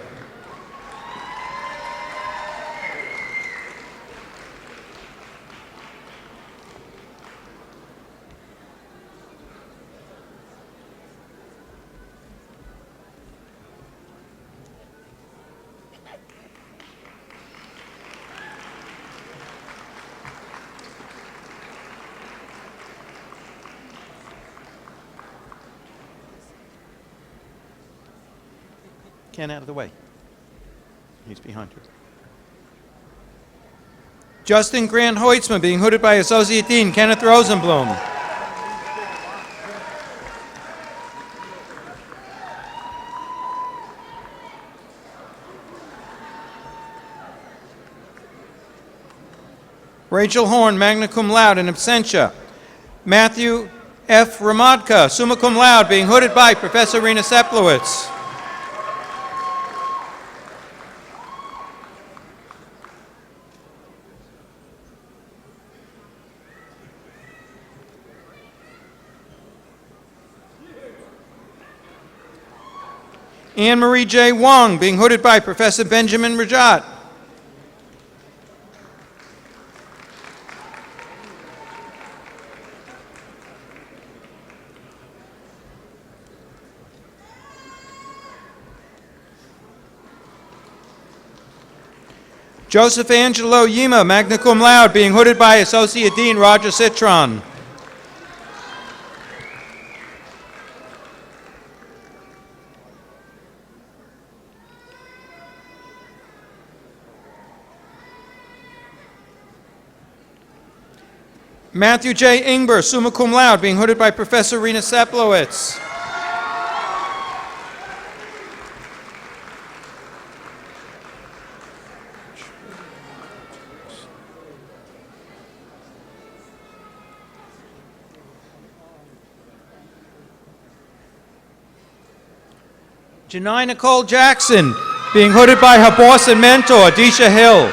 Ken, out of the way. He's behind her. Justin Grant Hoitzman, being hooded by Associate Dean Kenneth Rosenblum. Rachel Horn, magna cum laude, in absentia. Matthew F. Ramadka, summa cum laude, being hooded by Professor Rena Seplowitz. Anne Marie J. Wong, being hooded by Professor Benjamin Rajat. Joseph Angelo Yima, magna cum laude, being hooded by Associate Dean Roger Citron. Matthew J. Ingber, summa cum laude, being hooded by Professor Rena Seplowitz. Janai Nicole Jackson, being hooded by her boss and mentor, Deisha Hill.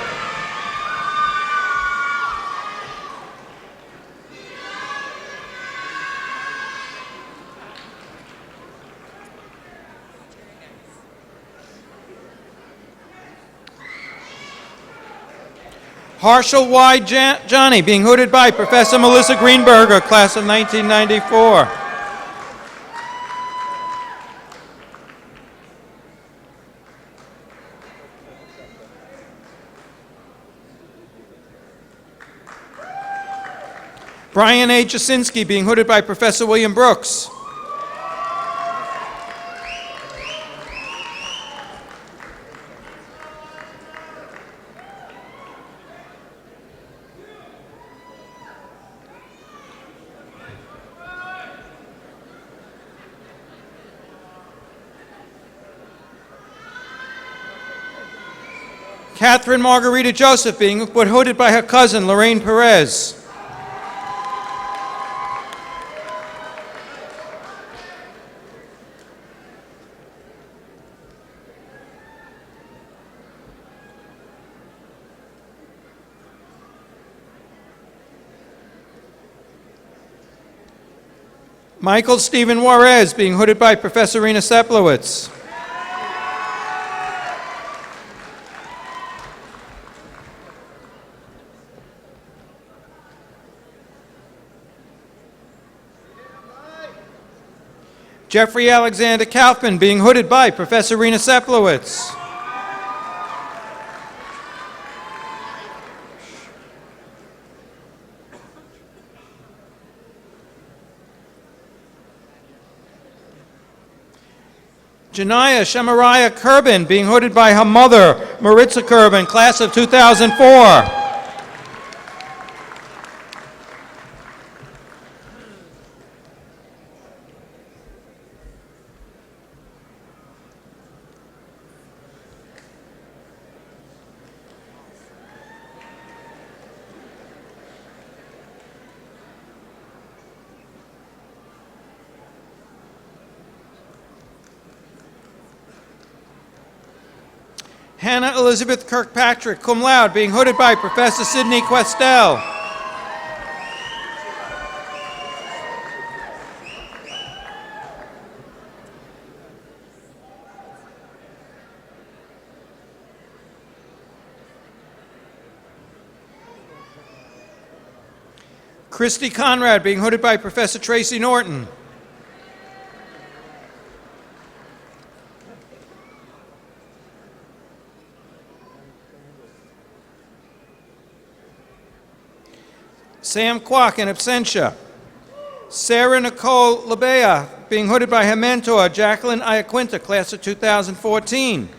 Harshal Y. Johnny, being hooded by Professor Melissa Greenberger, class of 1994. Brian A. Jasinski, being hooded by Professor William Brooks. Catherine Margarita Joseph, being hooded by her cousin, Lorraine Perez. Michael Stephen Juarez, being hooded by Professor Rena Seplowitz. Jeffrey Alexander Kaufman, being hooded by Professor Rena Seplowitz. Janaya Shemaraya Kerbin, being hooded by her mother, Maritza Kerbin, class of 2004. Hannah Elizabeth Kirkpatrick, cum laude, being hooded by Professor Sidney Questel. Christy Conrad, being hooded by Professor Tracy Norton. Sam Kwok in absentia. Sarah Nicole Labea, being hooded by her mentor, Jacqueline Iaquinta, class of 2014.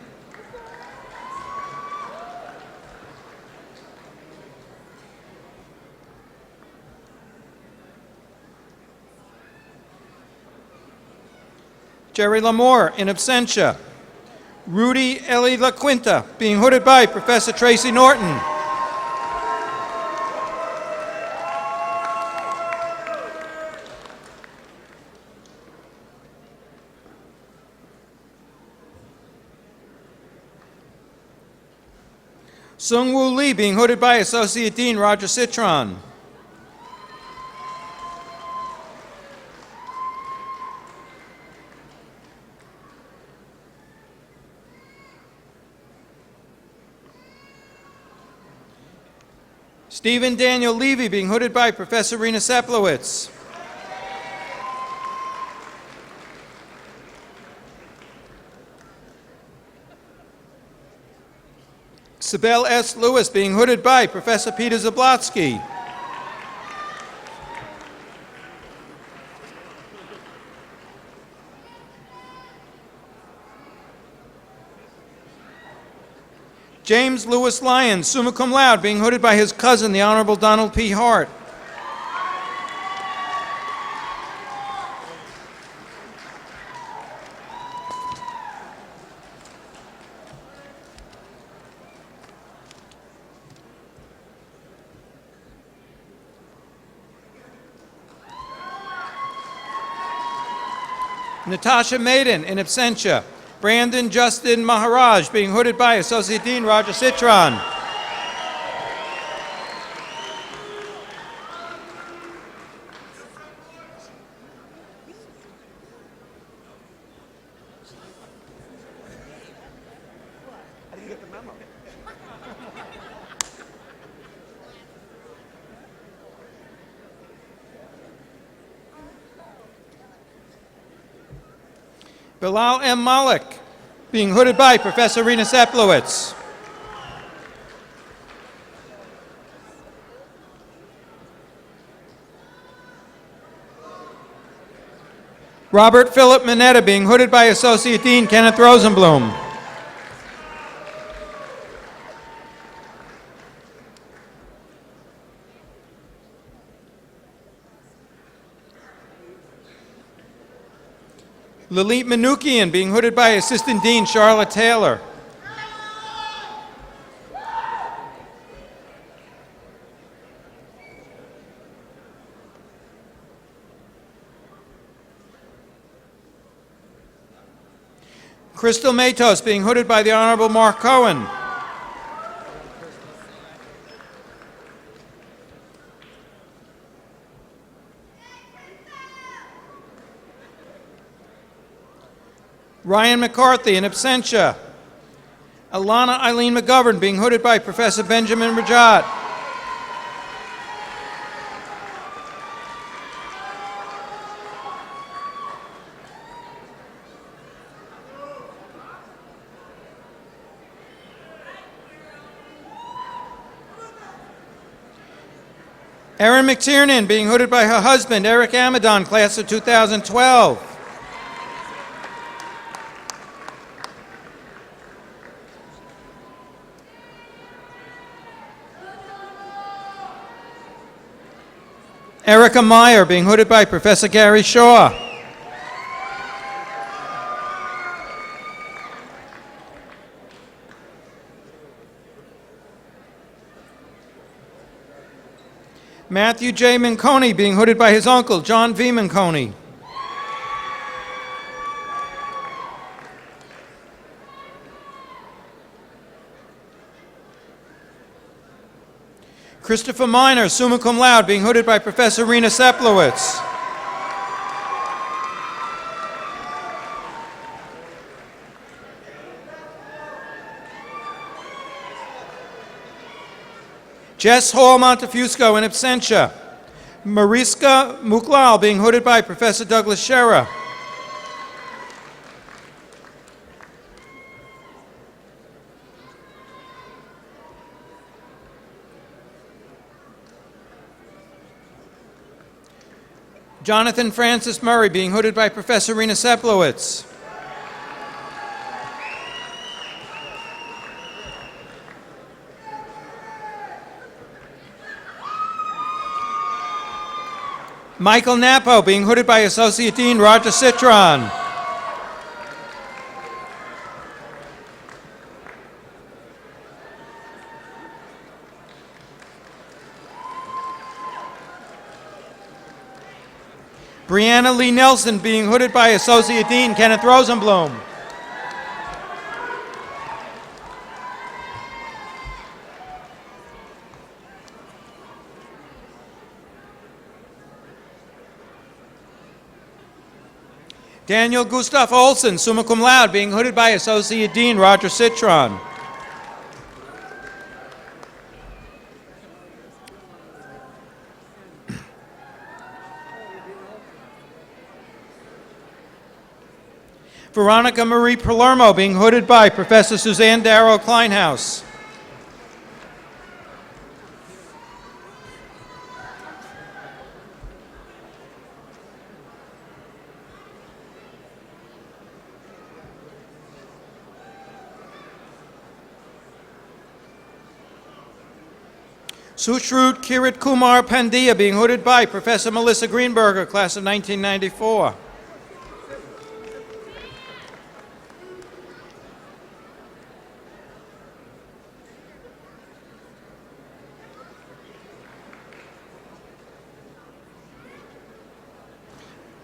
Jerry Lamore in absentia. Rudy Ellie LaQuinta, being hooded by Professor Tracy Norton. Sung Woo Lee, being hooded by Associate Dean Roger Citron. Stephen Daniel Levy, being hooded by Professor Rena Seplowitz. Sibel S. Lewis, being hooded by Professor Peter Zablotsky. James Lewis Lyons, summa cum laude, being hooded by his cousin, the Honorable Donald P. Hart. Natasha Maiden in absentia. Brandon Justin Maharaj, being hooded by Associate Dean Roger Citron. Bilal M. Malik, being hooded by Professor Rena Seplowitz. Robert Philip Mineta, being hooded by Associate Dean Kenneth Rosenblum. Lalit Manukian, being hooded by Assistant Dean Charlotte Taylor. Crystal Matos, being hooded by the Honorable Mark Cohen. Ryan McCarthy, in absentia. Alana Eileen McGovern, being hooded by Professor Benjamin Rajat. Erin McTiernan, being hooded by her husband, Eric Amadon, class of 2012. Erica Meyer, being hooded by Professor Gary Shaw. Matthew J. Manconi, being hooded by his uncle, John V. Manconi. Christopher Miner, summa cum laude, being hooded by Professor Rena Seplowitz. Jess Hall Montefusco, in absentia. Mariska Muklal, being hooded by Professor Douglas Scherer. Jonathan Francis Murray, being hooded by Professor Rena Seplowitz. Michael Napo, being hooded by Associate Dean Roger Citron. Brianna Lee Nelson, being hooded by Associate Dean Kenneth Rosenblum. Daniel Gustav Olson, summa cum laude, being hooded by Associate Dean Roger Citron. Veronica Marie Palermo, being hooded by Professor Suzanne Darrow Kleinhaus. Sushrut Kirit Kumar Pandya, being hooded by Professor Melissa Greenberger, class of 1994.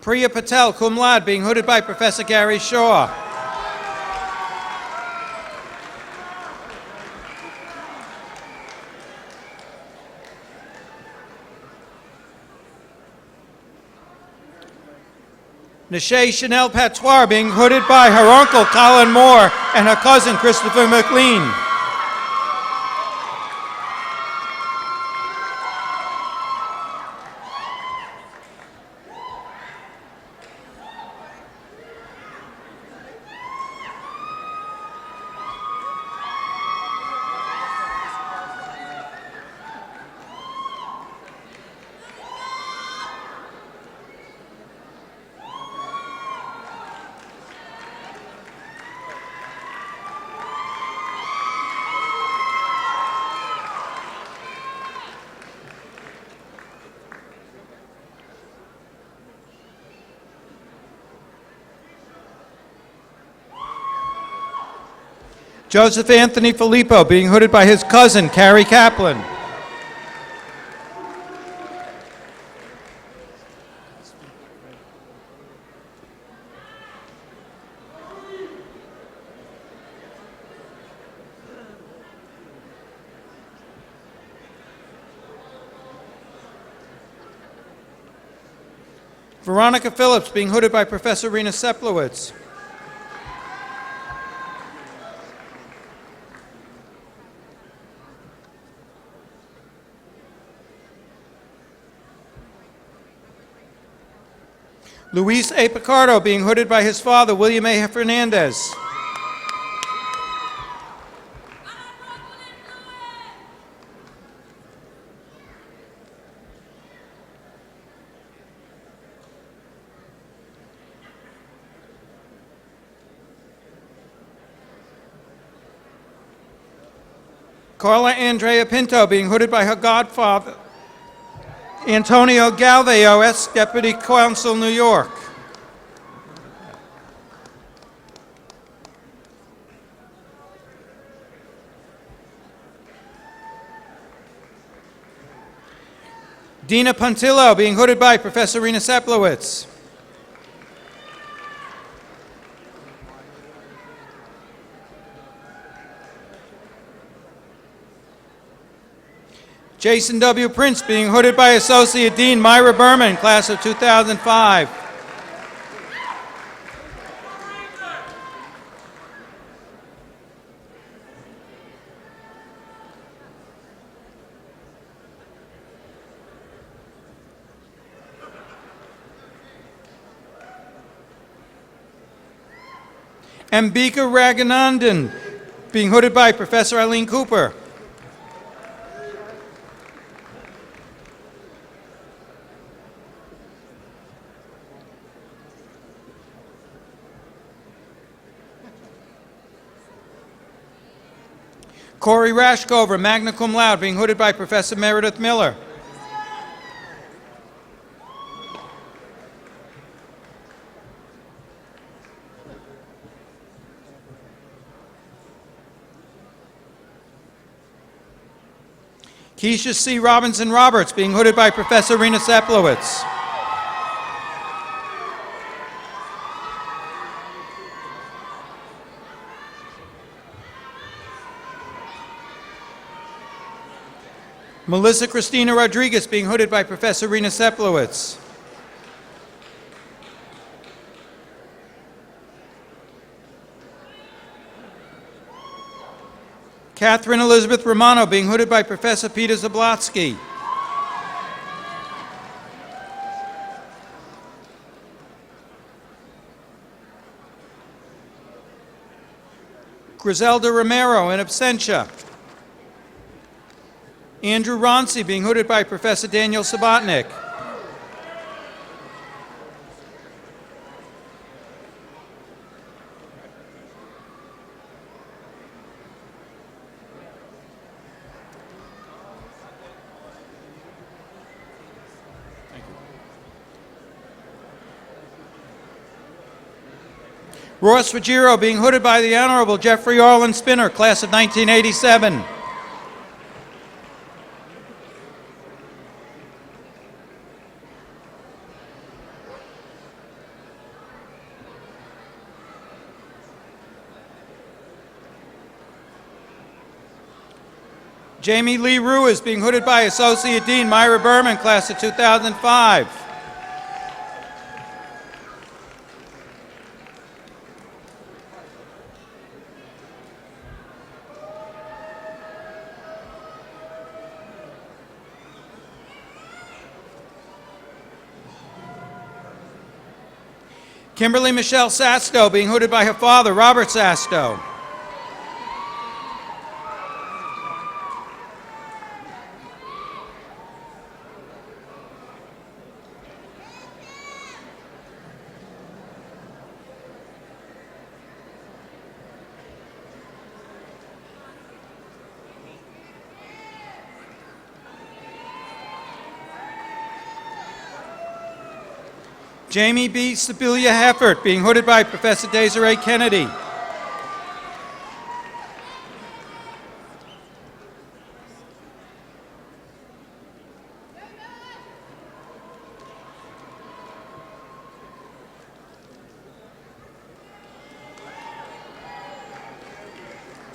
Priya Patel, cum laude, being hooded by Professor Gary Shaw. Nishay Chanel Patois, being hooded by her uncle Colin Moore and her cousin Christopher McLean. Joseph Anthony Filippo, being hooded by his cousin, Carrie Kaplan. Veronica Phillips, being hooded by Professor Rena Seplowitz. Luis A. Picardo, being hooded by his father, William A. Fernandez. Carla Andrea Pinto, being hooded by her godfather, Antonio Galveo, S. Deputy Counsel, New York. Dina Puntillo, being hooded by Professor Rena Seplowitz. Jason W. Prince, being hooded by Associate Dean Myra Berman, class of 2005. Ambika Raghunandan, being hooded by Professor Eileen Cooper. Corey Rashkover, magna cum laude, being hooded by Professor Meredith Miller. Keisha C. Robinson Roberts, being hooded by Professor Rena Seplowitz. Melissa Christina Rodriguez, being hooded by Professor Rena Seplowitz. Catherine Elizabeth Romano, being hooded by Professor Peter Zablotsky. Griselda Romero, in absentia. Andrew Ronci, being hooded by Professor Daniel Sabatnik. Ross Ruggiero, being hooded by the Honorable Jeffrey Arlen Spinner, class of 1987. Jamie Lee Ruiz, being hooded by Associate Dean Myra Berman, class of 2005. Kimberly Michelle Sasto, being hooded by her father, Robert Sasto. Jamie B. Sibilia Heffert, being hooded by Professor Desiree Kennedy.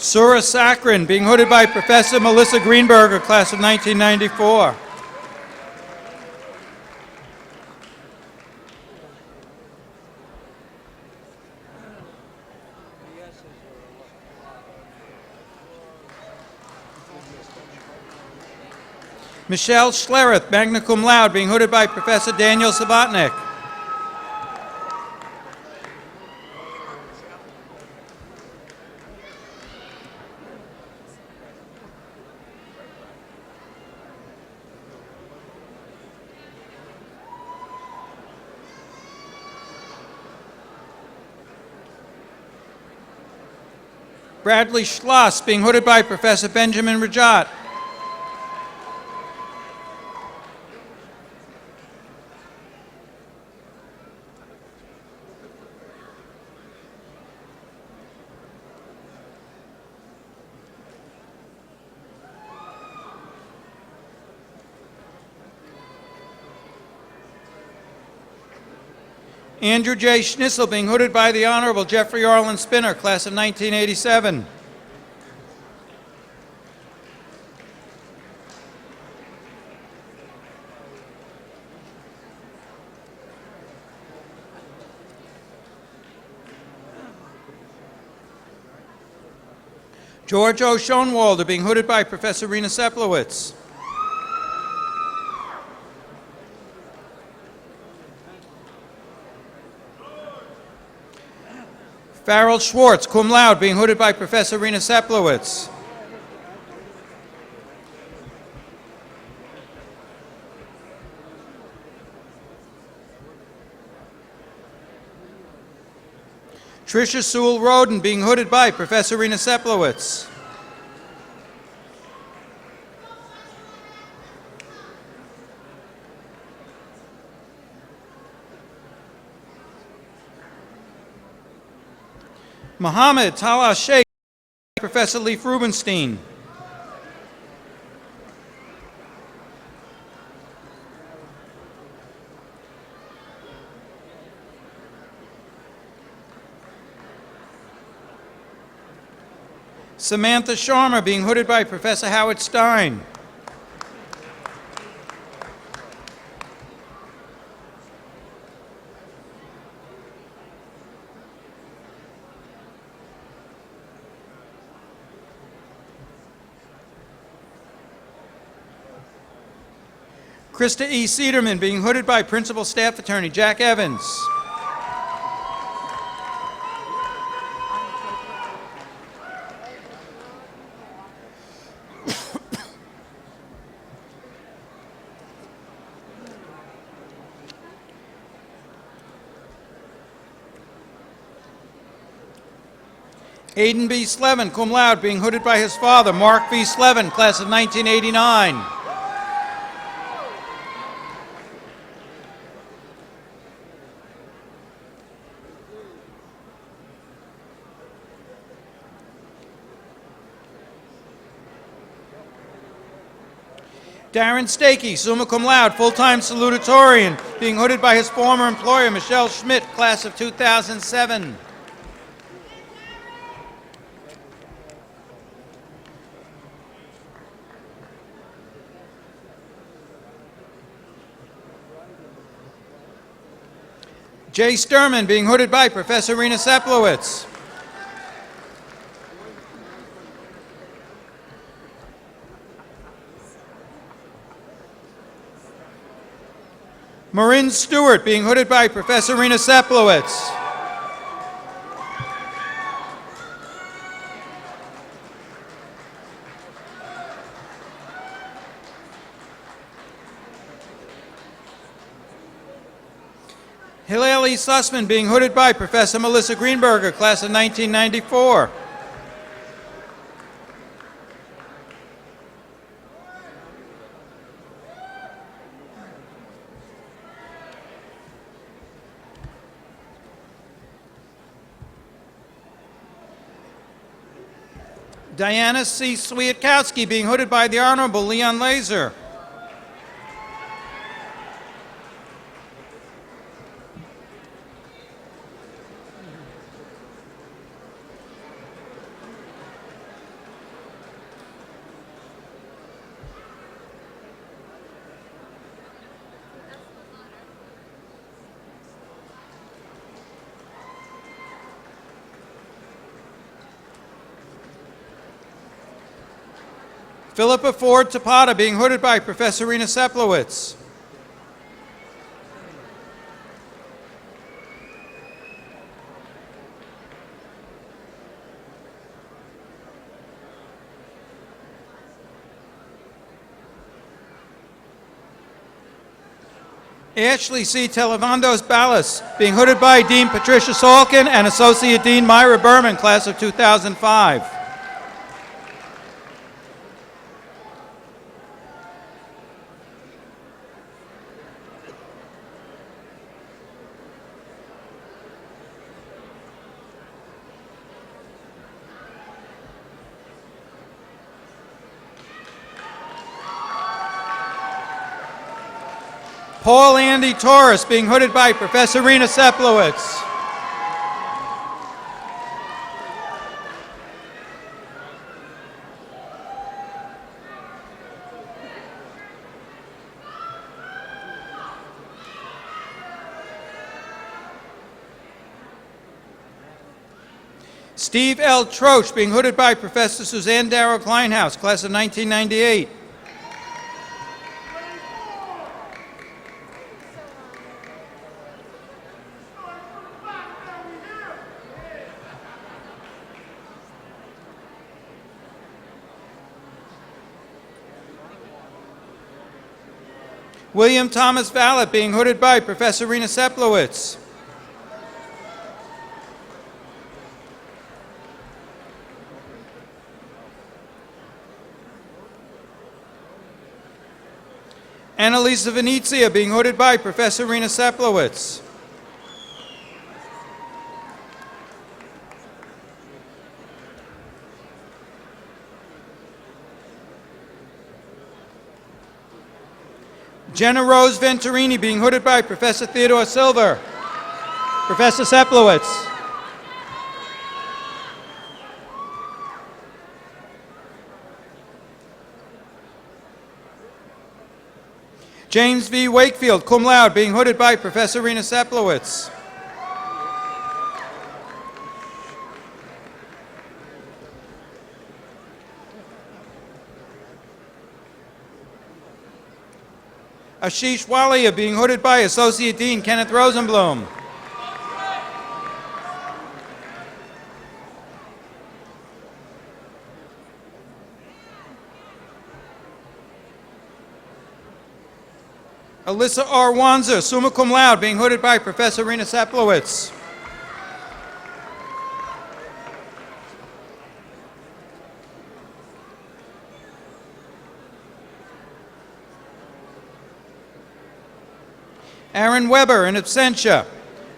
Sura Sakrin, being hooded by Professor Melissa Greenberger, class of 1994. Michelle Schlereth, magna cum laude, being hooded by Professor Daniel Sabatnik. Bradley Schloss, being hooded by Professor Benjamin Rajat. Andrew J. Schnitzel, being hooded by the Honorable Jeffrey Arlen Spinner, class of 1987. George O. Schoenwalder, being hooded by Professor Rena Seplowitz. Farrell Schwartz, cum laude, being hooded by Professor Rena Seplowitz. Tricia Sewell Roden, being hooded by Professor Rena Seplowitz. Mohammed Talal Sheikh, Professor Leif Rubenstein. Samantha Sharma, being hooded by Professor Howard Stein. Krista E. Cederman, being hooded by Principal Staff Attorney Jack Evans. Aiden B. Slevin, cum laude, being hooded by his father, Mark V. Slevin, class of 1989. Darren Stakey, summa cum laude, full-time salutatorian, being hooded by his former employer, Michelle Schmidt, class of 2007. Jay Sturman, being hooded by Professor Rena Seplowitz. Marin Stewart, being hooded by Professor Rena Seplowitz. Hilali Sussman, being hooded by Professor Melissa Greenberger, class of 1994. Diana C. Swiatkowski, being hooded by the Honorable Leon Laser. Philippa Ford Tapata, being hooded by Professor Rena Seplowitz. Ashley C. Televandos Ballas, being hooded by Dean Patricia Salkin and Associate Dean Myra Berman, class of 2005. Paul Andy Torres, being hooded by Professor Rena Seplowitz. Steve L. Troach, being hooded by Professor Suzanne Darrow Kleinhaus, class of 1998. William Thomas Vallet, being hooded by Professor Rena Seplowitz. Annalisa Venezia, being hooded by Professor Rena Seplowitz. Jenna Rose Venturini, being hooded by Professor Theodore Silver. Professor Seplowitz. James V. Wakefield, cum laude, being hooded by Professor Rena Seplowitz. Ashish Walia, being hooded by Associate Dean Kenneth Rosenblum. Alyssa R. Wanzer, summa cum laude, being hooded by Professor Rena Seplowitz. Aaron Weber, in absentia.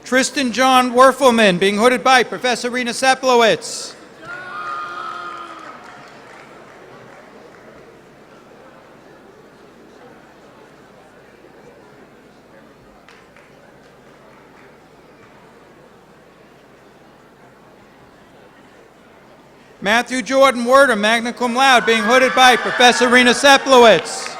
Tristan John Werfelman, being hooded by Professor Rena Seplowitz. Matthew Jordan Werder, magna cum laude, being hooded by Professor Rena Seplowitz.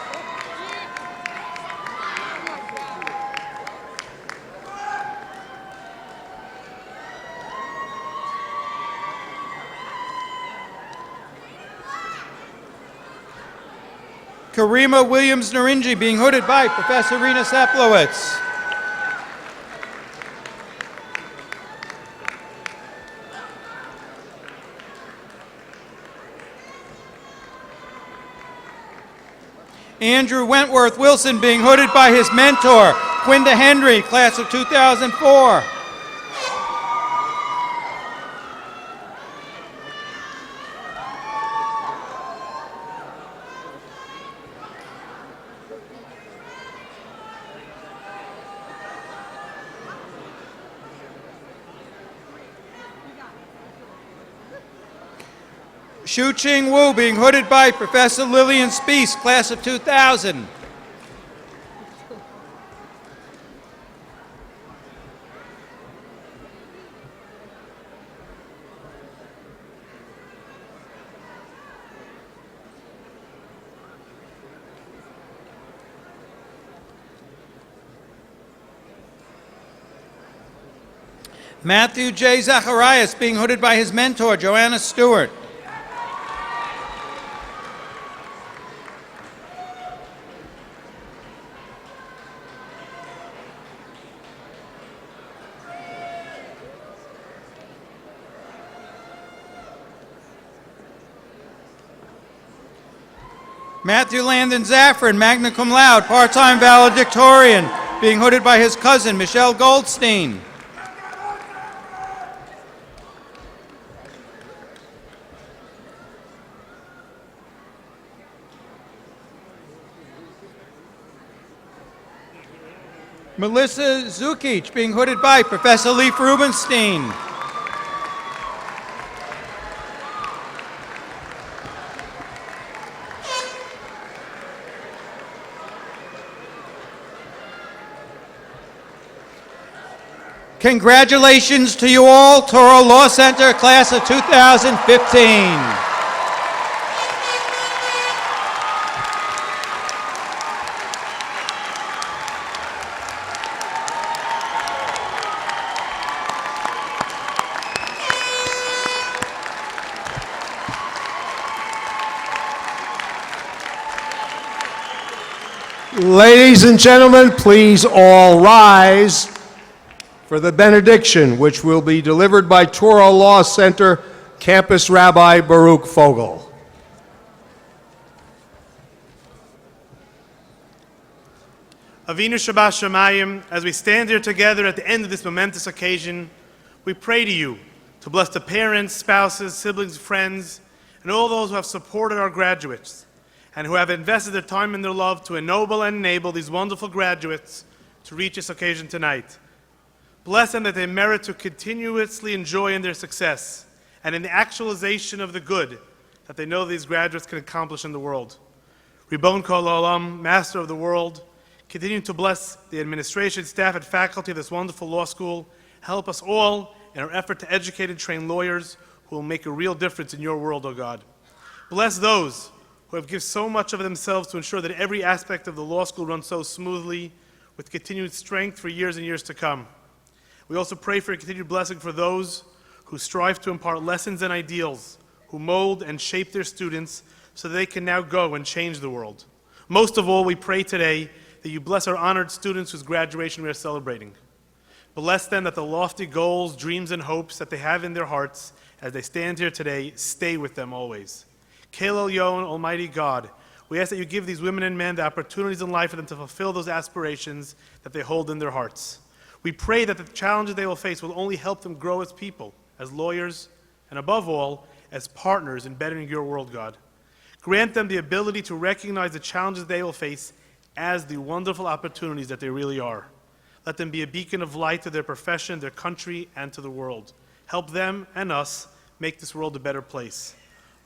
Karima Williams Narinji, being hooded by Professor Rena Seplowitz. Andrew Wentworth Wilson, being hooded by his mentor, Quinda Henry, class of 2004. Shu Ching Wu, being hooded by Professor Lillian Speece, class of 2000. Matthew J. Zacharias, being hooded by his mentor, Joanna Stewart. Matthew Landon Zaffron, magna cum laude, part-time valedictorian, being hooded by his cousin, Michelle Goldstein. Melissa Zukic, being hooded by Professor Leif Rubenstein. Congratulations to you all, Touro Law Center, class of 2015. Ladies and gentlemen, please all rise for the benediction, which will be delivered by Touro Law Center Campus Rabbi Baruch Fogel. Avinu Shabbat Shamayim, as we stand here together at the end of this momentous occasion, we pray to you to bless the parents, spouses, siblings, friends, and all those who have supported our graduates and who have invested their time and their love to ennoble and enable these wonderful graduates to reach this occasion tonight. Bless them that they merit to continuously enjoy in their success and in the actualization of the good that they know these graduates can accomplish in the world. Ribon Kol Olam, Master of the world, continue to bless the administration, staff, and faculty of this wonderful law school. Help us all in our effort to educate and train lawyers who will make a real difference in your world, O God. Bless those who have given so much of themselves to ensure that every aspect of the law school runs so smoothly with continued strength for years and years to come. We also pray for a continued blessing for those who strive to impart lessons and ideals, who mold and shape their students so that they can now go and change the world. Most of all, we pray today that you bless our honored students whose graduation we are celebrating. Bless them that the lofty goals, dreams, and hopes that they have in their hearts as they stand here today stay with them always. Kel Elyon, Almighty God, we ask that you give these women and men the opportunities in life for them to fulfill those aspirations that they hold in their hearts. We pray that the challenges they will face will only help them grow as people, as lawyers, and above all, as partners in bettering your world, God. Grant them the ability to recognize the challenges they will face as the wonderful opportunities that they really are. Let them be a beacon of light to their profession, their country, and to the world. Help them and us make this world a better place.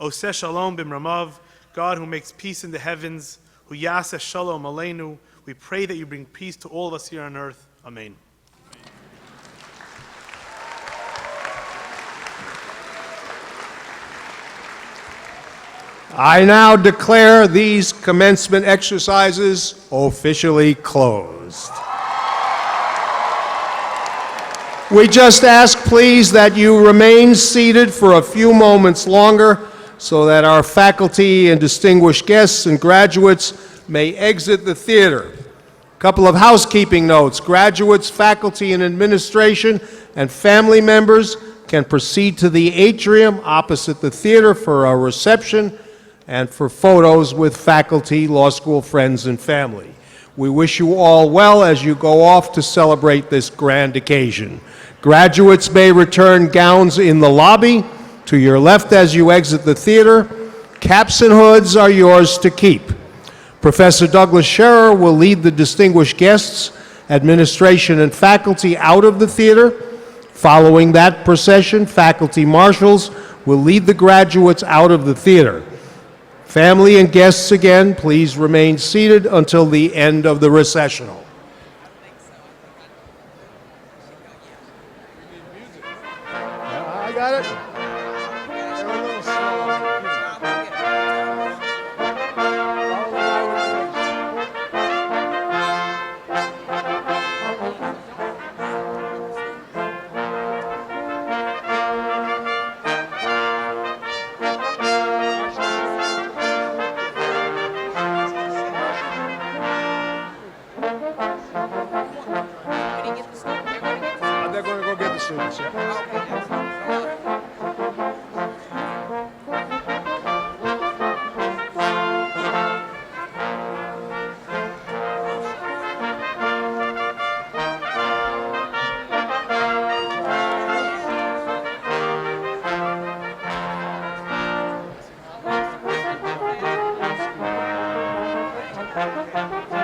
Oseh Shalom Bimramav, God who makes peace in the heavens, who Yaseh Shalom Aleinu, we pray that you bring peace to all of us here on earth. Amen. I now declare these commencement exercises officially closed. We just ask, please, that you remain seated for a few moments longer so that our faculty and distinguished guests and graduates may exit the theater. A couple of housekeeping notes. Graduates, faculty, and administration and family members can proceed to the atrium opposite the theater for a reception and for photos with faculty, law school friends, and family. We wish you all well as you go off to celebrate this grand occasion. Graduates may return gowns in the lobby. To your left as you exit the theater, caps and hoods are yours to keep. Professor Douglas Scherer will lead the distinguished guests, administration, and faculty out of the theater. Following that procession, faculty marshals will lead the graduates out of the theater. Family and guests again, please remain seated until the end of the recessional. I got it. They're a little slow. Follow the light. Thank you.